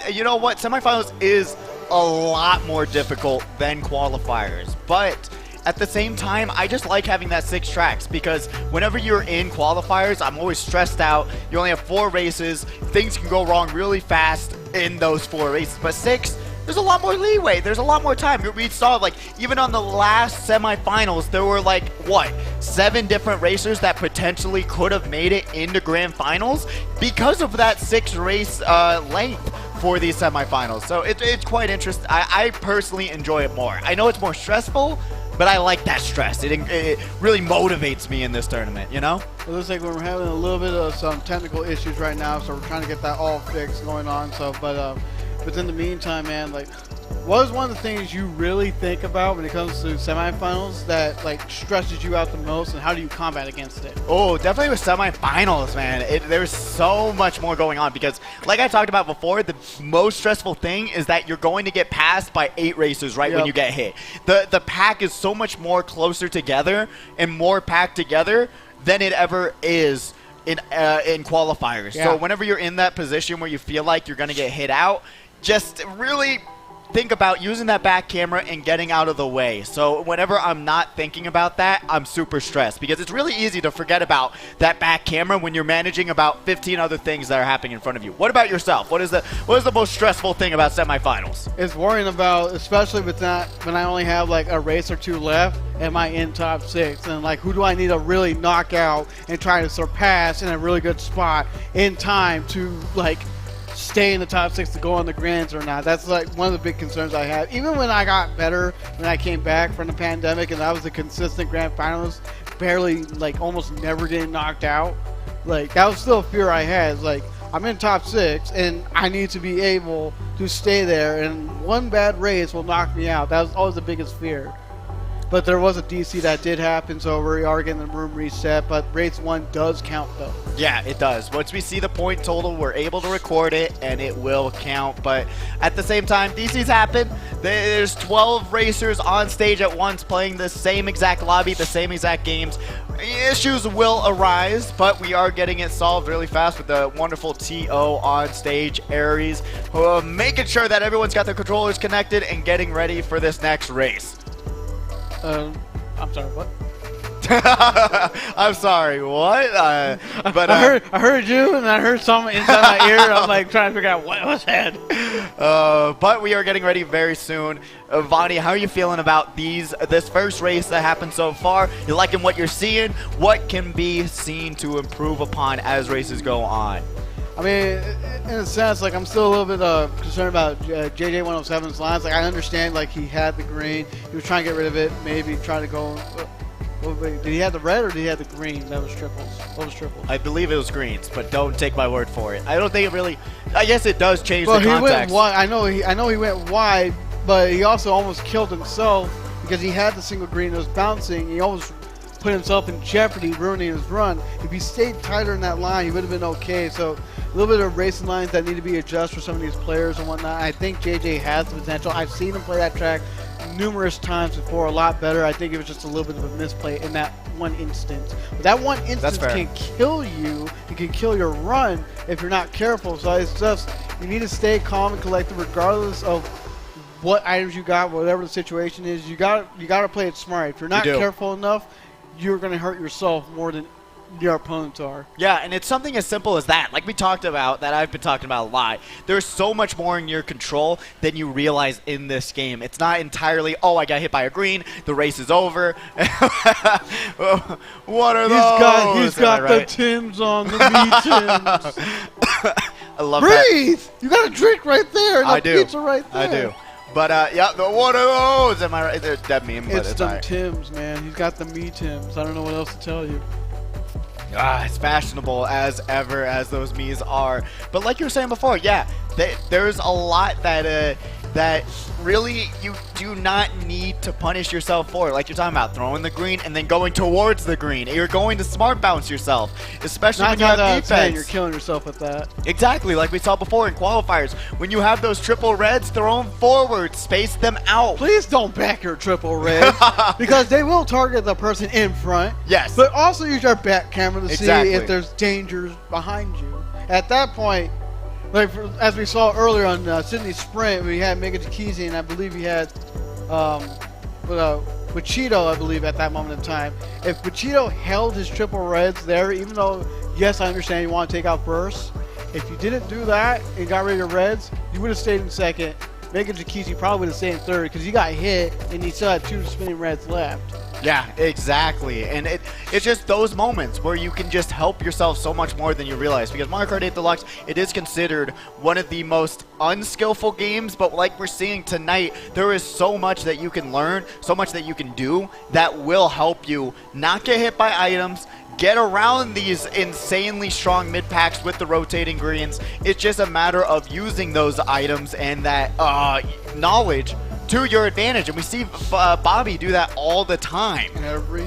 [SPEAKER 2] you know what? Semifinals is a lot more difficult than qualifiers, but at the same time, I just like having that 6 tracks because whenever you're in qualifiers, I'm always stressed out. You only have 4 races. Things can go wrong really fast in those 4 races, but 6, there's a lot more leeway. There's a lot more time. We saw, like, even on the last semifinals, there were, like, what, 7 different racers that potentially could have made it into grand finals because of that 6 race length for these semifinals. So it's quite interesting. I personally enjoy it more. I know it's more stressful, but I like that stress. It really motivates me in this tournament, you know?
[SPEAKER 1] It looks like we're having a little bit of some technical issues right now, so we're trying to get that all fixed going on. So, but in the meantime, man, like, what is one of the things you really think about when it comes to semifinals that like stresses you out the most, and how do you combat against it?
[SPEAKER 2] Oh, definitely with semifinals, man. There's so much more going on because, like I talked about before, the most stressful thing is that you're going to get passed by 8 racers right when you get hit. The pack is so much more closer together and more packed together than it ever is in qualifiers.
[SPEAKER 1] Yeah.
[SPEAKER 2] So whenever you're in that position where you feel like you're going to get hit out, just really think about using that back camera and getting out of the way. So whenever I'm not thinking about that, I'm super stressed because it's really easy to forget about that back camera when you're managing about 15 other things that are happening in front of you. What about yourself? What is the most stressful thing about semifinals?
[SPEAKER 1] It's worrying about, especially with that, when I only have like a race or 2 left, am I in top 6? And like, who do I need to really knock out and try to surpass in a really good spot in time to like stay in the top 6 to go on the grands or not? That's like one of the big concerns I have. Even when I got better, when I came back from the pandemic and I was a consistent grand finalist, barely, like, almost never getting knocked out, like, that was still a fear I had. Like, I'm in top 6 and I need to be able to stay there, and one bad race will knock me out. That was always the biggest fear. But there was a DC that did happen, so we are getting the room reset. But race 1 does count, though.
[SPEAKER 2] Yeah, it does. Once we see the point total, we're able to record it, and it will count. But at the same time, DCs happen. There's 12 racers on stage at once playing the same exact lobby, the same exact games. Issues will arise, but we are getting it solved really fast with the wonderful TO on stage, Aries, making sure that everyone's got their controllers connected and getting ready for this next race.
[SPEAKER 1] I'm sorry, what?
[SPEAKER 2] I'm sorry, what? But
[SPEAKER 1] I heard you, and I heard something inside my ear. I'm like trying to figure out what was said.
[SPEAKER 2] But we are getting ready very soon. Vonnie, how are you feeling about this first race that happened so far? You liking what you're seeing? What can be seen to improve upon as races go on?
[SPEAKER 1] I mean, in a sense, like, I'm still a little bit concerned about JJ107's lines. Like, I understand, like, he had the green. He was trying to get rid of it, maybe trying to go. Did he have the red or did he have the green? That was triples. What was triples?
[SPEAKER 2] I believe it was greens, but don't take my word for it. I don't think it really. I guess it does change the context.
[SPEAKER 1] He went wide. I know he went wide, but he also almost killed himself because he had the single green. It was bouncing. He almost put himself in jeopardy, ruining his run. If he stayed tighter in that line, he would have been okay. So a little bit of racing lines that need to be adjusted for some of these players and whatnot. I think JJ has the potential. I've seen him play that track numerous times before, a lot better. I think it was just a little bit of a misplay in that one instance. But that one instance can kill you. It can kill your run if you're not careful. So it's just, you need to stay calm and collected regardless of what items you got, whatever the situation is. You got to play it smart. If you're not careful enough, you're going to hurt yourself more than your opponents are.
[SPEAKER 2] Yeah, and it's something as simple as that. Like we talked about, that I've been talking about a lot. There's so much more in your control than you realize in this game. It's not entirely, oh, I got hit by a green, the race is over. What are those?
[SPEAKER 1] He's got the Tims on, the me Tims.
[SPEAKER 2] I love
[SPEAKER 1] Breathe!
[SPEAKER 2] that.
[SPEAKER 1] You got a drink right there.
[SPEAKER 2] I do.
[SPEAKER 1] Pizza right there.
[SPEAKER 2] I do. But, yeah, what are those? Am I right? They're dead meme, but
[SPEAKER 1] it's
[SPEAKER 2] it's
[SPEAKER 1] them
[SPEAKER 2] right.
[SPEAKER 1] Tims, man. He's got the me Tims. I don't know what else to tell you.
[SPEAKER 2] As fashionable as ever as those Miis are. But like you were saying before, yeah, there's a lot that that really you do not need to punish yourself for. Like you're talking about throwing the green and then going towards the green. You're going to smart bounce yourself, especially when you have defense.
[SPEAKER 1] You're killing yourself with that.
[SPEAKER 2] Exactly, like we saw before in qualifiers. When you have those triple reds, throw them forward, space them out.
[SPEAKER 1] Please don't back your triple reds because they will target the person in front.
[SPEAKER 2] Yes.
[SPEAKER 1] But also use your back camera to see
[SPEAKER 2] Exactly.
[SPEAKER 1] if there's dangers behind you. At that point, like as we saw earlier on Sydney's sprint, we had Mega Takizi, and I believe he had Wichito, I believe, at that moment in time. If Wichito held his triple reds there, even though, yes, I understand you want to take out bursts, if you didn't do that and got rid of your reds, you would have stayed in second. Mega Takizi probably would have stayed in third because he got hit and he still had 2 spinning reds left.
[SPEAKER 2] Yeah, exactly. And it's just those moments where you can just help yourself so much more than you realize. Because Mario Kart 8 Deluxe, it is considered one of the most unskillful games, but like we're seeing tonight, there is so much that you can learn, so much that you can do that will help you not get hit by items, get around these insanely strong mid-packs with the rotating greens. It's just a matter of using those items and that knowledge to your advantage, and we see Bobby do that all the time.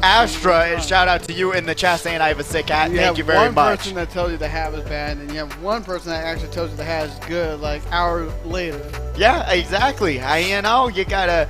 [SPEAKER 2] Astra, shout out to you in the chat saying I have a sick hat. Thank you very much.
[SPEAKER 1] One person that tells you the hat is bad, and you have one person that actually tells you the hat is good, like hours later.
[SPEAKER 2] Yeah, exactly. You know, you gotta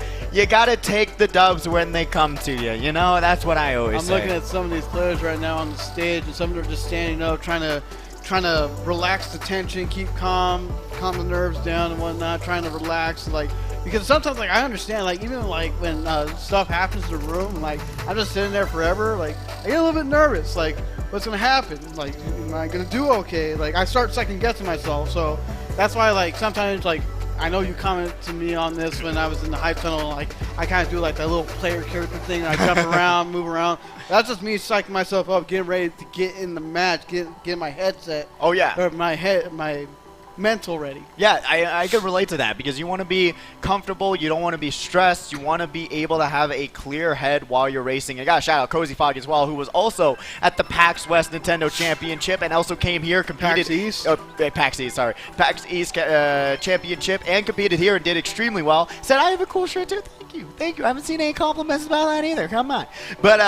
[SPEAKER 2] take the dubs when they come to you. You know, that's what I always say.
[SPEAKER 1] I'm looking at some of these players right now on the stage, and some of them are just standing up, trying to relax the tension, keep calm the nerves down and whatnot, trying to relax, like. Because sometimes, like, I understand, like, even, like, when stuff happens in the room, like, I'm just sitting there forever, like, I get a little bit nervous, like, what's going to happen? Like, am I going to do okay? Like, I start second-guessing myself, so that's why, like, sometimes, like, I know you commented to me on this when I was in the hype tunnel, like, I kind of do, like, that little player character thing, and I jump around, move around. That's just me psyching myself up, getting ready to get in the match, get my headset.
[SPEAKER 2] Oh, yeah.
[SPEAKER 1] Or my mental ready.
[SPEAKER 2] Yeah, I could relate to that because you want to be comfortable, you don't want to be stressed, you want to be able to have a clear head while you're racing. I got to shout out Cozy Fog as well, who was also at the PAX West Nintendo Championship and also came here, competed.
[SPEAKER 1] PAX East?
[SPEAKER 2] PAX East, sorry. PAX East Championship and competed here and did extremely well. Said, I have a cool shirt too. Thank you. I haven't seen any compliments about that either. Come on. But,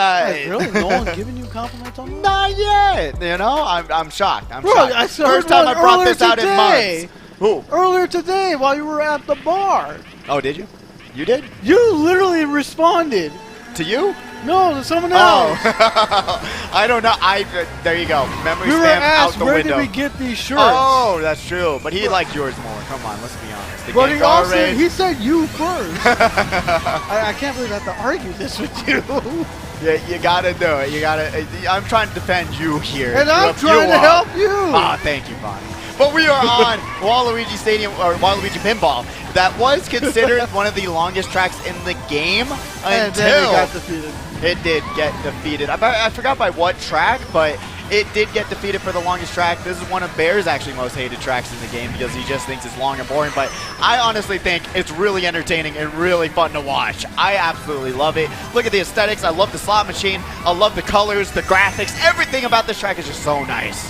[SPEAKER 1] really? No one giving you compliments on that?
[SPEAKER 2] Not yet. You know, I'm shocked. I'm
[SPEAKER 1] Bro,
[SPEAKER 2] shocked.
[SPEAKER 1] I
[SPEAKER 2] First time I brought this out in months. Who?
[SPEAKER 1] Earlier today while you were at the bar.
[SPEAKER 2] Oh, did you? You did?
[SPEAKER 1] You literally responded.
[SPEAKER 2] To you?
[SPEAKER 1] No, to someone else.
[SPEAKER 2] Oh. I don't know. There you go. Memory
[SPEAKER 1] we were
[SPEAKER 2] stamp
[SPEAKER 1] asked,
[SPEAKER 2] out the
[SPEAKER 1] where
[SPEAKER 2] window.
[SPEAKER 1] did we get these shirts?
[SPEAKER 2] Oh, that's true. But he liked yours more. Come on, let's be honest.
[SPEAKER 1] But he also, he said you first. I can't believe I have to argue this with you.
[SPEAKER 2] Yeah, you gotta do it. You gotta. I'm trying to defend you here.
[SPEAKER 1] And I'm trying to help you.
[SPEAKER 2] Ah, thank you, Bonnie. But we are on Waluigi Stadium, or Waluigi Pinball. That was considered one of the longest tracks in the game
[SPEAKER 1] and
[SPEAKER 2] until
[SPEAKER 1] then it got defeated.
[SPEAKER 2] It did get defeated. I forgot by what track, but it did get defeated for the longest track. This is one of Bear's actually most hated tracks in the game because he just thinks it's long and boring. But I honestly think it's really entertaining and really fun to watch. I absolutely love it. Look at the aesthetics. I love the slot machine. I love the colors, the graphics. Everything about this track is just so nice.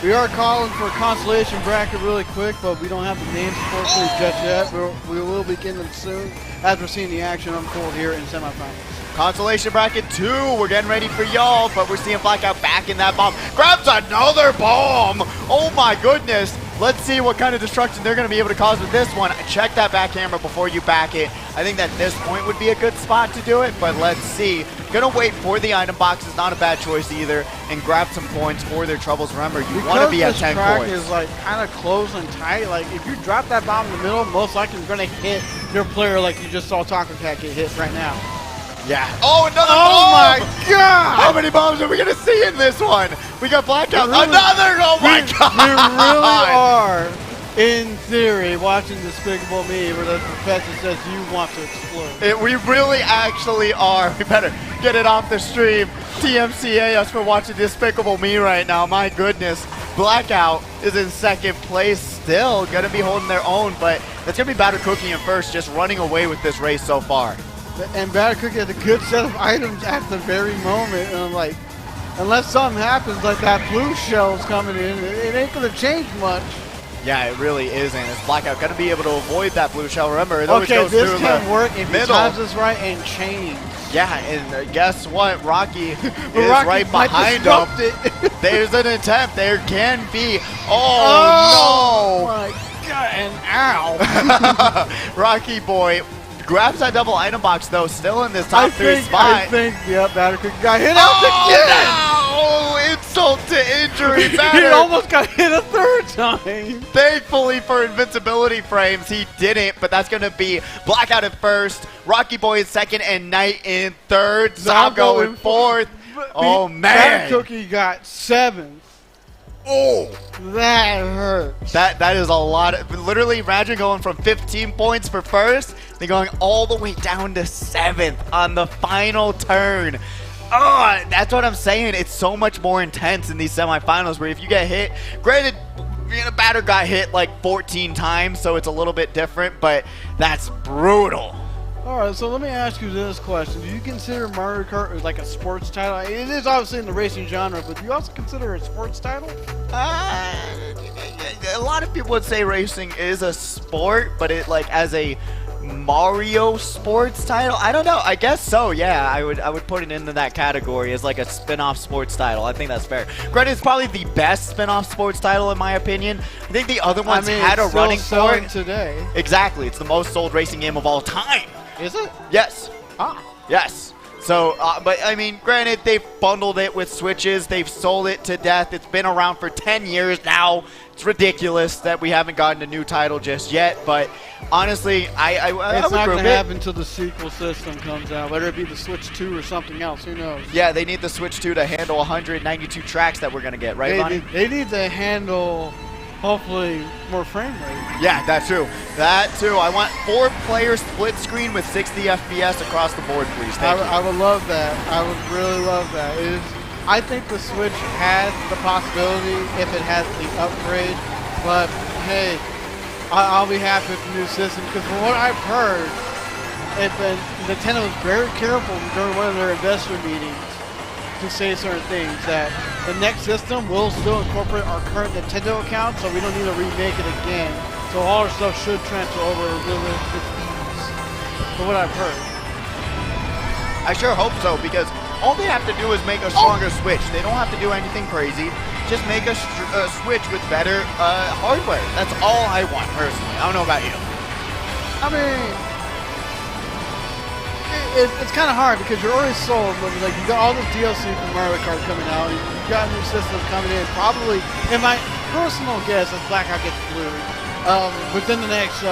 [SPEAKER 1] It We are calling for a consolation bracket really quick, but we don't have the names unfortunately just yet. We will be getting them soon as we're seeing the action unfold here in semifinals.
[SPEAKER 2] Consolation bracket 2, we're getting ready for y'all, but we're seeing Blackout back in that bomb. Grabs another bomb! Oh my goodness! Let's see what kind of destruction they're going to be able to cause with this one. Check that back camera before you back it. I think that this point would be a good spot to do it, but let's see. Gonna wait for the item boxes, not a bad choice either, and grab some coins for their troubles. Remember, you want to be at 10
[SPEAKER 1] track
[SPEAKER 2] coins.
[SPEAKER 1] Is like kind of close and tight. Like if you drop that bomb in the middle, most likely it's gonna hit your player like you just saw Taco Cat get hit right now.
[SPEAKER 2] Yeah. Oh, another
[SPEAKER 1] bomb!
[SPEAKER 2] my God! How many bombs are we gonna see in this one? We got Blackout.
[SPEAKER 1] Really,
[SPEAKER 2] another! Oh my God!
[SPEAKER 1] We really are, in theory, watching Despicable Me, where the professor says you want to explode.
[SPEAKER 2] We really actually are. We better get it off the stream. TMCA us for watching Despicable Me right now. My goodness. Blackout is in second place still. Gonna be holding their own, but it's gonna be Batter Cookie in first, just running away with this race so far.
[SPEAKER 1] And Batter Cookie has a good set of items at the very moment. And I'm like, unless something happens like that blue shell's coming in, it ain't gonna change much.
[SPEAKER 2] Yeah, it really isn't. Is Blackout going to be able to avoid that blue shell? Remember, it always
[SPEAKER 1] okay,
[SPEAKER 2] goes
[SPEAKER 1] this
[SPEAKER 2] through
[SPEAKER 1] can
[SPEAKER 2] the
[SPEAKER 1] work if he
[SPEAKER 2] middle.
[SPEAKER 1] times this right and chains.
[SPEAKER 2] Yeah, and guess what? Rocky is
[SPEAKER 1] Rocky
[SPEAKER 2] right behind him. There's an attempt. There can be. Oh, no!
[SPEAKER 1] My God, and ow!
[SPEAKER 2] Rocky boy grabs that double item box, though, still in this top 3 spot.
[SPEAKER 1] I think, yep, Batter Cookie got hit out again!
[SPEAKER 2] Oh, insult to injury.
[SPEAKER 1] He almost got hit a third time.
[SPEAKER 2] Thankfully for invincibility frames, he didn't, but that's going to be Blackout in first, Rocky Boy in second, and Knight in third, Zago in fourth. Oh, man.
[SPEAKER 1] Batter Cookie got 7th.
[SPEAKER 2] Oh,
[SPEAKER 1] that hurts.
[SPEAKER 2] That is a lot. Literally, imagine going from 15 points for first, then going all the way down to 7th on the final turn. Oh, that's what I'm saying. It's so much more intense in these semifinals where if you get hit, granted, Batter got hit like 14 times, so it's a little bit different, but that's brutal.
[SPEAKER 1] All right, so let me ask you this question. Do you consider Mario Kart like a sports title? It is obviously in the racing genre, but do you also consider it a sports title?
[SPEAKER 2] A lot of people would say racing is a sport, but it like as a Mario sports title, I don't know. I guess so. Yeah, I would put it into that category as like a spin-off sports title. I think that's fair. Granted, it's probably the best spin-off sports title in my opinion. I think the other ones had a running for it
[SPEAKER 1] today.
[SPEAKER 2] Exactly. It's the most sold racing game of all time.
[SPEAKER 1] Is it?
[SPEAKER 2] Yes.
[SPEAKER 1] Ah.
[SPEAKER 2] Yes. So, but I mean, granted, they've bundled it with Switches. They've sold it to death. It's been around for 10 years now. It's ridiculous that we haven't gotten a new title just yet. But honestly, I
[SPEAKER 1] it's
[SPEAKER 2] would
[SPEAKER 1] not
[SPEAKER 2] group
[SPEAKER 1] going to
[SPEAKER 2] it.
[SPEAKER 1] happen until the sequel system comes out, whether it be the Switch 2 or something else. Who knows?
[SPEAKER 2] Yeah, they need the Switch 2 to handle 192 tracks that we're going to get, right, Bonnie?
[SPEAKER 1] They need to handle, hopefully, more frame rate.
[SPEAKER 2] Yeah, that too. That too. I want 4-player split screen with 60 FPS across the board, please. Thank you.
[SPEAKER 1] I would love that. I would really love that. I think the Switch has the possibility if it has the upgrade, but hey, I'll be happy with the new system because from what I've heard, Nintendo was very careful during one of their investor meetings to say certain things that the next system will still incorporate our current Nintendo account, so we don't need to remake it again. So all our stuff should transfer over really with ease, from what I've heard.
[SPEAKER 2] I sure hope so, because all they have to do is make a stronger Switch. They don't have to do anything crazy. Just make a Switch with better hardware. That's all I want, personally. I don't know about you.
[SPEAKER 1] I mean, it's kind of hard because you're already sold. But like you got all this DLC from Mario Kart coming out. You got a new system coming in. Probably, in my personal guess, as Blackout gets blue within the next 2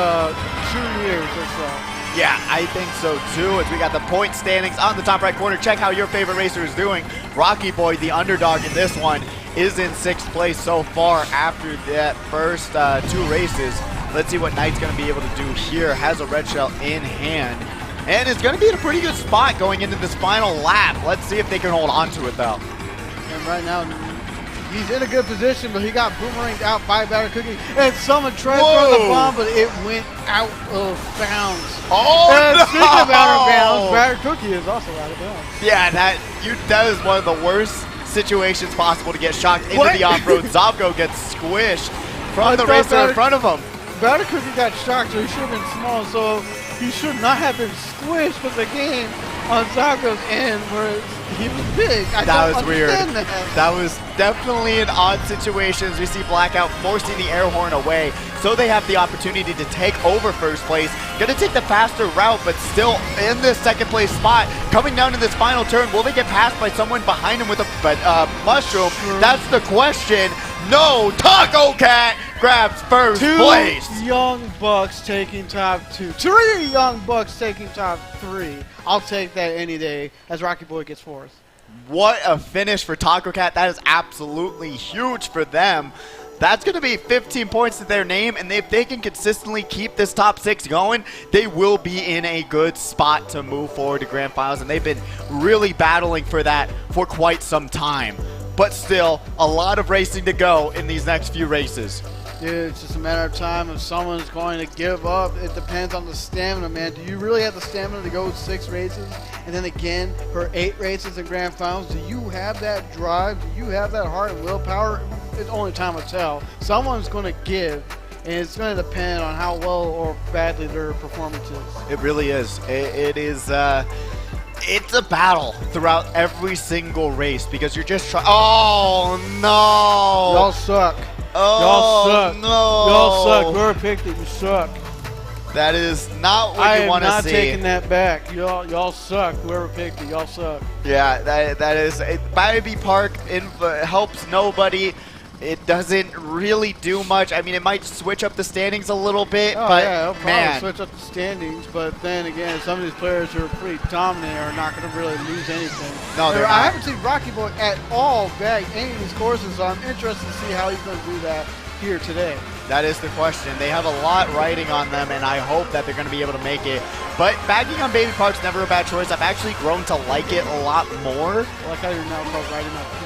[SPEAKER 1] years or so.
[SPEAKER 2] Yeah, I think so too. As we got the point standings on the top right corner. Check how your favorite racer is doing. Rocky Boy, the underdog in this one, is in 6th place so far after that first 2 races. Let's see what Knight's going to be able to do here. Has a red shell in hand. And it's going to be in a pretty good spot going into this final lap. Let's see if they can hold on to it, though.
[SPEAKER 1] And right now, he's in a good position, but he got boomeranged out by Batter Cookie. And someone tried to throw the bomb, but it went out of bounds.
[SPEAKER 2] Oh,
[SPEAKER 1] and
[SPEAKER 2] no!
[SPEAKER 1] Speaking of out of bounds, Batter Cookie is also out of bounds.
[SPEAKER 2] Yeah, that is one of the worst situations possible to get shocked into the off-road. Zobgo gets squished from the racer in front of him.
[SPEAKER 1] Batter Cookie got shocked, so he should have been small, so he should not have been squished with the game on Zobgo's end where he was big.
[SPEAKER 2] That was weird. That was definitely an odd situation as we see Blackout forcing the air horn away, so they have the opportunity to take over first place. Gonna take the faster route, but still in this second place spot. Coming down to this final turn, will they get passed by someone behind him with a mushroom? That's the question. No, Taco Cat grabs first place.
[SPEAKER 1] 2 young bucks taking top 2. 3 young bucks taking top 3. I'll take that any day as Rocky Boy gets 4th.
[SPEAKER 2] What a finish for Taco Cat. That is absolutely huge for them. That's going to be 15 points to their name, and if they can consistently keep this top 6 going, they will be in a good spot to move forward to Grand Finals, and they've been really battling for that for quite some time. But still, a lot of racing to go in these next few races.
[SPEAKER 1] Dude, it's just a matter of time if someone's going to give up. It depends on the stamina, man. Do you really have the stamina to go 6 races and then again for 8 races in Grand Finals? Do you have that drive? Do you have that heart and willpower? It's only time will tell. Someone's going to give, and it's going to depend on how well or badly their performance is.
[SPEAKER 2] It really is. It is. It's a battle throughout every single race because you're just trying. Oh no!
[SPEAKER 1] Y'all suck.
[SPEAKER 2] Oh,
[SPEAKER 1] y'all suck.
[SPEAKER 2] No.
[SPEAKER 1] Y'all suck. Whoever picked it, you suck.
[SPEAKER 2] That is not what you want to see.
[SPEAKER 1] I am not taking that back. Y'all suck. Whoever picked it, y'all suck.
[SPEAKER 2] Yeah, that is. Baby Park helps nobody. It doesn't really do much. I mean, it might switch up the standings a little bit, but
[SPEAKER 1] yeah, it'll probably
[SPEAKER 2] man,
[SPEAKER 1] switch up the standings. But then again, some of these players who are pretty dominant are not going to really lose anything.
[SPEAKER 2] No, they're not.
[SPEAKER 1] I haven't seen Rocky Boy at all bag any of these courses, so I'm interested to see how he's going to do that here today.
[SPEAKER 2] That is the question. They have a lot riding on them, and I hope that they're going to be able to make it. But bagging on Baby Park's never a bad choice. I've actually grown to like it a lot more.
[SPEAKER 1] I like how you're now called riding on pizza.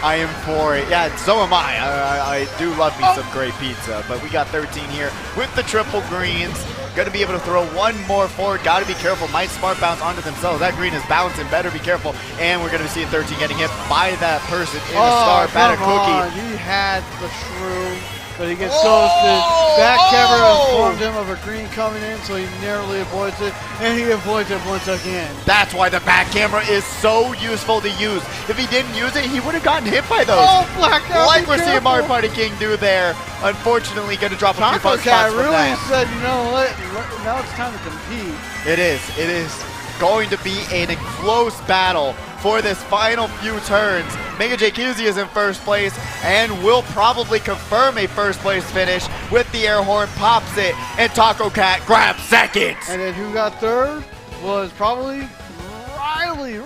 [SPEAKER 2] I am for it. Yeah, so am I. I do love me some great pizza. But we got 13 here with the triple greens. Going to be able to throw one more forward. Got to be careful. Might smart bounce onto themselves. That green is bouncing. Better be careful. And we're going to see 13 getting hit by that person in a star batter cookie.
[SPEAKER 1] He had the shroom, but he gets ghosted. Back cover informed him of a green coming in, so he narrowly avoids it, and he avoids it once again.
[SPEAKER 2] That's why the back camera is so useful to use. If he didn't use it, he would have gotten hit by those.
[SPEAKER 1] Oh, Blackout!
[SPEAKER 2] Like we're seeing Mario Party King do there. Unfortunately, going to drop a few fun spots from
[SPEAKER 1] really
[SPEAKER 2] that.
[SPEAKER 1] said, you know what? Now it's time to compete.
[SPEAKER 2] It is. It is going to be a close battle for this final few turns. Mega Jacuzzi is in first place and will probably confirm a first place finish with the air horn, pops it, and Taco Cat grabs second.
[SPEAKER 1] And then who got third was probably Rylan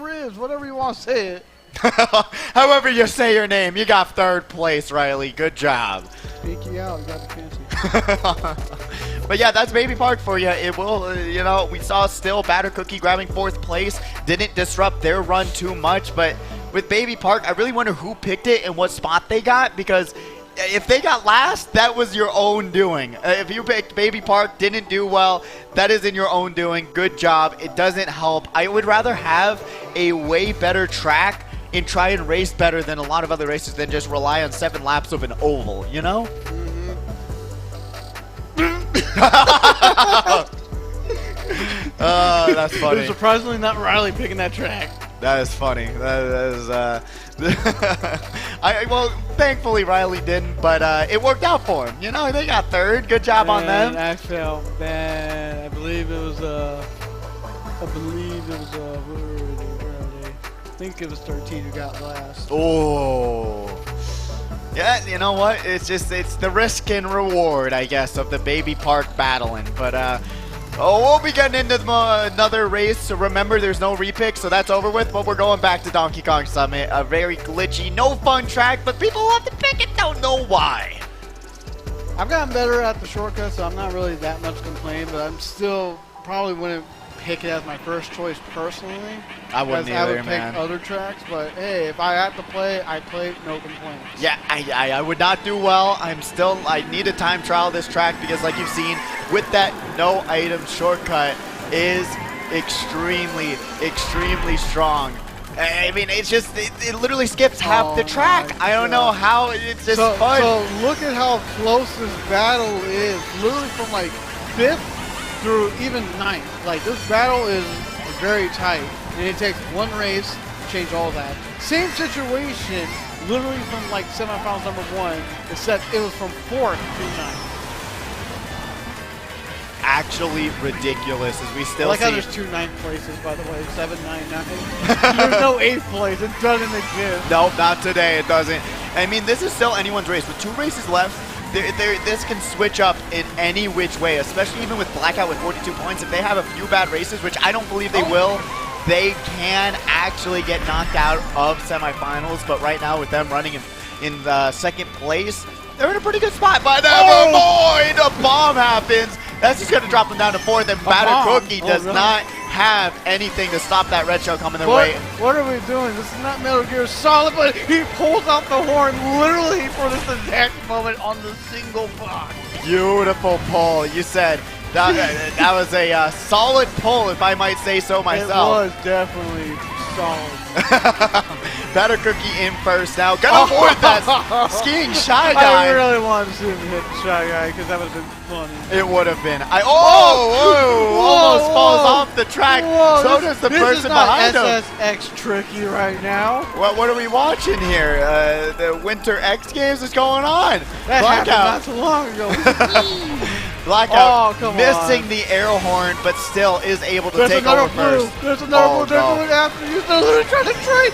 [SPEAKER 1] Ribs, whatever you want to say it.
[SPEAKER 2] However you say your name, you got third place, Riley. Good job.
[SPEAKER 1] Speak you out, you got the fancy.
[SPEAKER 2] But yeah, that's Baby Park for you. It will, you know, we saw still Batter Cookie grabbing 4th place. Didn't disrupt their run too much, but with Baby Park, I really wonder who picked it and what spot they got, because if they got last, that was your own doing. If you picked Baby Park, didn't do well, that is in your own doing. Good job. It doesn't help. I would rather have a way better track and try and race better than a lot of other races than just rely on 7 laps of an oval, you know? Oh, that's funny.
[SPEAKER 1] It was surprisingly not Riley picking that track.
[SPEAKER 2] That is funny. That is, well, thankfully Riley didn't, but it worked out for him. You know, they got third. Good job on them.
[SPEAKER 1] I felt bad. I believe it was, where are they? I think it was 13 who got last.
[SPEAKER 2] Oh. Yeah, you know what? It's the risk and reward, I guess, of the Baby Park battling. But, we'll be getting into another race. So remember, there's no repick, so that's over with. But we're going back to Donkey Kong Summit. A very glitchy, no fun track, but people love to pick it, don't know why.
[SPEAKER 1] I've gotten better at the shortcuts, so I'm not really that much complaining, but I'm still probably wouldn't pick it as my first choice personally.
[SPEAKER 2] I wouldn't either,
[SPEAKER 1] I would
[SPEAKER 2] man.
[SPEAKER 1] pick other tracks, but hey, if I have to play, I play, no complaints.
[SPEAKER 2] Yeah, I would not do well. I need a time trial this track because like you've seen with that no item shortcut is extremely, extremely strong. I mean, it's just, it literally skips half the track. I don't know how, it's just fun.
[SPEAKER 1] So look at how close this battle is. Literally from like 5th through even 9th. Like this battle is very tight. And it takes one race to change all that. Same situation, literally from like semifinals number 1, except it was from 4th through 9th.
[SPEAKER 2] Actually ridiculous as we still
[SPEAKER 1] like
[SPEAKER 2] see.
[SPEAKER 1] How there's 2 9th places, by the way, 7, 9, 9. There's no 8th place. It doesn't exist.
[SPEAKER 2] Nope, not today. It doesn't. I mean, this is still anyone's race. With 2 races left, this can switch up in any which way, especially even with Blackout with 42 points. If they have a few bad races, which I don't believe they will, they can actually get knocked out of semifinals. But right now, with them running in the 2nd place, they're in a pretty good spot. But never mind, a bomb happens. That's just going to drop them down to 4th, and Batter Cookie does not have anything to stop that red shell coming their way.
[SPEAKER 1] What are we doing? This is not Metal Gear Solid, but he pulls out the horn literally for this exact moment on the single box.
[SPEAKER 2] Beautiful pull. You said that was a solid pull, if I might say so myself.
[SPEAKER 1] It was definitely solid.
[SPEAKER 2] Batter Cookie in first now. Gonna avoid that skiing Shy Guy.
[SPEAKER 1] I really wanted to see him hit Shy Guy because that would have been funny.
[SPEAKER 2] It would have been. Almost falls off the track. So does the person behind him.
[SPEAKER 1] This is not SSX tricky right now.
[SPEAKER 2] What are we watching here? The Winter X Games is going on.
[SPEAKER 1] That happened not too long ago.
[SPEAKER 2] Blackout missing the air horn, but still is able to take over first.
[SPEAKER 1] There's another blue. They're going after you. They're literally trying to trade.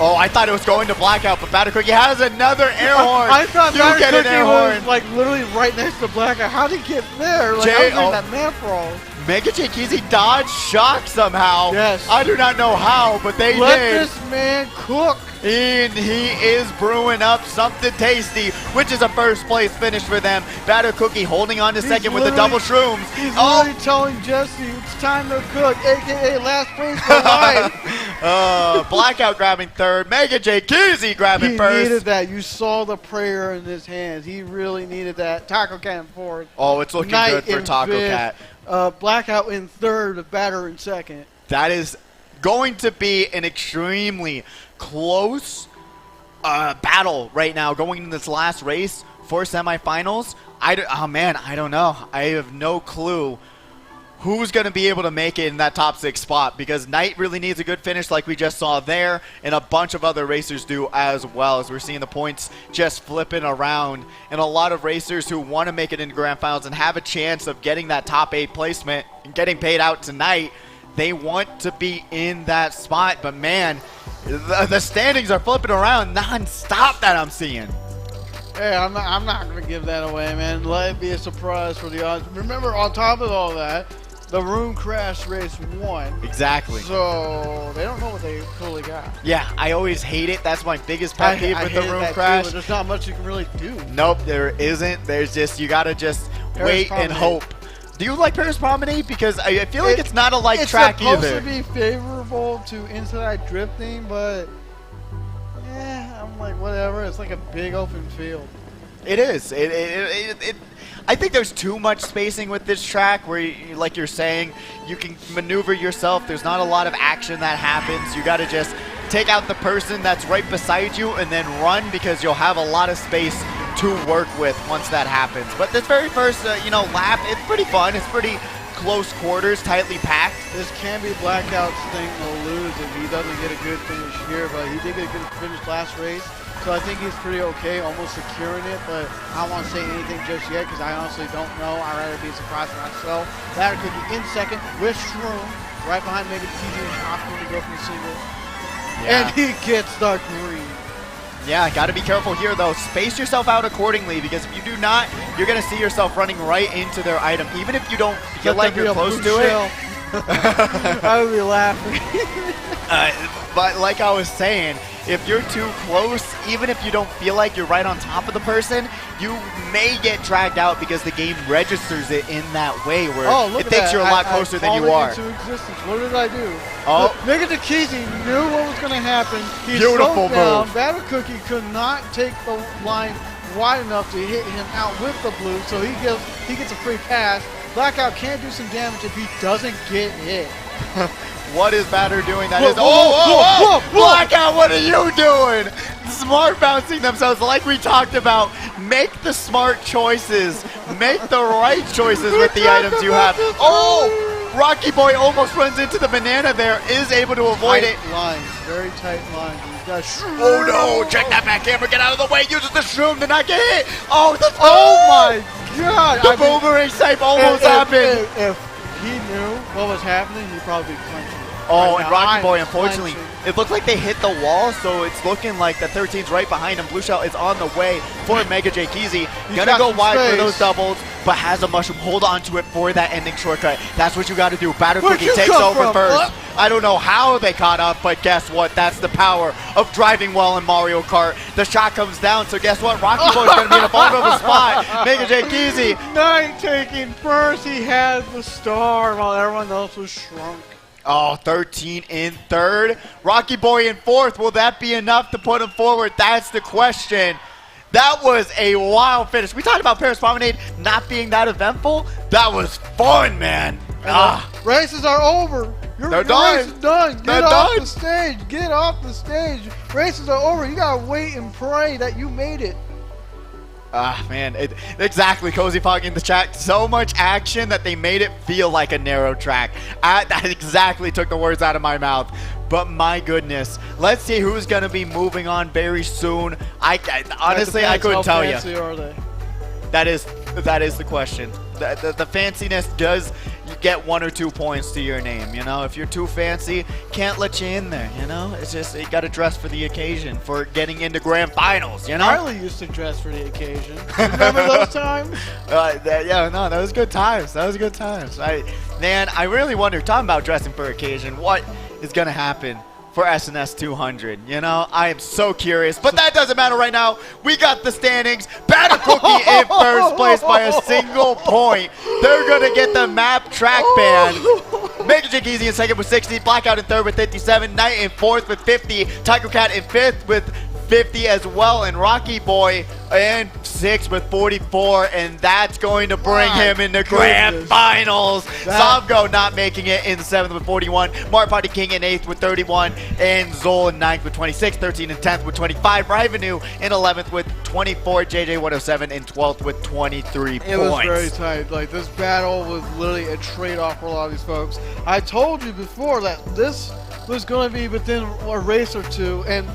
[SPEAKER 2] Oh, I thought it was going to Blackout, but Batter Cookie has another air horn.
[SPEAKER 1] I thought
[SPEAKER 2] Batter Cookie
[SPEAKER 1] was like literally right next to Blackout. How did he get there? Like, how did that man fall?
[SPEAKER 2] Mega Keezy dodged shock somehow.
[SPEAKER 1] Yes.
[SPEAKER 2] I do not know how, but they
[SPEAKER 1] Let
[SPEAKER 2] did.
[SPEAKER 1] this man cook.
[SPEAKER 2] And he is brewing up something tasty, which is a first place finish for them. Batter Cookie holding on to second with the double shrooms.
[SPEAKER 1] He's literally telling Jesse it's time to cook, a.k.a. last place for life.
[SPEAKER 2] Blackout grabbing third. Mega Keezy grabbing first.
[SPEAKER 1] He needed that. You saw the prayer in his hands. He really needed that. Taco Cat in fourth.
[SPEAKER 2] Oh, it's looking good for Taco Cat.
[SPEAKER 1] Blackout in third, Batter in second.
[SPEAKER 2] That is going to be an extremely close battle right now going into this last race for semifinals. I don't know. I have no clue who's going to be able to make it in that top 6 spot, because Knight really needs a good finish like we just saw there, and a bunch of other racers do as well, as we're seeing the points just flipping around, and a lot of racers who want to make it into grand finals and have a chance of getting that top 8 placement and getting paid out tonight. They want to be in that spot, but man, the standings are flipping around non-stop that I'm seeing.
[SPEAKER 1] Hey, I'm not going to give that away, man. Let it be a surprise for the audience. Remember, on top of all that, the room crash race won.
[SPEAKER 2] Exactly.
[SPEAKER 1] So they don't know what they totally got.
[SPEAKER 2] Yeah, I always hate it. That's my biggest pet peeve with the room crash.
[SPEAKER 1] Too, but there's not much you can really do.
[SPEAKER 2] Nope, there isn't. There's just, you got to just wait and hope. Do you like Paris Promenade? Because I feel like it's not a light track either.
[SPEAKER 1] It's supposed to be favorable to inside drifting, but I'm like, whatever. It's like a big open field.
[SPEAKER 2] It is. I think there's too much spacing with this track where, like you're saying, you can maneuver yourself. There's not a lot of action that happens. You got to just take out the person that's right beside you and then run, because you'll have a lot of space to work with once that happens. But this very first, lap, it's pretty fun. It's pretty close quarters, tightly packed.
[SPEAKER 1] This can be Blackout's thing to lose if he doesn't get a good finish here, but he did get a good finish last race. So I think he's pretty okay, almost securing it, but I don't want to say anything just yet because I honestly don't know. I'd rather be surprised for myself. Batter could be in second with Shroom, right behind maybe TJ and Oscar to go from the single. Yeah. And he gets the green.
[SPEAKER 2] Yeah, got to be careful here, though. Space yourself out accordingly, because if you do not, you're going to see yourself running right into their item, even if you don't feel like you're close to it.
[SPEAKER 1] I would be laughing.
[SPEAKER 2] But like I was saying, if you're too close, even if you don't feel like you're right on top of the person, you may get dragged out because the game registers it in that way where it thinks you're a lot closer than you are.
[SPEAKER 1] Into existence. What did I do?
[SPEAKER 2] Oh,
[SPEAKER 1] Mega Keezy knew what was going to happen. He
[SPEAKER 2] beautiful
[SPEAKER 1] slowed down.
[SPEAKER 2] move.
[SPEAKER 1] Batter Cookie could not take the line wide enough to hit him out with the blue, so he gets a free pass. Blackout can do some damage if he doesn't get hit.
[SPEAKER 2] What is Batter doing? That
[SPEAKER 1] Whoa,
[SPEAKER 2] is.
[SPEAKER 1] whoa,
[SPEAKER 2] Oh,
[SPEAKER 1] whoa, whoa.
[SPEAKER 2] Blackout, what are you doing? Smart bouncing themselves, like we talked about. Make the smart choices. Make the right choices with the items you have. Oh, Rocky Boy almost runs into the banana there. Is able to avoid it.
[SPEAKER 1] Lines, very tight lines.
[SPEAKER 2] Oh no! Check that back camera. Get out of the way. Uses the shroom to not get hit. Oh,
[SPEAKER 1] my God!
[SPEAKER 2] The boomerang save almost happened.
[SPEAKER 1] If he knew what was happening, he'd probably be clenching.
[SPEAKER 2] Oh,
[SPEAKER 1] Right
[SPEAKER 2] and
[SPEAKER 1] now,
[SPEAKER 2] Rocky Boy,
[SPEAKER 1] I'm
[SPEAKER 2] unfortunately,
[SPEAKER 1] clenching.
[SPEAKER 2] it looked like they hit the wall, so it's looking like the 13's right behind him. Blue Shell is on the way for Mega J Keezy. Gonna
[SPEAKER 1] got
[SPEAKER 2] go
[SPEAKER 1] some
[SPEAKER 2] wide for
[SPEAKER 1] space.
[SPEAKER 2] those doubles, but has a mushroom. Hold on to it for that ending shortcut. That's what you got to do. Batter
[SPEAKER 1] Where'd
[SPEAKER 2] Cookie
[SPEAKER 1] you
[SPEAKER 2] takes
[SPEAKER 1] come
[SPEAKER 2] over
[SPEAKER 1] from?
[SPEAKER 2] first.
[SPEAKER 1] What?
[SPEAKER 2] I don't know how they caught up, but guess what? That's the power of driving well in Mario Kart. The shot comes down, so guess what? Rocky Boy's going to be in a vulnerable spot. Mega J Keezy.
[SPEAKER 1] Knight taking first. He had the star while everyone else was shrunk.
[SPEAKER 2] Oh, 13 in third. Rocky Boy in fourth. Will that be enough to put him forward? That's the question. That was a wild finish. We talked about Paris Promenade not being that eventful. That was fun, man.
[SPEAKER 1] Races are over. Your
[SPEAKER 2] They're
[SPEAKER 1] race
[SPEAKER 2] done.
[SPEAKER 1] is done. Get
[SPEAKER 2] They're
[SPEAKER 1] off
[SPEAKER 2] done.
[SPEAKER 1] the stage. Get off the stage. Races are over. You gotta wait and pray that you made it.
[SPEAKER 2] Man, exactly. Cozy Fog in the chat. So much action that they made it feel like a narrow track. That exactly took the words out of my mouth. But my goodness, let's see who's going to be moving on very soon. Honestly, I couldn't tell you.
[SPEAKER 1] How fancy are they?
[SPEAKER 2] That is the question. The fanciness does get 1 or 2 points to your name, you know? If you're too fancy, can't let you in there, you know? It's just, you got to dress for the occasion, for getting into grand finals, you know?
[SPEAKER 1] Harley used to dress for the occasion. Remember those times?
[SPEAKER 2] Yeah, no, that was good times. That was good times. Man, I really wonder, talking about dressing for occasion, what is going to happen for SNS 200, you know? I am so curious, but that doesn't matter right now. We got the standings. Batter Cookie in first place by a single point. They're going to get the map track ban. Mega J Keezy in second with 60, Blackout in third with 57, Knight in fourth with 50, Tiger Cat in fifth with 50 as well, and Rocky Boy in sixth with 44, and that's going to bring him in the grand finals. Savgo not making it in seventh with 41, Mario Party King in eighth with 31, and Zol in ninth with 26, 13 in 10th with 25, Rivenue in 11th with 24, JJ107 in 12th with 23 points.
[SPEAKER 1] It was very tight. Like, this battle was literally a trade-off for a lot of these folks. I told you before that this was going to be within a race or two, and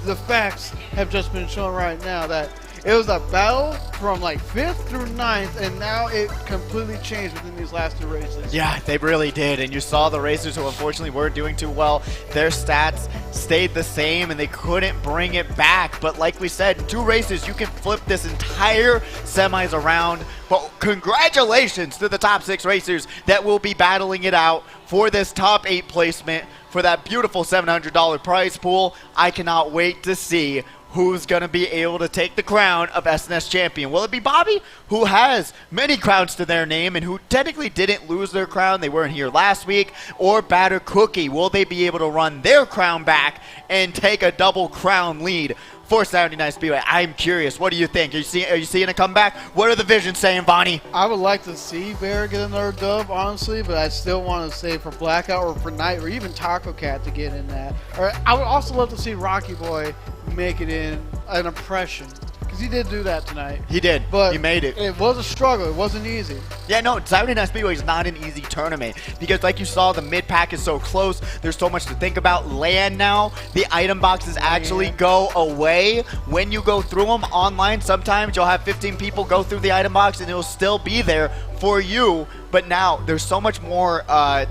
[SPEAKER 1] the facts have just been shown right now that it was a battle from like 5th through 9th, and now it completely changed within these last 2 races.
[SPEAKER 2] Yeah, they really did, and you saw the racers who unfortunately weren't doing too well. Their stats stayed the same, and they couldn't bring it back. But like we said, in 2 races, you can flip this entire semis around. But congratulations to the top 6 racers that will be battling it out for this top 8 placement for that beautiful $700 prize pool. I cannot wait to see who's going to be able to take the crown of SNS champion. Will it be Bobby, who has many crowns to their name and who technically didn't lose their crown? They weren't here last week. Or Batter Cookie, will they be able to run their crown back and take a double crown lead for Saturday Night Speedway? I'm curious. What do you think? Are you seeing a comeback? What are the visions saying, Bonnie?
[SPEAKER 1] I would like to see Bear get another dub, honestly, but I still want to say for Blackout or for Knight or even Taco Cat to get in that. Or I would also love to see Rocky Boy make it in an impression, because he did do that tonight.
[SPEAKER 2] He did.
[SPEAKER 1] But
[SPEAKER 2] he made it.
[SPEAKER 1] It was a struggle. It wasn't easy.
[SPEAKER 2] Yeah, no, Saturday Night Speedway is not an easy tournament because, like you saw, the mid-pack is so close. There's so much to think about. Land now, the item boxes actually go away. When you go through them online, sometimes you'll have 15 people go through the item box and it'll still be there for you. But now there's so much more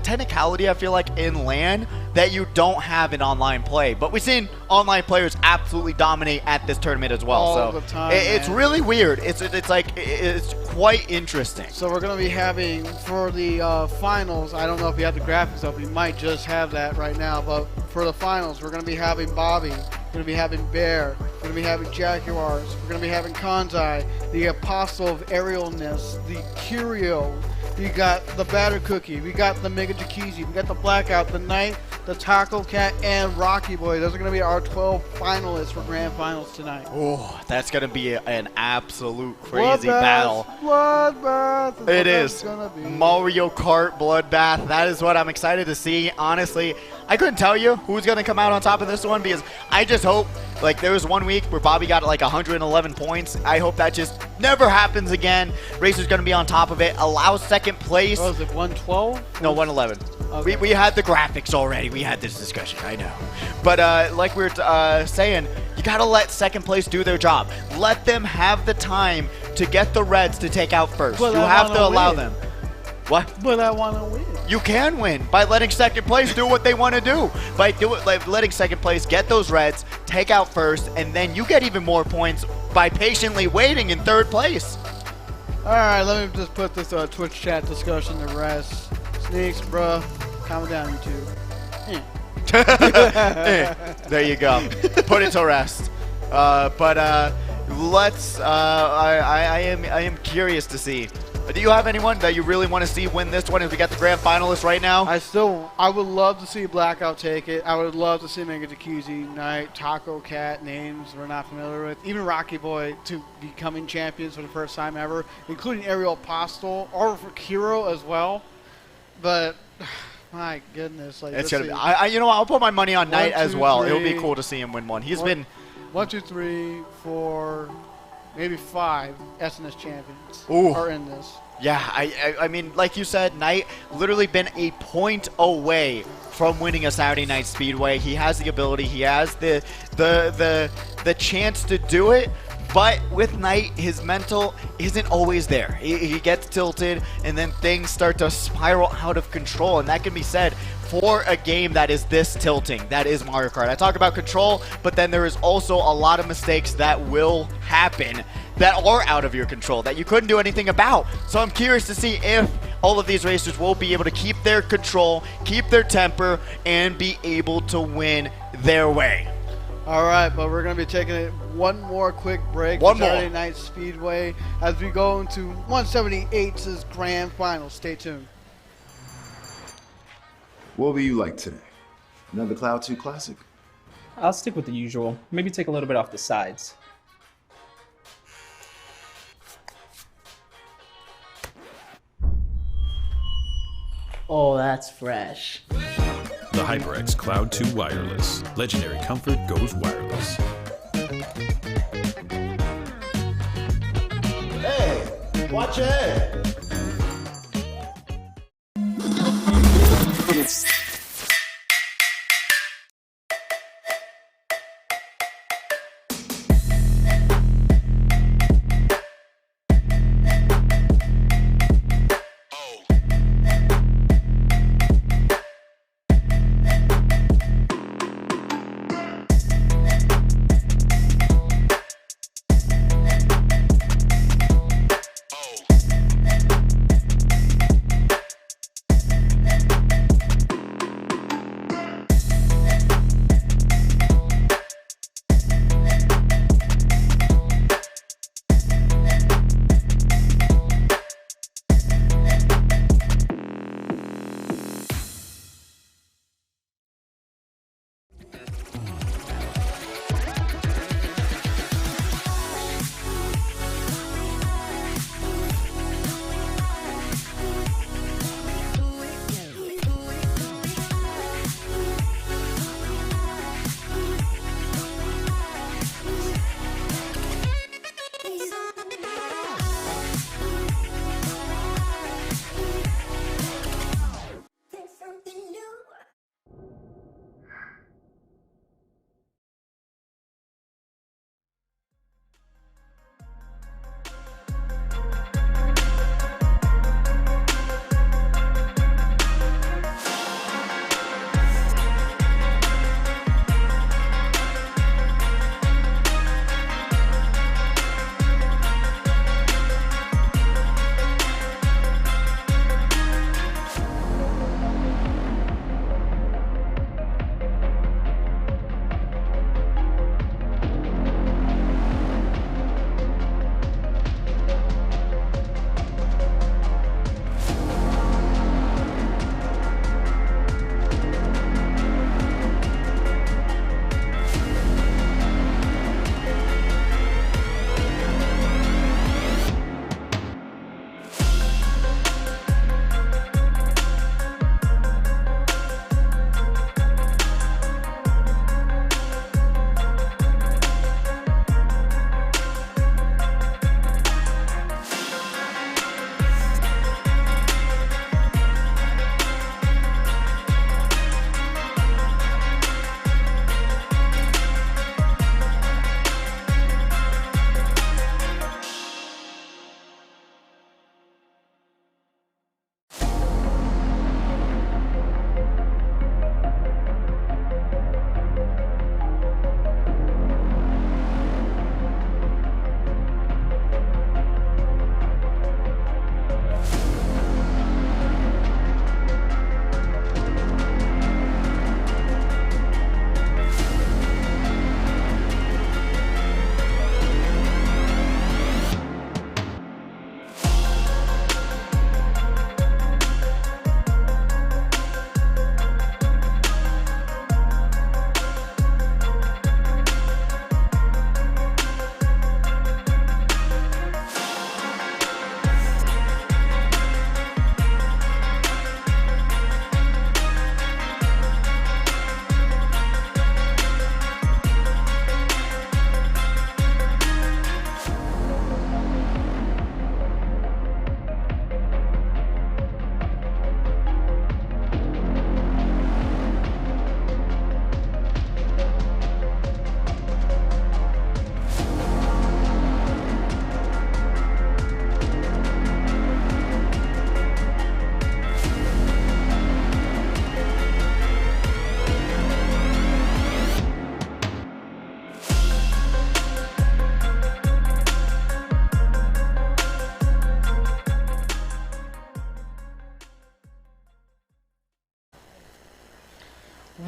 [SPEAKER 2] technicality, I feel like, in LAN that you don't have in online play. But we've seen online players absolutely dominate at this tournament as well.
[SPEAKER 1] All
[SPEAKER 2] so
[SPEAKER 1] the time,
[SPEAKER 2] it's
[SPEAKER 1] man.
[SPEAKER 2] really weird. It's quite interesting.
[SPEAKER 1] So we're going to be having, for the finals, I don't know if you have the graphics up, you might just have that right now, but for the finals, we're going to be having Bobby, we're going to be having Bear, We're going to be having Jaguars. We're going to be having Kanzai, the Apostle of Aerialness, the Curio. You got the Batter Cookie. We got the Mega Jakizi. We got the Blackout, the Knight, the Taco Cat, and Rocky Boy. Those are going to be our 12 finalists for Grand Finals tonight.
[SPEAKER 2] Oh, that's going to be an absolute crazy battle.
[SPEAKER 1] Bloodbath.
[SPEAKER 2] It is. Mario Kart Bloodbath. That is what I'm excited to see. Honestly, I couldn't tell you who's going to come out on top of this one because I just hope, like, there was 1 week where Bobby got like 111 points. I hope that just never happens again. Racer's going to be on top of it. Allow second place.
[SPEAKER 1] What was it, 112?
[SPEAKER 2] No, 111. Okay. We had the graphics already. We had this discussion. I know. But like we were saying, you got to let second place do their job. Let them have the time to get the reds to take out first. You have to allow them. What?
[SPEAKER 1] But I want to win.
[SPEAKER 2] You can win by letting second place do what they want to do. By letting second place get those reds, take out first, and then you get even more points by patiently waiting in third place.
[SPEAKER 1] All right, let me just put this Twitch chat discussion to rest. Sneaks, bruh, calm down, you two.
[SPEAKER 2] There you go. Put it to rest. Let's. I am curious to see. Do you have anyone that you really want to see win this one? If we got the grand finalists right now,
[SPEAKER 1] I would love to see Blackout take it. I would love to see Mega Jakizi, Knight, Taco Cat, names we're not familiar with. Even Rocky Boy to becoming champions for the first time ever, including Aerial Apostle or for Kiro as well. But my goodness, like
[SPEAKER 2] it's gonna be. You know, I'll put my money on Knight as well. It would be cool to see him win one. He's been
[SPEAKER 1] 1, 2, 3, 4. Maybe 5 SNS champions are in this.
[SPEAKER 2] Yeah, I mean, like you said, Knight literally been a point away from winning a Saturday Night Speedway. He has the ability, he has the chance to do it. But with Knight, his mental isn't always there. He gets tilted, and then things start to spiral out of control. And that can be said for a game that is this tilting. That is Mario Kart. I talk about control, but then there is also a lot of mistakes that will happen that are out of your control, that you couldn't do anything about. So I'm curious to see if all of these racers will be able to keep their control, keep their temper, and be able to win their way.
[SPEAKER 1] All right, but we're going to be taking one more quick break. Saturday Night Speedway as we go into 178's grand final. Stay tuned.
[SPEAKER 16] What will you like today? Another Cloud 2 Classic?
[SPEAKER 6] I'll stick with the usual. Maybe take a little bit off the sides.
[SPEAKER 7] Oh, that's fresh.
[SPEAKER 8] The HyperX Cloud 2 Wireless. Legendary comfort goes wireless.
[SPEAKER 5] Hey, watch your head.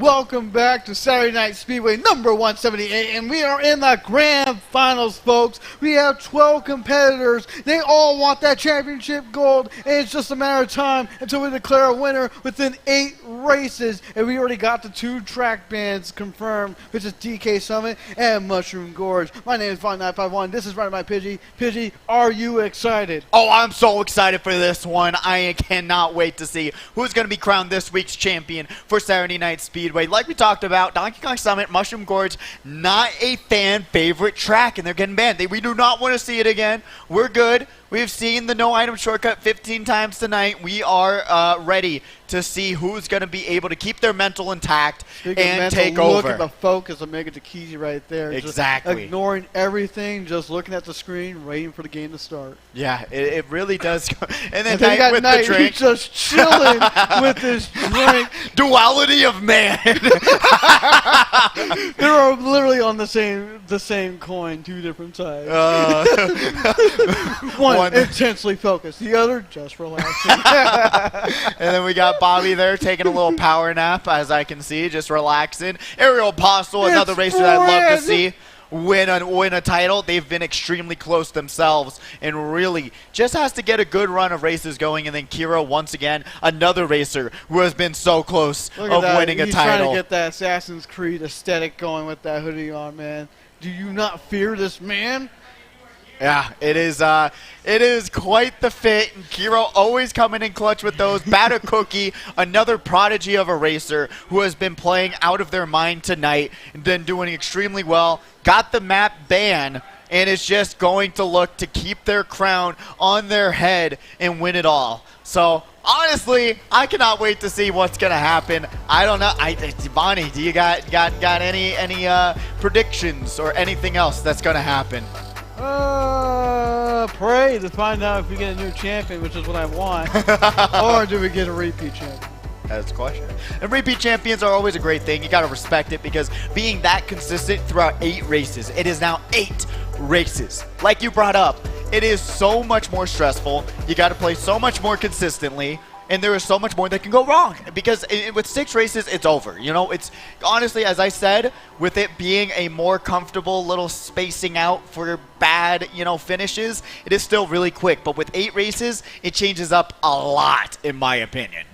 [SPEAKER 1] welcome back to Saturday Night Speedway number 178, and we are in the grand finals, folks. We have 12 competitors. They all want that championship gold, and it's just a matter of time until we declare a winner within 8 races. And we already got the 2 track bands confirmed, which is DK Summit and Mushroom Gorge. My name is Vaughn951. This is Right My Pidgey. Pidgey, are you excited?
[SPEAKER 2] Oh, I'm so excited for this one. I cannot wait to see who's going to be crowned this week's champion for Saturday Night Speedway. Like we talked about, Donkey Kong Summit, Mushroom Gorge, not a fan favorite track, and they're getting banned. We do not want to see it again. We're good. We've seen the no item shortcut 15 times tonight. We are ready to see who's going to be able to keep their mental intact and take over.
[SPEAKER 1] Look at the focus of Mega Takeshi right there.
[SPEAKER 2] Exactly.
[SPEAKER 1] Just ignoring everything, just looking at the screen, waiting for the game to start.
[SPEAKER 2] Yeah, it really does go. And then
[SPEAKER 1] Knight
[SPEAKER 2] with
[SPEAKER 1] the
[SPEAKER 2] drink.
[SPEAKER 1] He's just chilling with his drink.
[SPEAKER 2] Duality of man.
[SPEAKER 1] They were literally on the same coin, 2 different sides. One intensely focused, the other just relaxing.
[SPEAKER 2] And then we got Bobby there taking a little power nap, as I can see, just relaxing. Ariel Apostle, another racer that I'd love to see win a title. They've been extremely close themselves and really just has to get a good run of races going. And then Kira, once again, another racer who has been so close of winning a title.
[SPEAKER 1] He's trying to get that Assassin's Creed aesthetic going with that hoodie on, man. Do you not fear this man?
[SPEAKER 2] Yeah, it is quite the fit. And Kiro always coming in clutch with those. Batter Cookie, another prodigy of a racer who has been playing out of their mind tonight and been doing extremely well. Got the map ban, and is just going to look to keep their crown on their head and win it all. So honestly, I cannot wait to see what's gonna happen. I don't know. Bonnie, do you got any predictions or anything else that's gonna happen?
[SPEAKER 1] Pray to find out if we get a new champion, which is what I want. Or do we get a repeat champion?
[SPEAKER 2] That's the question. And repeat champions are always a great thing. You got to respect it because being that consistent throughout 8 races, it is now 8 races. Like you brought up, it is so much more stressful. You got to play so much more consistently. And there is so much more that can go wrong because with 6 races, it's over. You know, it's honestly, as I said, with it being a more comfortable little spacing out for bad, finishes, it is still really quick. But with 8 races, it changes up a lot, in my opinion.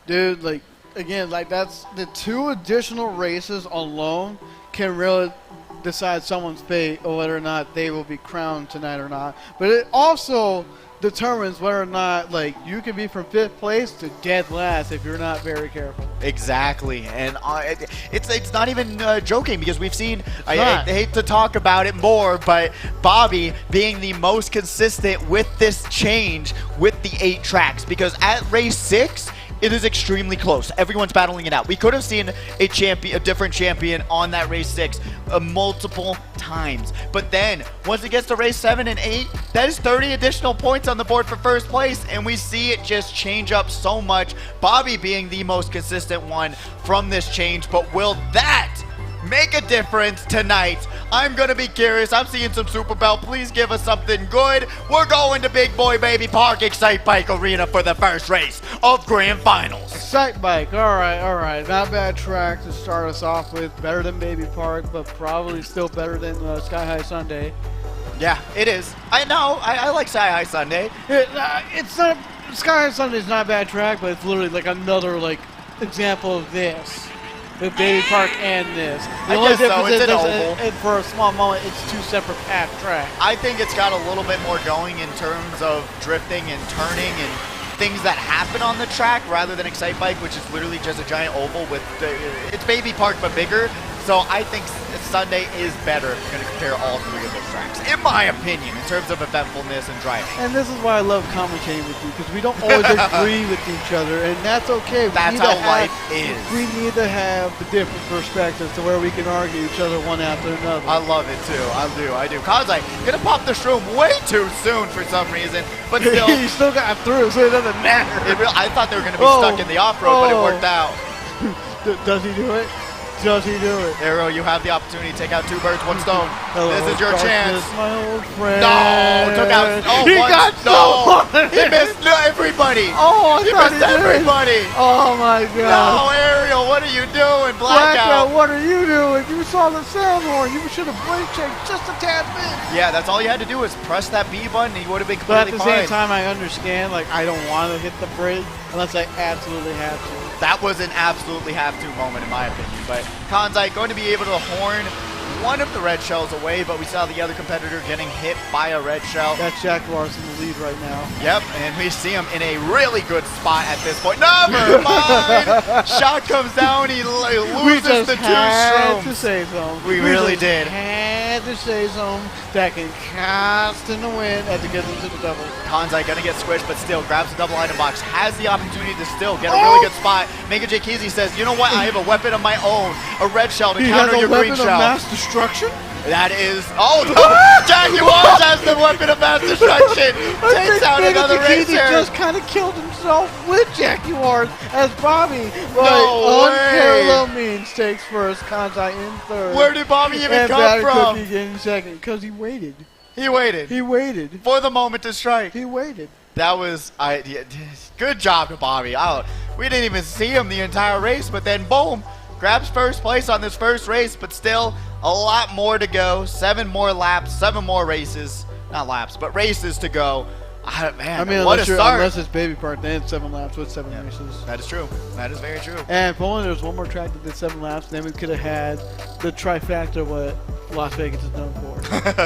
[SPEAKER 1] Dude, that's the 2 additional races alone can really decide someone's fate or whether or not they will be crowned tonight or not. But it also determines whether or not you can be from 5th place to dead last if you're not very careful.
[SPEAKER 2] Exactly, and it's not even joking because we've seen. I hate to talk about it more, but Bobby being the most consistent with this change with the 8 tracks because at race 6. It is extremely close. Everyone's battling it out. We could have seen a different champion on that race 6 multiple times. But then, once it gets to race 7 and 8, that is 30 additional points on the board for first place, and we see it just change up so much. Bobby being the most consistent one from this change, but will that make a difference tonight? I'm going to be curious. I'm seeing some Super Belt. Please give us something good. We're going to Big Boy Baby Park Excite Bike Arena for the first race of Grand Finals.
[SPEAKER 1] Excite Bike. All right. Not bad track to start us off with. Better than Baby Park, but probably still better than Sky High Sunday.
[SPEAKER 2] Yeah, it is. I know. I like Sky High Sunday.
[SPEAKER 1] It's not. Sky High Sunday is not a bad track, but it's literally another example of this. With Baby Park and this. The only difference is for a small moment, it's 2 separate path tracks.
[SPEAKER 2] I think it's got a little bit more going in terms of drifting and turning and things that happen on the track rather than Excite Bike, which is literally just a giant oval with it's Baby Park but bigger. So I think Sunday is better if you're going to compare all 3 of those tracks, in my opinion, in terms of eventfulness and driving.
[SPEAKER 1] And this is why I love commentating with you, because we don't always agree with each other, and that's okay.
[SPEAKER 2] That's how life is.
[SPEAKER 1] We need to have the different perspectives to where we can argue each other one after another.
[SPEAKER 2] I love it too. I do. Kazai gonna pop the shroom way too soon for some reason, but still.
[SPEAKER 1] He still got through, so it doesn't matter.
[SPEAKER 2] I thought they were gonna be stuck in the off-road, but it worked out.
[SPEAKER 1] Does he do it? Does he do it?
[SPEAKER 2] Arrow, you have the opportunity to take out 2 birds, 1 stone. This is your chance.
[SPEAKER 1] My old friend.
[SPEAKER 2] No, took out. Oh,
[SPEAKER 1] he got
[SPEAKER 2] no. He missed. If everybody.
[SPEAKER 1] Oh, I
[SPEAKER 2] you
[SPEAKER 1] thought
[SPEAKER 2] missed
[SPEAKER 1] he did.
[SPEAKER 2] everybody.
[SPEAKER 1] Oh my God.
[SPEAKER 2] No, Ariel, what are you doing?
[SPEAKER 1] Blackout, what are you doing? You saw the sound horn. You should have brake checked just a tad bit.
[SPEAKER 2] Yeah, that's all you had to do was press that B button and you would have been
[SPEAKER 1] But
[SPEAKER 2] completely
[SPEAKER 1] at the
[SPEAKER 2] fine.
[SPEAKER 1] same time, I understand, like, I don't want to hit the brake unless I absolutely have to.
[SPEAKER 2] That was an absolutely have-to moment in my opinion. But Kanzai going to be able to horn one of the red shells away, but we saw the other competitor getting hit by a red shell.
[SPEAKER 1] That's Jaguar's in the lead right now.
[SPEAKER 2] Yep, and we see him in a really good spot at this point. Never mind! Shot comes down, he loses the two shrooms.
[SPEAKER 1] To say something.
[SPEAKER 2] We really did.
[SPEAKER 1] Had to say something that can cast in the wind as it gets into the double.
[SPEAKER 2] Kanzai gonna get squished, but still grabs the double item box, has the opportunity to still get a really good spot. Mega J Kizzy says, you know what, I have a weapon of my own, a red shell to counter your green shell.
[SPEAKER 1] Mass destruction?
[SPEAKER 2] That is, oh no, Jaguars has the weapon of mass destruction, takes out another racer.
[SPEAKER 1] Just kind of killed himself with Jaguars as Bobby,
[SPEAKER 2] no
[SPEAKER 1] unparalleled means takes first, Kanzai in third.
[SPEAKER 2] Where did Bobby even come from?
[SPEAKER 1] Cookie in second, because he waited.
[SPEAKER 2] He waited.
[SPEAKER 1] He waited.
[SPEAKER 2] For the moment to strike.
[SPEAKER 1] He waited.
[SPEAKER 2] That was, good job to Bobby. We didn't even see him the entire race, but then boom, grabs first place on this first race, but still a lot more to go. 7 more laps, 7 more races. Not laps, but races to go. Man,
[SPEAKER 1] I mean,
[SPEAKER 2] what a start.
[SPEAKER 1] Unless it's Baby Park, then it's 7 laps with 7 races.
[SPEAKER 2] That is true. That is very true.
[SPEAKER 1] And if only there was one more track that did 7 laps, then we could have had the trifecta what Las Vegas is known for.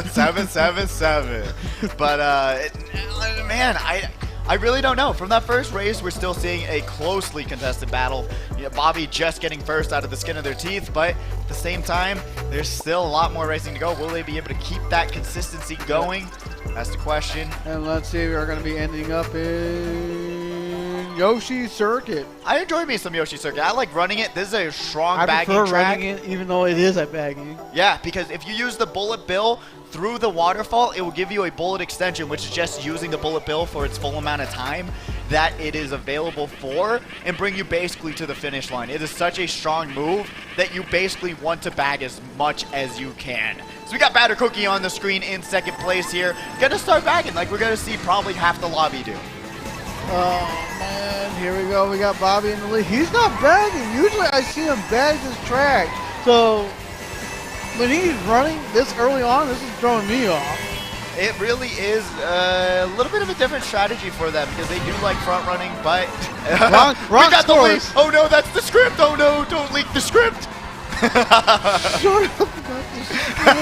[SPEAKER 2] 777. But, man, I really don't know. From that first race, we're still seeing a closely contested battle. Bobby just getting first out of the skin of their teeth, but at the same time, there's still a lot more racing to go. Will they be able to keep that consistency going? That's the question.
[SPEAKER 1] And let's see, we're going to be ending up in Yoshi Circuit.
[SPEAKER 2] I enjoy me some Yoshi Circuit. I like running it. This is a strong bagging
[SPEAKER 1] I prefer
[SPEAKER 2] track.
[SPEAKER 1] running it, even though it is a bagging.
[SPEAKER 2] Yeah, because if you use the bullet bill through the waterfall, it will give you a bullet extension, which is just using the bullet bill for its full amount of time that it is available for, and bring you basically to the finish line. It is such a strong move that you basically want to bag as much as you can. So we got Batter Cookie on the screen in second place here. Gonna start bagging like we're gonna see probably half the lobby do.
[SPEAKER 1] Oh man, here we go. We got Bobby in the lead. He's not bagging. Usually I see him bag this track. So when he's running this early on, this is throwing me off.
[SPEAKER 2] It really is a little bit of a different strategy for them because they do like front running, but
[SPEAKER 1] wrong
[SPEAKER 2] we got the leak.
[SPEAKER 1] scores.
[SPEAKER 2] Oh no, that's the script. Oh no, don't leak the script.
[SPEAKER 1] Shut up about this script.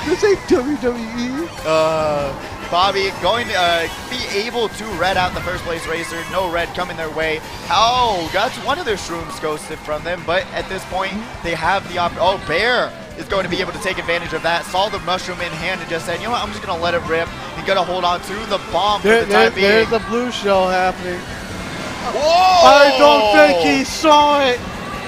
[SPEAKER 1] This ain't WWE.
[SPEAKER 2] Bobby going to be able to red out the first place racer. No red coming their way. Oh, got one of their shrooms ghosted from them, but at this point they have the oh, Bear is going to be able to take advantage of that. Saw the mushroom in hand and just said, you know what, I'm just going to let it rip and going to hold on to the bomb for the time being.
[SPEAKER 1] There's a blue shell happening.
[SPEAKER 2] Whoa!
[SPEAKER 1] I don't think he saw it.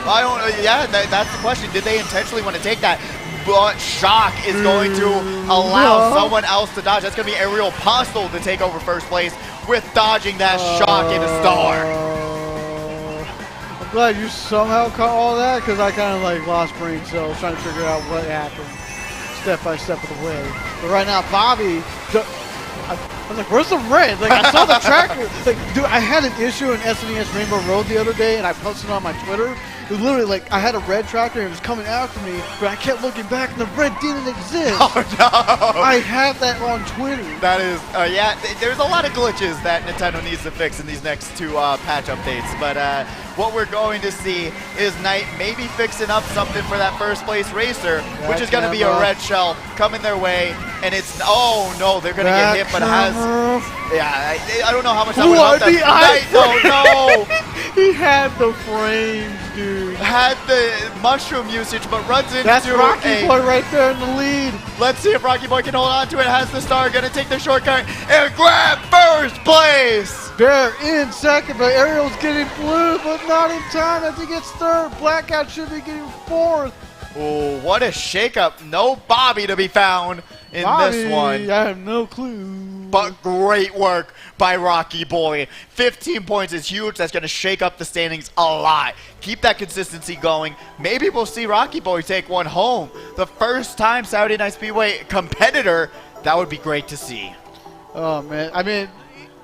[SPEAKER 2] I don't. Yeah, that's the question. Did they intentionally want to take that? But Shock is going to allow someone else to dodge. That's going to be Ariel Postal to take over first place with dodging that Shock in a star.
[SPEAKER 1] I'm glad you somehow caught all that because I kind of like lost brain cells trying to figure out what happened step by step of the way. But right now, Bobby, I was like, where's the red? Like, I saw the track. Like, dude, I had an issue in SNES Rainbow Road the other day, and I posted it on my Twitter. It was literally like I had a red tractor and it was coming after me, but I kept looking back and the red didn't exist.
[SPEAKER 2] Oh no!
[SPEAKER 1] I have that on Twitter.
[SPEAKER 2] That is, yeah, there's a lot of glitches that Nintendo needs to fix in these next 2 patch updates. But what we're going to see is Knight maybe fixing up something for that first place racer, which is going to be a red shell coming their way. And it's, oh no, they're going to get hit, but has, yeah, I don't know how much that would help them. Knight, no!
[SPEAKER 1] He had the frames, dude.
[SPEAKER 2] Had the mushroom usage, but runs into
[SPEAKER 1] That's Rocky Boy right there in the lead.
[SPEAKER 2] Let's see if Rocky Boy can hold on to it. Has the star, gonna take the shortcut and grab first place.
[SPEAKER 1] They're in second, but Ariel's getting blue, but not in time as he gets third. Blackout should be getting fourth.
[SPEAKER 2] Oh, what a shakeup. No Bobby to be found in this one.
[SPEAKER 1] I have no clue.
[SPEAKER 2] But great work by Rocky Boy. 15 points is huge. That's going to shake up the standings a lot. Keep that consistency going. Maybe we'll see Rocky Boy take one home. The first time Saturday Night Speedway competitor. That would be great to see.
[SPEAKER 1] Oh, man. I mean,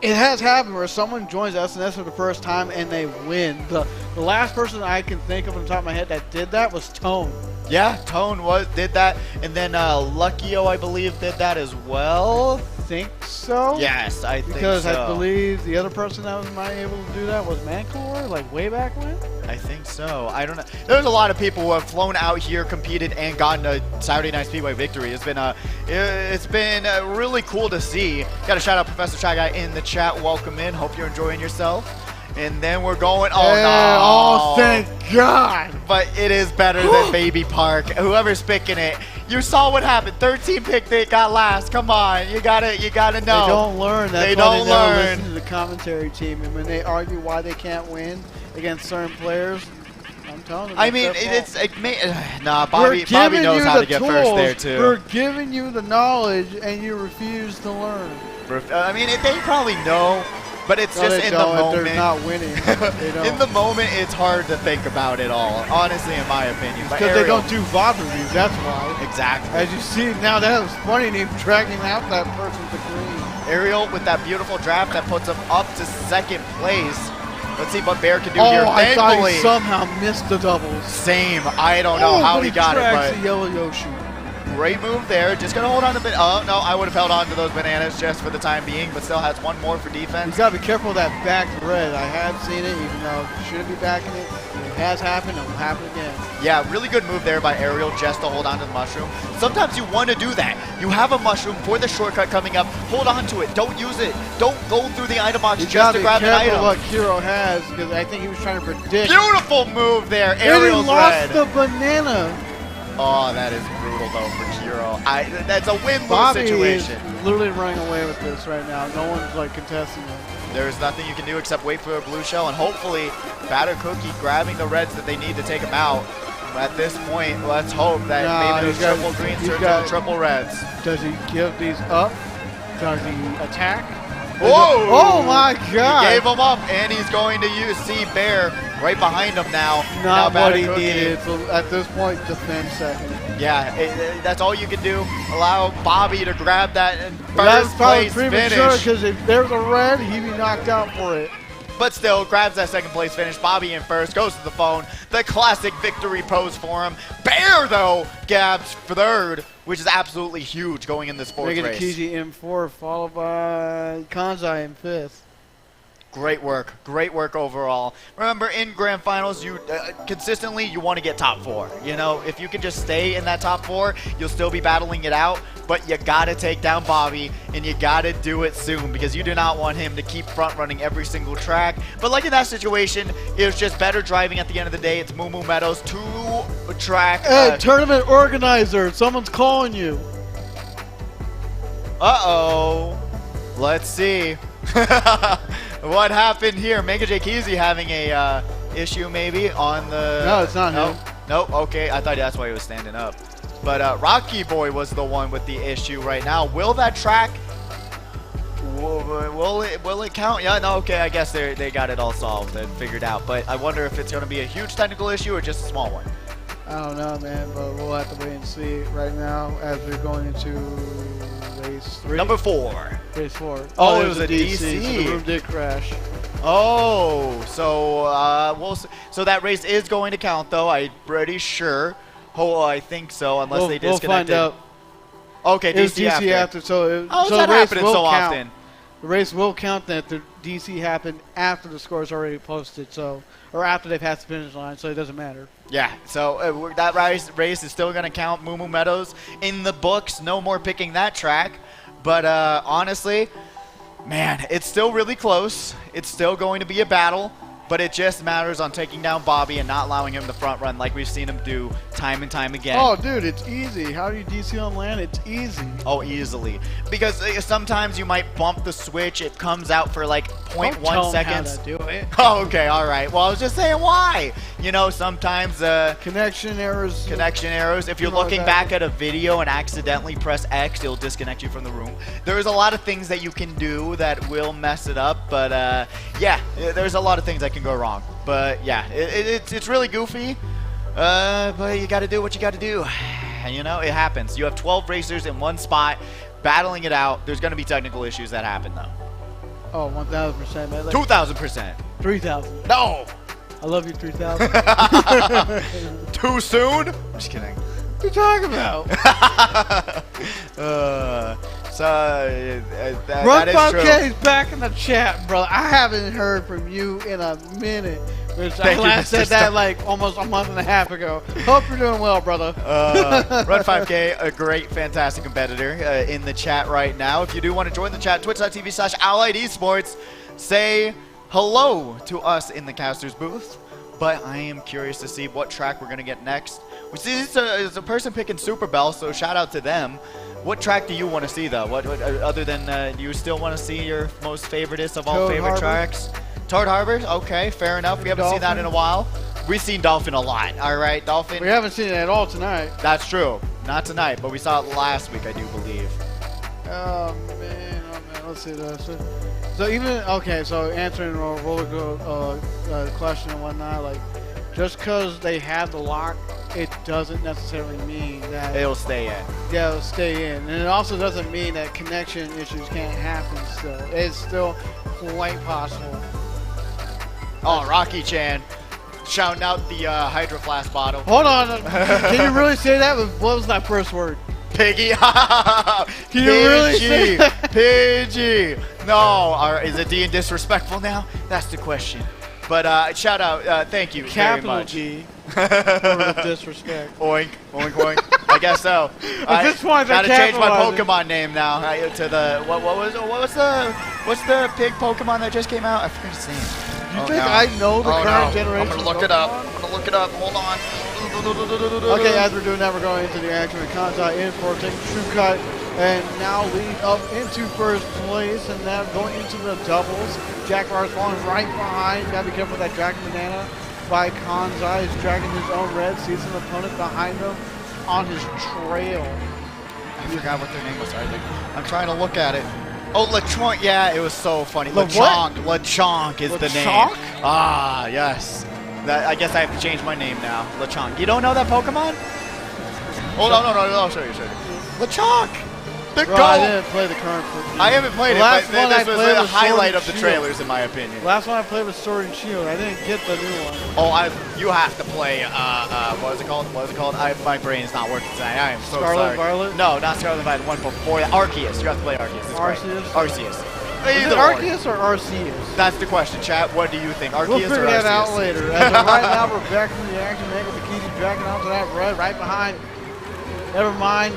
[SPEAKER 1] It has happened where someone joins SNS for the first time and they win. The last person I can think of on the top of my head that did that was Tone.
[SPEAKER 2] Yeah, Tone did that, and then Luckyo, I believe, did that as well.
[SPEAKER 1] I think so.
[SPEAKER 2] Yes, I think so.
[SPEAKER 1] Because I believe the other person that was not able to do that was Mancor, like way back when.
[SPEAKER 2] I think so. I don't know. There's a lot of people who have flown out here, competed, and gotten a Saturday Night Speedway victory. It's been really cool to see. Got to shout out Professor Shy Guy in the chat. Welcome in. Hope you're enjoying yourself. And then we're going. Oh no!
[SPEAKER 1] Oh, thank God!
[SPEAKER 2] But it is better than Baby Park. Whoever's picking it, you saw what happened. 13 picked it, got last. Come on, you gotta know.
[SPEAKER 1] They don't learn. That's
[SPEAKER 2] they
[SPEAKER 1] why
[SPEAKER 2] don't
[SPEAKER 1] they never
[SPEAKER 2] learn.
[SPEAKER 1] listen to the commentary team, and when they argue why they can't win against certain players, I'm telling you.
[SPEAKER 2] I mean, nah. Bobby knows how to get first there too.
[SPEAKER 1] We're giving you the knowledge, and you refuse to learn.
[SPEAKER 2] I mean, they probably know. But it's just in the moment.
[SPEAKER 1] They're not winning.
[SPEAKER 2] In the moment, it's hard to think about it all. Honestly, in my opinion.
[SPEAKER 1] Because they don't do VOD reviews, that's why.
[SPEAKER 2] Exactly.
[SPEAKER 1] As you see, now that was funny, and him dragging out that person to green.
[SPEAKER 2] Ariel with that beautiful draft that puts him up to second place. Let's see what Bear can do here.
[SPEAKER 1] I thought he somehow missed the doubles.
[SPEAKER 2] Same. I don't know how he got it, but
[SPEAKER 1] the yellow Yoshi.
[SPEAKER 2] Great move there. Just going to hold on to the... Oh, no, I would have held on to those bananas just for the time being, but still has one more for defense.
[SPEAKER 1] You got to be careful of that back red. I have seen it, even though you shouldn't be backing it. It has happened. It will happen again.
[SPEAKER 2] Yeah, really good move there by Ariel just to hold on to the mushroom. Sometimes you want to do that. You have a mushroom for the shortcut coming up. Hold on to it. Don't use it. Don't go through the item box just to grab an item.
[SPEAKER 1] What Kiro has, because I think he was trying to predict.
[SPEAKER 2] Beautiful move there. Ariel's
[SPEAKER 1] red. He lost the banana.
[SPEAKER 2] Oh, that is brutal, though, for Kiro. That's a win-lose situation.
[SPEAKER 1] Bobby is literally running away with this right now. No one's, like, contesting it.
[SPEAKER 2] There's nothing you can do except wait for a blue shell, and hopefully Batter Cookie grabbing the reds that they need to take him out. At this point, let's hope that maybe those triple greens turn into triple reds.
[SPEAKER 1] Does he give these up? Does he attack?
[SPEAKER 2] Whoa!
[SPEAKER 1] Oh, my God.
[SPEAKER 2] He gave him up, and he's going to see Bear right behind him now.
[SPEAKER 1] Not what he needed. So at this point, defend second.
[SPEAKER 2] Yeah, that's all you can do. Allow Bobby to grab that
[SPEAKER 1] That's probably
[SPEAKER 2] first place
[SPEAKER 1] premature
[SPEAKER 2] finish.
[SPEAKER 1] because if there's a red, he'd be knocked out for it.
[SPEAKER 2] But still, grabs that second place finish. Bobby in first, goes to the phone. The classic victory pose for him. Bear, though, grabs third, which is absolutely huge going in this fourth race.
[SPEAKER 1] Kiji in fourth, followed by Kanzai in fifth.
[SPEAKER 2] Great work overall. Remember, in grand finals, you consistently you want to get top 4. You know, if you can just stay in that top 4, you'll still be battling it out. But you gotta take down Bobby, and you gotta do it soon because you do not want him to keep front running every single track. But like in that situation, it was just better driving at the end of the day. It's Moo Moo Meadows 2-track.
[SPEAKER 1] Hey, tournament organizer, someone's calling you.
[SPEAKER 2] Uh-oh. Let's see. What happened here? Mega J Keezy having a issue maybe on the...
[SPEAKER 1] No, it's not him.
[SPEAKER 2] Nope, okay. I thought that's why he was standing up. But Rocky Boy was the one with the issue right now. Will that track... Will it count? Yeah, no, okay. I guess they got it all solved and figured out. But I wonder if it's going to be a huge technical issue or just a small one.
[SPEAKER 1] I don't know, man, but we'll have to wait and see right now as we're going into race 3.
[SPEAKER 2] Number 4.
[SPEAKER 1] Race 4.
[SPEAKER 2] Oh, it was a DC.
[SPEAKER 1] So the room did crash.
[SPEAKER 2] Oh, so so that race is going to count, though. I'm pretty sure. Oh, I think so, unless they disconnected.
[SPEAKER 1] We'll find out.
[SPEAKER 2] Okay,
[SPEAKER 1] DC after. So
[SPEAKER 2] that happening so often?
[SPEAKER 1] The race will count that the DC happened after the score is already posted, or after they passed the finish line, so it doesn't matter.
[SPEAKER 2] Yeah, so that race is still going to count. Moo Moo Meadows in the books. No more picking that track. But honestly, man, it's still really close. It's still going to be a battle. But it just matters on taking down Bobby and not allowing him to front run like we've seen him do time and time again.
[SPEAKER 1] Oh, dude, it's easy. How do you DC on land? It's easy.
[SPEAKER 2] Oh, easily. Because sometimes you might bump the switch. It comes out for like 0.1 seconds.
[SPEAKER 1] How to do it.
[SPEAKER 2] Oh, okay, all right. Well, I was just saying why. You know, sometimes...
[SPEAKER 1] connection errors.
[SPEAKER 2] Connection errors. If you're looking back at a video and accidentally press X, it'll disconnect you from the room. There's a lot of things that you can do that will mess it up. But, yeah, there's a lot of things that can go wrong. But, yeah, it's really goofy. But you got to do what you got to do. You know, it happens. You have 12 racers in one spot battling it out. There's going to be technical issues that happen, though.
[SPEAKER 1] Oh, 1,000%, man. Like,
[SPEAKER 2] 2,000%.
[SPEAKER 1] 3,000.
[SPEAKER 2] No.
[SPEAKER 1] I love you, 3,000.
[SPEAKER 2] Too soon? I'm just kidding.
[SPEAKER 1] What are you talking about? Run
[SPEAKER 2] that is
[SPEAKER 1] 5K
[SPEAKER 2] true.
[SPEAKER 1] is back in the chat, brother. I haven't heard from you in a minute. Which I
[SPEAKER 2] Thank you,
[SPEAKER 1] last
[SPEAKER 2] Mr.
[SPEAKER 1] said that
[SPEAKER 2] Star.
[SPEAKER 1] like almost a month and a half ago. Hope you're doing well, brother.
[SPEAKER 2] Run 5K, a great, fantastic competitor in the chat right now. If you do want to join the chat, twitch.tv/Allied Esports, say hello to us in the caster's booth. But I am curious to see what track we're going to get next. We see it's a person picking Super Bell, so shout out to them. What track do you want to see, though? What other than you still want to see your most favoriteest of all
[SPEAKER 1] Toad
[SPEAKER 2] favorite
[SPEAKER 1] Harbor.
[SPEAKER 2] tracks? Toad Harbor? Okay, fair enough. We haven't seen that in a while. We've seen Dolphin a lot. All right, Dolphin.
[SPEAKER 1] We haven't seen it at all tonight.
[SPEAKER 2] That's true. Not tonight, but we saw it last week, I do believe.
[SPEAKER 1] Oh man, let's see this. So even okay, so answering a roller question and whatnot, like just because they have the lock, it doesn't necessarily mean that
[SPEAKER 2] It'll stay in.
[SPEAKER 1] Yeah, it'll stay in, and it also doesn't mean that connection issues can't happen. Still, it's still quite possible.
[SPEAKER 2] Oh, Rocky Chan, shouting out the Hydro Flask bottle.
[SPEAKER 1] Hold on, can you really say that? What was that first word?
[SPEAKER 2] Piggy.
[SPEAKER 1] Can you really say that?
[SPEAKER 2] Pidgey. No, is it being disrespectful now? That's the question. But shout out, thank you
[SPEAKER 1] Capital
[SPEAKER 2] very much.
[SPEAKER 1] G. For the disrespect.
[SPEAKER 2] Oink, oink, oink. I guess so.
[SPEAKER 1] At this point,
[SPEAKER 2] gotta change my
[SPEAKER 1] capitalizing.
[SPEAKER 2] Pokemon name now to the what's the pig Pokemon that just came out? I forgot his name.
[SPEAKER 1] You think I know the current generation?
[SPEAKER 2] I'm gonna look it up. Hold on.
[SPEAKER 1] Okay, as we're doing that, we're going into the action with Kanzai in for taking True Cut and now leading up into first place and now going into the doubles. Jack Bar's falling right behind. Gotta be careful with that Dragon Banana by Kanzai. He's dragging his own red, sees an opponent behind him on his trail.
[SPEAKER 2] I forgot what their name was. I'm trying to look at it. Oh, Lechonk. Yeah, it was so funny.
[SPEAKER 1] What?
[SPEAKER 2] Lechonk is the name.
[SPEAKER 1] Lechonk?
[SPEAKER 2] Ah, yes. I guess I have to change my name now. Lechonk. You don't know that Pokemon? Oh, no. I'll show you. Lechonk! The
[SPEAKER 1] Bro,
[SPEAKER 2] goat!
[SPEAKER 1] I didn't play the current.
[SPEAKER 2] I haven't played it, but this was the highlight of the trailers, in my opinion.
[SPEAKER 1] Last one I played was Sword and Shield. I didn't get the new one.
[SPEAKER 2] Oh, you have to play, what is it called? My brain's not working tonight. I am so sorry.
[SPEAKER 1] Scarlet Violet?
[SPEAKER 2] No, not Scarlet Violet. One before that. Arceus. You have to play Arceus. Arceus?
[SPEAKER 1] Is it Arceus or Arceus?
[SPEAKER 2] That's the question, chat. What do you think? Arceus
[SPEAKER 1] We'll figure
[SPEAKER 2] or Arceus?
[SPEAKER 1] that out later. As of right now, we're back from the action. Mega Bikini dragging onto that red right behind. Never mind.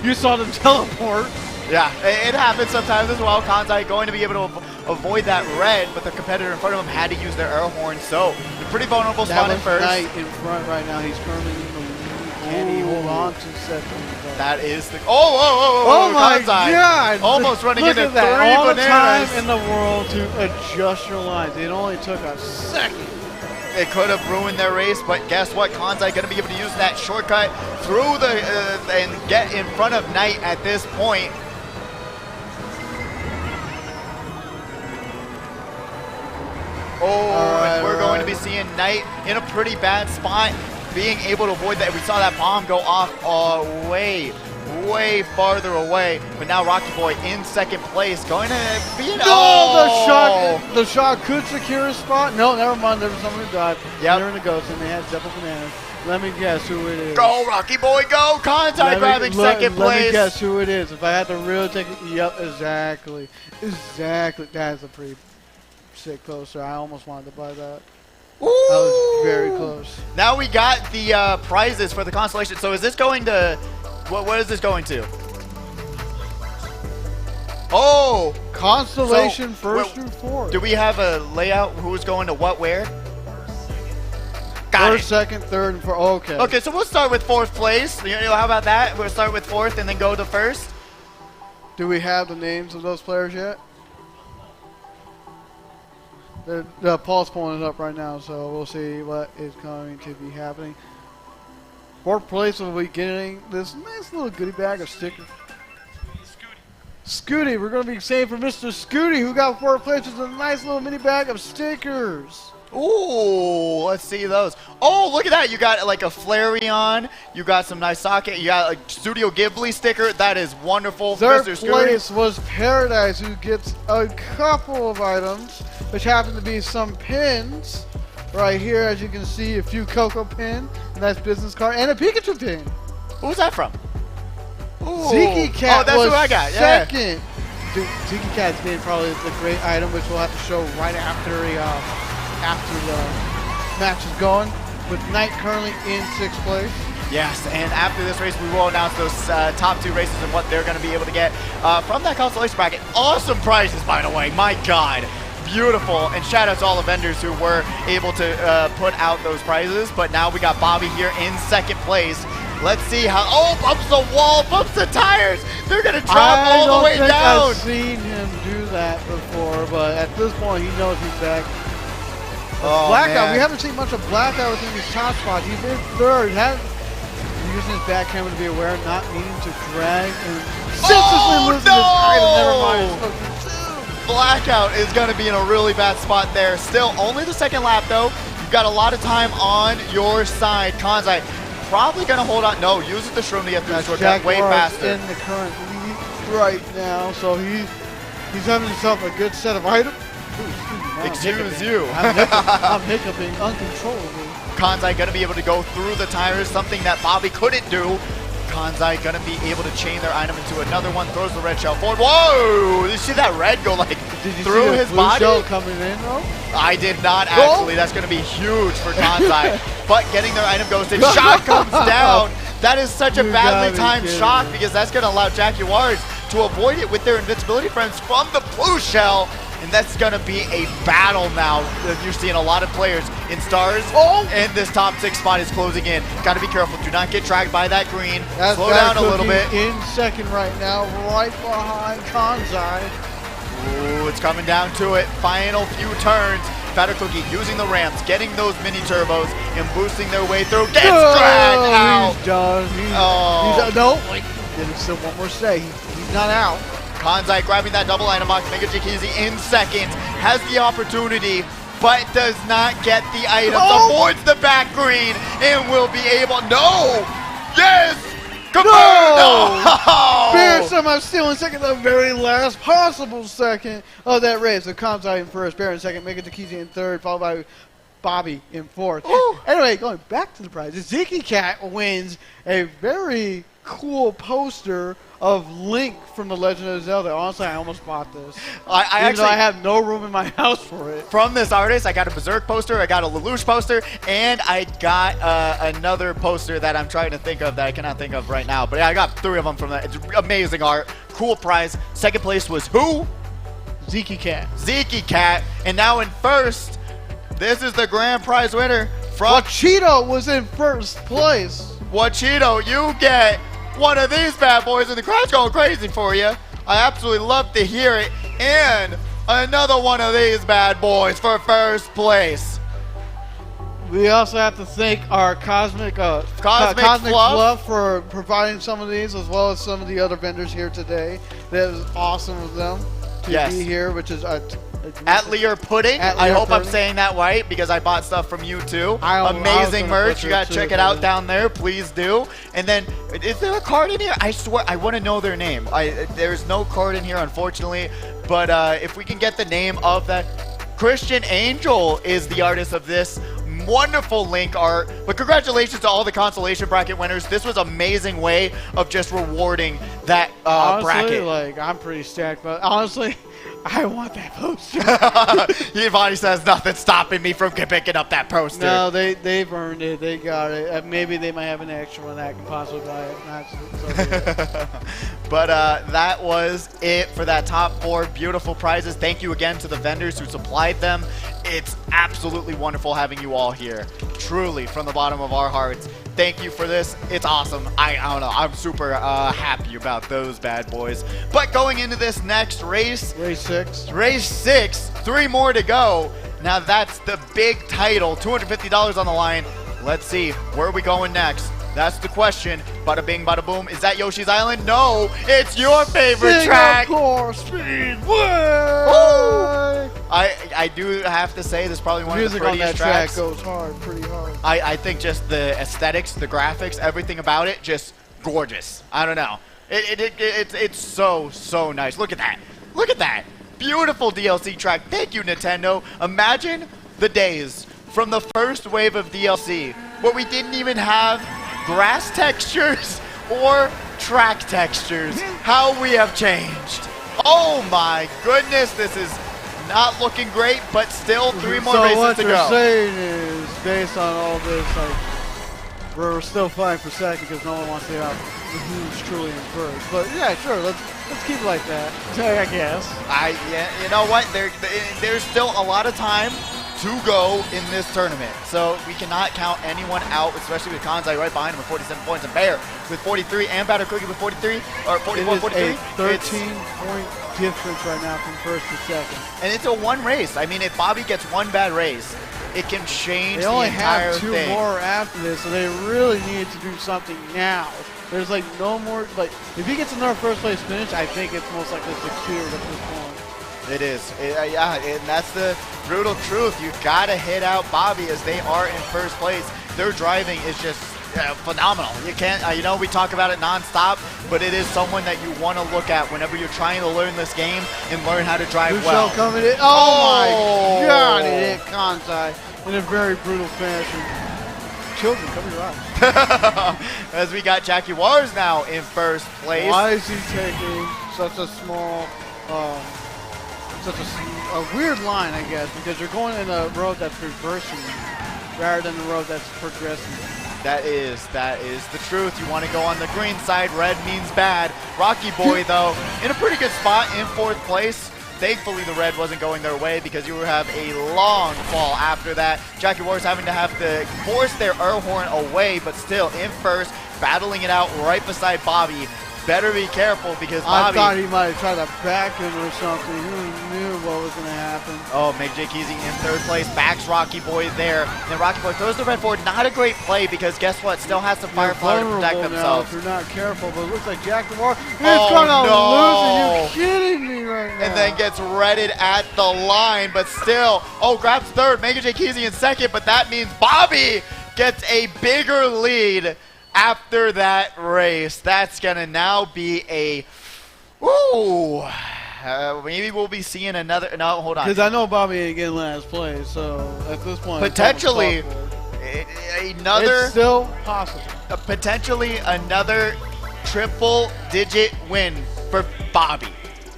[SPEAKER 1] You saw them teleport.
[SPEAKER 2] Yeah, it happens sometimes as well. Kanzai going to be able to avoid that red, but the competitor in front of him had to use their air horn, so a pretty vulnerable spot in first.
[SPEAKER 1] Knight in front right now. He's firmly in the lead. Can he hold on to second?
[SPEAKER 2] That is the... Oh
[SPEAKER 1] my
[SPEAKER 2] Kanzai.
[SPEAKER 1] God!
[SPEAKER 2] Almost running
[SPEAKER 1] Look
[SPEAKER 2] into
[SPEAKER 1] at that. All
[SPEAKER 2] three
[SPEAKER 1] the time
[SPEAKER 2] bananas.
[SPEAKER 1] in the world to adjust your lines. It only took a second.
[SPEAKER 2] It could have ruined their race, but guess what? Kanzai going to be able to use that shortcut through the and get in front of Knight at this point. And we're going to be seeing Knight in a pretty bad spot, being able to avoid that. We saw that bomb go off way farther away, but now Rocky Boy in second place, going to be
[SPEAKER 1] The shot could secure a spot. No, never mind. There was someone who died.
[SPEAKER 2] Yep.
[SPEAKER 1] They're in the ghost, and they had double bananas. Let me guess who it is.
[SPEAKER 2] Go, Rocky Boy, go! Kanzai grabbing second place.
[SPEAKER 1] Let me guess who it is. If I had to really take it, yep, exactly. That's a pretty sick poster. I almost wanted to buy that.
[SPEAKER 2] Ooh.
[SPEAKER 1] I was very close.
[SPEAKER 2] Now we got the prizes for the constellation. So is this going to... What is this going to? Oh!
[SPEAKER 1] Constellation
[SPEAKER 2] So,
[SPEAKER 1] first through fourth.
[SPEAKER 2] Do we have a layout? Who's going to what, where?
[SPEAKER 1] First, second, third, and fourth. Okay.
[SPEAKER 2] Okay, so we'll start with fourth place. You know, how about that? We'll start with fourth and then go to first.
[SPEAKER 1] Do we have the names of those players yet? Paul's pulling it up right now, so we'll see what is going to be happening. Fourth place will be getting this nice little goodie bag of stickers. Scooty, we're going to be saying for Mr. Scooty, who got fourth place, with a nice little mini bag of stickers.
[SPEAKER 2] Ooh, let's see those. Oh, look at that. You got like a Flareon. You got some nice socket. You got a Studio Ghibli sticker. That is wonderful.
[SPEAKER 1] Third
[SPEAKER 2] Mr. Scooter.
[SPEAKER 1] place was Paradise, who gets a couple of items, which happen to be some pins. Right here, as you can see, a few Coco pin, a nice business card, and a Pikachu pin.
[SPEAKER 2] Who's that from? Ooh.
[SPEAKER 1] Zeke Cat
[SPEAKER 2] that's
[SPEAKER 1] was
[SPEAKER 2] who I got.
[SPEAKER 1] second. Dude, Zeke Cat's getting probably the great item, which we'll have to show right after the match is going. With Knight currently in 6th place.
[SPEAKER 2] Yes, and after this race, we will announce those top 2 races and what they're going to be able to get from that consolation bracket. Awesome prizes, by the way. My God. Beautiful. And shout out to all the vendors who were able to put out those prizes. But now we got Bobby here in 2nd place. Let's see how. Oh, bumps the wall, bumps the tires. They're going to drop all the way down.
[SPEAKER 1] I've seen him do that before, but at this point, he knows he's back.
[SPEAKER 2] Oh,
[SPEAKER 1] Blackout.
[SPEAKER 2] man.
[SPEAKER 1] We haven't seen much of Blackout within these top spots. He's in 3rd. Using his back camera to be aware, not needing to drag and senselessly losing his item. Never mind.
[SPEAKER 2] Blackout is going to be in a really bad spot there. Still, only the 2nd lap, though. You've got a lot of time on your side. Kanzai probably going to hold on. No, using the shroom to get through the shortcut way faster.
[SPEAKER 1] In the current lead right now, so he's having himself a good set of items.
[SPEAKER 2] Excuse you.
[SPEAKER 1] I'm hiccuping uncontrollably.
[SPEAKER 2] Kanzai going to be able to go through the tires, something that Bobby couldn't do. Kanzai going to be able to chain their item into another one, throws the red shell forward. Whoa! Did you see that red go like through his body?
[SPEAKER 1] Shell coming in though?
[SPEAKER 2] I did not actually. That's going to be huge for Kanzai. But getting their item ghosted, shot comes down. That is such a badly timed shot because that's going to allow Jaguars to avoid it with their invincibility frames from the blue shell. And that's going to be a battle now. You're seeing a lot of players in stars. And this top 6 spot is closing in. Got to be careful. Do not get dragged by that green. Slow down a little bit.
[SPEAKER 1] In 2nd right now, right behind Kanzai.
[SPEAKER 2] Ooh, it's coming down to it. Final few turns. Batter Cookie using the ramps, getting those mini turbos, and boosting their way through. Gets dragged out.
[SPEAKER 1] He's done. He's no, wait. There's still one more say. He's not out.
[SPEAKER 2] Kanzai grabbing that double item box. Mega Jikizi in 2nd. Has the opportunity, but does not get the items. Avoids the back green and will be able. No! Yes!
[SPEAKER 1] No! Bear somehow still in 2nd, the very last possible 2nd of that race. So Kanzai in 1st, Bear in 2nd, Mega Jikizi in 3rd, followed by Bobby in 4th. Anyway, going back to the prizes, Zeke Cat wins a very cool poster of Link from The Legend of Zelda. Honestly, I almost bought this. Even though I have no room in my house for it.
[SPEAKER 2] From this artist, I got a Berserk poster, I got a Lelouch poster, and I got another poster that I'm trying to think of that I cannot think of right now. But yeah, I got 3 of them from that. It's amazing art. Cool prize. 2nd place was who?
[SPEAKER 1] Zeke Cat.
[SPEAKER 2] Zeke Cat. And now in 1st, this is the grand prize winner.
[SPEAKER 1] Wachito was in 1st place.
[SPEAKER 2] Wachito, you get one of these bad boys, and the crowd's going crazy for you. I absolutely love to hear it. And another one of these bad boys for 1st place.
[SPEAKER 1] We also have to thank our Cosmic Fluff for providing some of these, as well as some of the other vendors here today. That was awesome of them to be here, which is
[SPEAKER 2] At Lear Pudding. I hope I'm saying that right because I bought stuff from you too. Amazing merch. You got to check it out down there. Please do. And then, is there a card in here? I swear, I want to know their name. There's no card in here, unfortunately. But if we can get the name of that. Christian Angel is the artist of this wonderful Link art. But congratulations to all the consolation bracket winners. This was an amazing way of just rewarding that
[SPEAKER 1] honestly,
[SPEAKER 2] bracket.
[SPEAKER 1] I'm pretty stacked, but honestly, I want that poster.
[SPEAKER 2] Yvonne says nothing stopping me from picking up that poster.
[SPEAKER 1] No, they've earned it. They got it. Maybe they might have an extra one that I can possibly buy it. Not so
[SPEAKER 2] But that was it for that top 4 beautiful prizes. Thank you again to the vendors who supplied them. It's absolutely wonderful having you all here. Truly, from the bottom of our hearts. Thank you for this. It's awesome. I don't know. I'm super happy about those bad boys. But going into this next race.
[SPEAKER 1] Race 6.
[SPEAKER 2] Race 6. 3 more to go. Now that's the big title. $250 on the line. Let's see. Where are we going next? That's the question. Bada bing, bada boom. Is that Yoshi's Island? No. It's your favorite track.
[SPEAKER 1] Singapore Speedway.
[SPEAKER 2] I I do have to say this is probably one of the
[SPEAKER 1] music on that
[SPEAKER 2] prettiest tracks.
[SPEAKER 1] track goes hard, pretty hard.
[SPEAKER 2] I think just the aesthetics, the graphics, everything about it, just gorgeous. I don't know. It's so nice. Look at that. Look at that. Beautiful DLC track. Thank you, Nintendo. Imagine the days from the first wave of DLC where we didn't even have grass textures or track textures. How we have changed. Oh my goodness, this is not looking great, but still 3 more races to go.
[SPEAKER 1] So what you're saying is, based on all this, like, we're still fighting for second because no one wants to have who's truly in first. But yeah, sure, let's keep it like that. I guess.
[SPEAKER 2] Yeah, you know what? There's still a lot of time to go in this tournament, so we cannot count anyone out, especially with Kanzai right behind him with 47 points, and Bear with 43, and Batter Cookie with 43, or 44, 43.
[SPEAKER 1] It is a 13-point difference right now from first to second.
[SPEAKER 2] And it's a one race. I mean, if Bobby gets one bad race, it can change
[SPEAKER 1] the
[SPEAKER 2] entire thing.
[SPEAKER 1] They only have 2 more after this, so they really need to do something now. There's like no more, like, if he gets another first place finish, I think it's most likely secured at this point.
[SPEAKER 2] It is. Yeah, and that's the brutal truth. You've got to hit out Bobby as they are in first place. Their driving is just phenomenal. You can't, you know, we talk about it nonstop, but it is someone that you want to look at whenever you're trying to learn this game and learn how to drive well.
[SPEAKER 1] Coming in. Oh my God, it hit Kansai in a very brutal fashion. Children, come here, right.
[SPEAKER 2] As we got Jackie Wars now in first place.
[SPEAKER 1] Why is he taking such a small, such a weird line, I guess, because you're going in a road that's reversing rather than a road that's progressing.
[SPEAKER 2] That is the truth. You want to go on the green side. Red means bad. Rocky Boy, though, in a pretty good spot in 4th place. Thankfully, the red wasn't going their way because you would have a long fall after that. Jackie Wars having to have to force their air horn away, but still in first, battling it out right beside Bobby. Better be careful because Bobby...
[SPEAKER 1] I thought he might have tried to back him or something. Who knew what was going to happen?
[SPEAKER 2] Oh, Meg J. Keezy in 3rd place. Backs Rocky Boy there. Then Rocky Boy throws the red forward. Not a great play because guess what? Still has some firepower to protect themselves.
[SPEAKER 1] If you're not careful, but it looks like Jack DeMar is going to lose. Are you kidding me right now?
[SPEAKER 2] And then gets redded at the line, but still... Oh, grabs 3rd. Meg J. Keezy in 2nd, but that means Bobby gets a bigger lead after that race. That's going to now be a... Ooh. Maybe we'll be seeing another... No, hold on.
[SPEAKER 1] Because I know Bobby ain't getting last place, so at this point...
[SPEAKER 2] Potentially another...
[SPEAKER 1] It's still possible.
[SPEAKER 2] Potentially another triple-digit win for Bobby.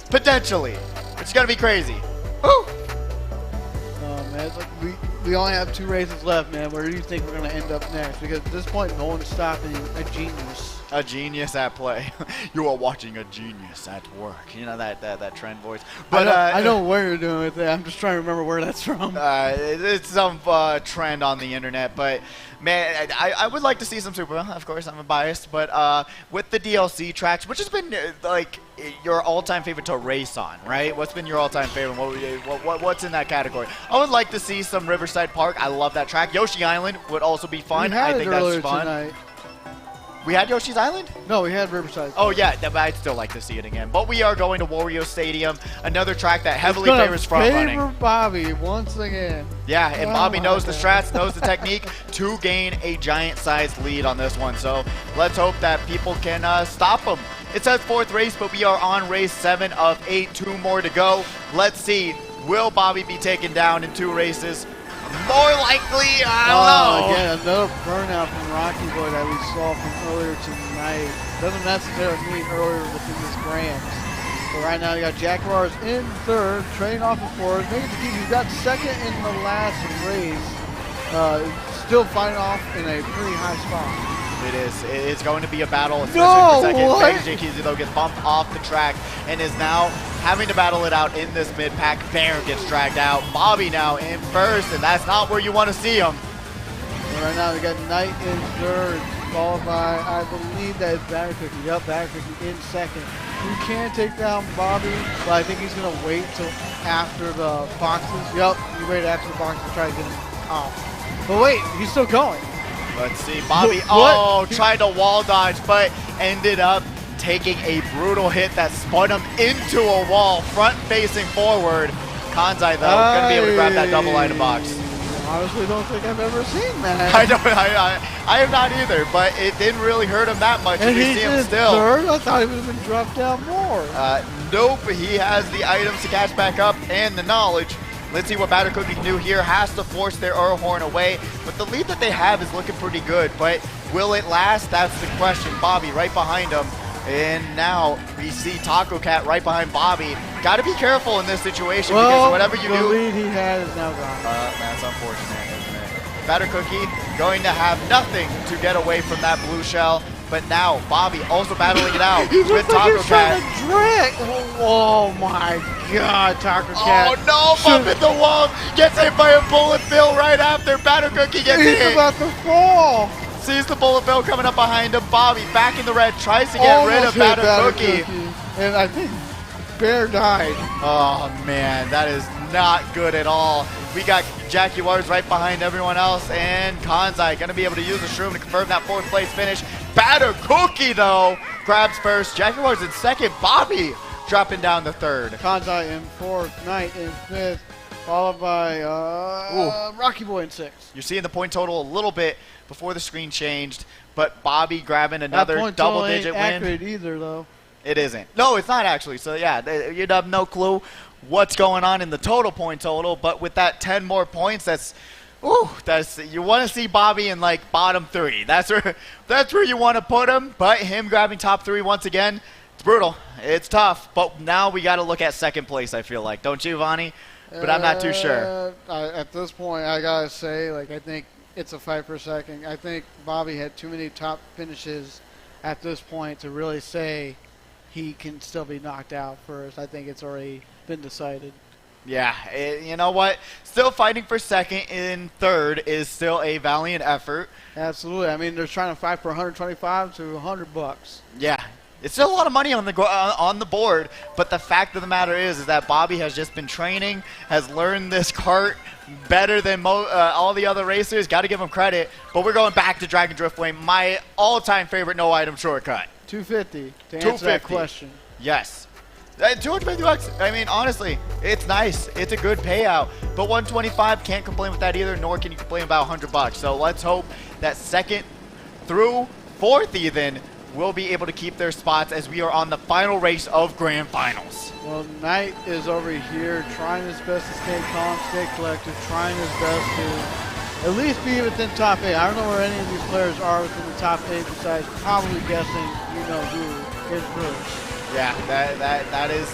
[SPEAKER 2] Potentially. It's going to be crazy. Woo!
[SPEAKER 1] Oh, man. It's like we only have 2 races left, man. Where do you think we're going to end up next? Because at this point, no one's stopping a genius.
[SPEAKER 2] A genius at play. You are watching a genius at work. You know that trend voice. But
[SPEAKER 1] I know what you're doing with that. I'm just trying to remember where that's from.
[SPEAKER 2] It's some trend on the internet. But man, I would like to see some Super. Of course, I'm biased. But with the DLC tracks, which has been like your all-time favorite to race on, right? What's been your all-time favorite? What's in that category? I would like to see some Riverside Park. I love that track. Yoshi Island would also be fun. I think that's fun.
[SPEAKER 1] Tonight.
[SPEAKER 2] We had Yoshi's Island?
[SPEAKER 1] No, we had Riverside.
[SPEAKER 2] Oh, yeah. I'd still like to see it again. But we are going to Wario Stadium, another track that heavily favors front running.
[SPEAKER 1] Favor Bobby once again.
[SPEAKER 2] Yeah, and Bobby knows the strats, knows the technique to gain a giant-sized lead on this one. So let's hope that people can stop him. It says 4th race, but we are on race 7 of 8. 2 more to go. Let's see. Will Bobby be taken down in 2 races? More likely, I don't know.
[SPEAKER 1] Again, another burnout from Rocky Boy that we saw from earlier tonight. Doesn't necessarily mean earlier within this grand. But right now, you got Jaguars in 3rd, trading off of 4th. Maybe you got 2nd in the last race. Still fighting off in a pretty high spot.
[SPEAKER 2] It is. It's going to be a battle, especially for 2nd. J. Keezy, though, gets bumped off the track and is now having to battle it out in this mid-pack. Bear gets dragged out. Bobby now in 1st, and that's not where you want to see him.
[SPEAKER 1] And right now, we got Knight in 3rd, followed by, I believe that is Batter Cookie. Yep, Batter Cookie in 2nd. You can take down Bobby, but I think he's going to wait till after the boxes. Yep, you wait after the boxes to try to get him off. But wait, he's still going.
[SPEAKER 2] Let's see, Bobby, tried to wall dodge, but ended up taking a brutal hit that spun him into a wall, front-facing forward. Kanzai, though, going to be able to grab that double item box.
[SPEAKER 1] Honestly, don't think I've ever seen that.
[SPEAKER 2] I have not either, but it didn't really hurt him that much.
[SPEAKER 1] And
[SPEAKER 2] we
[SPEAKER 1] he
[SPEAKER 2] see him
[SPEAKER 1] did
[SPEAKER 2] still.
[SPEAKER 1] third? I thought he would have been dropped down more.
[SPEAKER 2] Nope, he has the items to catch back up and the knowledge. Let's see what Batter Cookie can do here. Has to force their air horn away, but the lead that they have is looking pretty good. But will it last? That's the question. Bobby right behind him. And now we see Taco Cat right behind Bobby. Got to be careful in this situation because whatever you do.
[SPEAKER 1] The lead he had is now gone.
[SPEAKER 2] That's unfortunate, isn't it? Batter Cookie going to have nothing to get away from that blue shell. But now Bobby also battling it out with Taco Cat.
[SPEAKER 1] Oh my God, Taco Cat.
[SPEAKER 2] Oh no, bump in the wall. Gets hit by a bullet bill right after Batter Cookie gets hit.
[SPEAKER 1] He's about to fall.
[SPEAKER 2] Sees the bullet bill coming up behind him. Bobby back in the red, tries to get rid of Batter Cookie.
[SPEAKER 1] And I think Bear died.
[SPEAKER 2] Oh man, that is not good at all. We got Jackie Waters right behind everyone else, and Kanzai going to be able to use the shroom to confirm that 4th place finish. Batter Cookie, though, grabs first. Jackie Waters in 2nd. Bobby dropping down to 3rd.
[SPEAKER 1] Kanzai in 4th, Knight in 5th, followed by Rocky Boy in 6th.
[SPEAKER 2] You're seeing the point total a little bit before the screen changed, but Bobby grabbing another double-digit win.
[SPEAKER 1] Accurate either, though.
[SPEAKER 2] It isn't. No, it's not actually. So, yeah, you'd have no clue what's going on in the total point total, but with that 10 more points, that's you want to see Bobby in like bottom 3. That's where you want to put him. But him grabbing top 3 once again, it's brutal. It's tough. But now we got to look at 2nd place. I feel like, don't you, Vonnie? But I'm not too sure.
[SPEAKER 1] At this point, I gotta say, like, I think it's a fight for 2nd. I think Bobby had too many top finishes at this point to really say he can still be knocked out first. I think it's already been decided.
[SPEAKER 2] Yeah, you know what? Still fighting for 2nd and 3rd is still a valiant effort.
[SPEAKER 1] Absolutely. I mean, they're trying to fight for 125 to $100.
[SPEAKER 2] Yeah, it's still a lot of money on the board. But the fact of the matter is that Bobby has just been training, has learned this kart better than all the other racers. Got to give him credit. But we're going back to Dragon Driftway, my all-time favorite no-item shortcut.
[SPEAKER 1] $250 to answer that question.
[SPEAKER 2] Yes. $250. I mean, honestly, it's nice. It's a good payout. But $125, can't complain with that either, nor can you complain about $100. So let's hope that 2nd through 4th even will be able to keep their spots as we are on the final race of Grand Finals.
[SPEAKER 1] Well, Knight is over here trying his best to stay calm, stay collected, trying his best to at least be within top 8. I don't know where any of these players are within the top 8 besides probably guessing who is first.
[SPEAKER 2] Yeah, that is,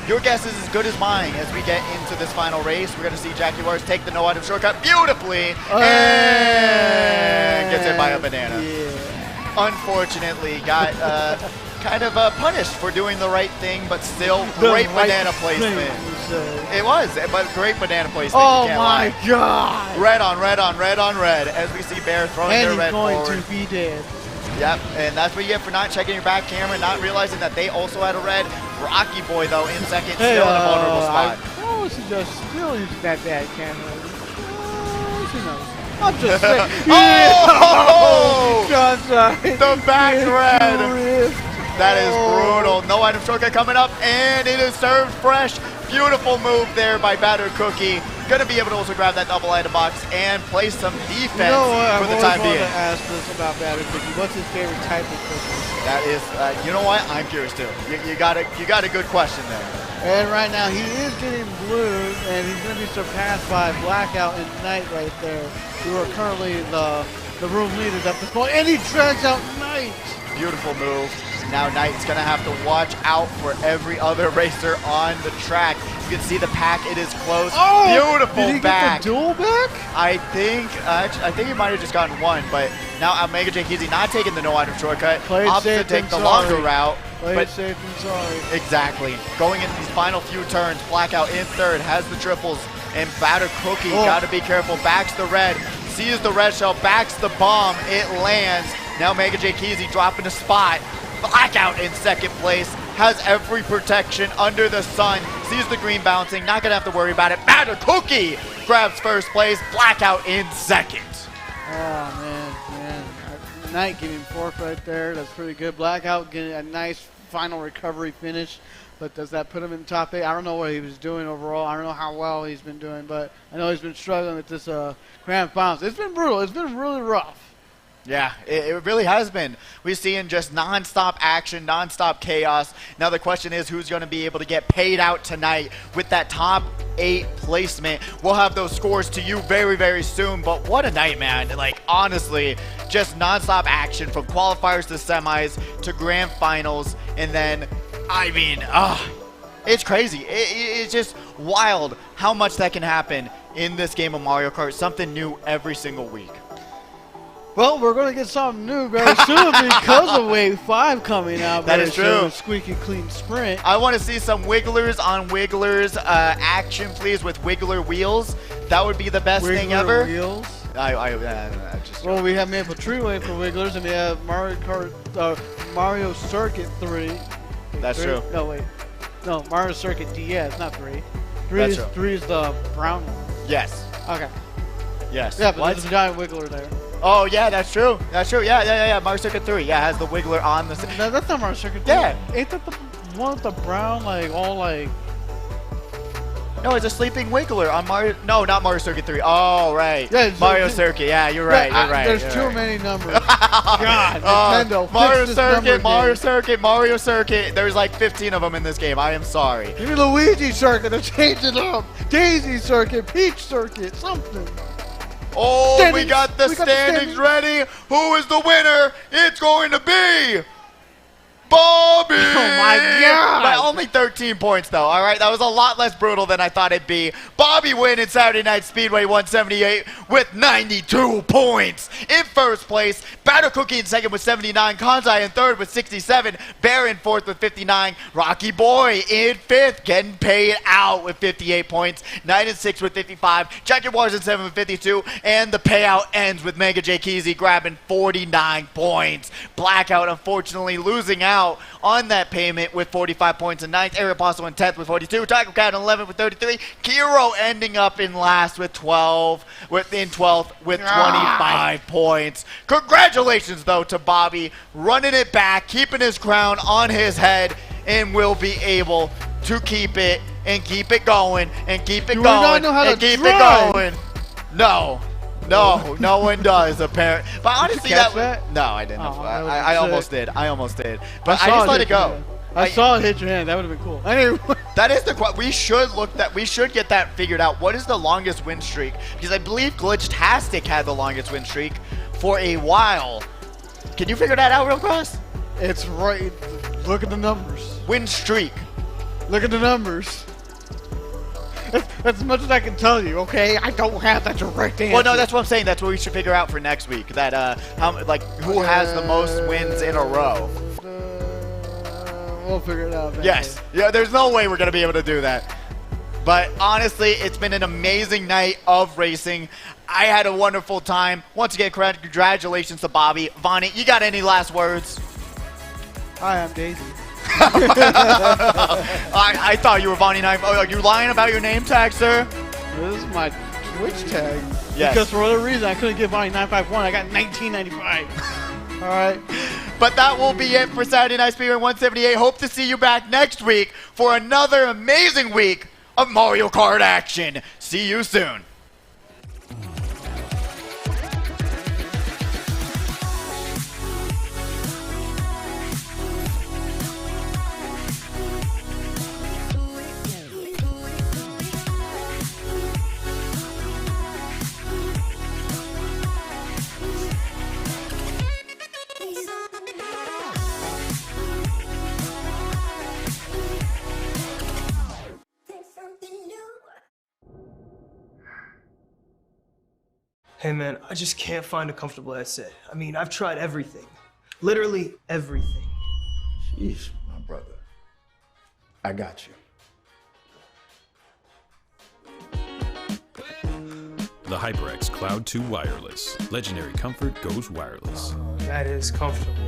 [SPEAKER 2] your guess is as good as mine as we get into this final race. We're going to see Jackie Waters take the no-item shortcut beautifully and gets hit by a banana.
[SPEAKER 1] Yeah.
[SPEAKER 2] Unfortunately, got kind of punished for doing the right thing, but still great banana placement. It was, but great banana placement.
[SPEAKER 1] Oh my God!
[SPEAKER 2] Red on red on red on red as we see Bear throwing their red forward.
[SPEAKER 1] And he's going to be dead.
[SPEAKER 2] Yep, and that's what you get for not checking your back camera, not realizing that they also had a red. Rocky Boy, though, in 2nd, still in a vulnerable spot.
[SPEAKER 1] Oh, she just still using that bad camera. She knows. I'm just saying.
[SPEAKER 2] Oh!
[SPEAKER 1] Kanzai.
[SPEAKER 2] The back red. That is brutal. No item shortcut coming up, and it is served fresh. Beautiful move there by Batter Cookie. Going to be able to also grab that double item box and play some defense for the time being.
[SPEAKER 1] I want to ask this about Batter Cookie. What's his favorite type of cookie?
[SPEAKER 2] That is, you know what? I'm curious too. You got a good question there.
[SPEAKER 1] And right now he is getting blue, and he's going to be surpassed by Blackout and Knight right there, who are currently the room leaders at this point. And he drags out Knight.
[SPEAKER 2] Beautiful move. Now Knight's going to have to watch out for every other racer on the track. You can see the pack. It is close.
[SPEAKER 1] Oh,
[SPEAKER 2] beautiful
[SPEAKER 1] did he
[SPEAKER 2] back.
[SPEAKER 1] Get the duel back?
[SPEAKER 2] I think he might have just gotten one, but now Omega J Keezy not taking the no-item shortcut. Opts to take the longer route.
[SPEAKER 1] Played safe and sorry.
[SPEAKER 2] Exactly. Going into these final few turns, Blackout in 3rd, has the triples, and Batter Cookie got to be careful. Backs the red, sees the red shell, backs the bomb. It lands. Now Omega J Keezy dropping a spot. Blackout in 2nd place, has every protection under the sun, sees the green bouncing, not gonna have to worry about it. Batter Cookie grabs 1st place, Blackout in 2nd.
[SPEAKER 1] Oh man. Knight getting 4th right there, that's pretty good. Blackout getting a nice final recovery finish. But does that put him in the top 8? I don't know what he was doing overall. I don't know how well he's been doing, but I know he's been struggling with this grand finals. It's been brutal. It's been really rough.
[SPEAKER 2] Yeah, it really has been. We're seeing just nonstop action, nonstop chaos. Now the question is who's going to be able to get paid out tonight with that top 8 placement. We'll have those scores to you very, very soon. But what a night, man. Like, honestly, just nonstop action from qualifiers to semis to grand finals. And then, I mean, it's crazy. It's just wild how much that can happen in this game of Mario Kart. Something new every single week.
[SPEAKER 1] Well, we're going to get something new very soon because of Wave 5 coming out.
[SPEAKER 2] That is true.
[SPEAKER 1] Squeaky clean sprint.
[SPEAKER 2] I want to see some wigglers on wigglers action, please, with wiggler wheels. That would be the best thing ever.
[SPEAKER 1] Wheels.
[SPEAKER 2] Well,
[SPEAKER 1] we have Maple Treeway for wigglers, and we have Mario Circuit 3.
[SPEAKER 2] That's true.
[SPEAKER 1] No, wait. No, Mario Circuit DS, not 3. 3 is the brown one.
[SPEAKER 2] Yes.
[SPEAKER 1] Okay.
[SPEAKER 2] Yes.
[SPEAKER 1] Yeah, but there's a giant wiggler there.
[SPEAKER 2] Oh, yeah, that's true. That's true. Yeah. Mario Circuit 3. Yeah, has the wiggler on the...
[SPEAKER 1] No, that's not Mario Circuit 3.
[SPEAKER 2] Yeah.
[SPEAKER 1] Ain't that the one with the brown,
[SPEAKER 2] No, it's a sleeping wiggler on Mario... No, not Mario Circuit 3. Oh, right.
[SPEAKER 1] Yeah,
[SPEAKER 2] Mario Circuit. Yeah, you're right.
[SPEAKER 1] There's too many numbers. God, Nintendo.
[SPEAKER 2] Mario Circuit. There's like 15 of them in this game. I am sorry.
[SPEAKER 1] Give me Luigi Circuit. They're changing it up. Daisy Circuit. Peach Circuit. Something.
[SPEAKER 2] Oh, we got the standings ready. Who is the winner? It's going to be Bobby!
[SPEAKER 1] Oh my God!
[SPEAKER 2] By only 13 points, though. All right, that was a lot less brutal than I thought it'd be. Bobby winning Saturday Night Speedway 178 with 92 points. In first place, Batter Cookie in second with 79, Kanzai in third with 67, Bear in fourth with 59, Rocky Boy in fifth, getting paid out with 58 points, Knight in sixth with 55, Jacket Wars in seventh with 52, and the payout ends with Mega J Keezy grabbing 49 points. Blackout, unfortunately, losing out on that payment with 45 points in ninth, Eric Apostle in 10th with 42, Tiger Cat in 11th with 33, Kiro ending up in last with 12th with 25 points. Congratulations, though, to Bobby, running it back, keeping his crown on his head, and will be able to keep it and keep it going and keep it going and keep it going. No one does, apparently. But honestly, no, I didn't. I almost did. But I just let it go.
[SPEAKER 1] I saw it hit your hand. That would have been cool. Anyway.
[SPEAKER 2] That is we should get that figured out. What is the longest win streak? Because I believe Glitchtastic had the longest win streak for a while. Can you figure that out real fast?
[SPEAKER 1] It's right. Look at the numbers.
[SPEAKER 2] Win streak.
[SPEAKER 1] Look at the numbers. That's as much as I can tell you, okay? I don't have that direct answer.
[SPEAKER 2] Well, no, that's what I'm saying. That's what we should figure out for next week. That who has the most wins in a row.
[SPEAKER 1] We'll figure it out.
[SPEAKER 2] Yes. Yeah, there's no way we're going to be able to do that. But honestly, it's been an amazing night of racing. I had a wonderful time. Once again, congratulations to Bobby. Vonnie, you got any last words?
[SPEAKER 1] Hi, I'm Daisy.
[SPEAKER 2] I thought you were Vonnie Knife. Oh, are you lying about your name tag, sir?
[SPEAKER 1] This is my Twitch tag.
[SPEAKER 2] Yes.
[SPEAKER 1] Because for whatever reason, I couldn't get Vonnie 951. I got 1995. All right.
[SPEAKER 2] But that will be it for Saturday Night Speedway 178. Hope to see you back next week for another amazing week of Mario Kart action. See you soon.
[SPEAKER 11] Hey man, I just can't find a comfortable headset. I mean, I've tried everything. Literally everything.
[SPEAKER 16] Sheesh, my brother. I got you.
[SPEAKER 8] The HyperX Cloud 2 Wireless. Legendary comfort goes wireless.
[SPEAKER 11] That is comfortable.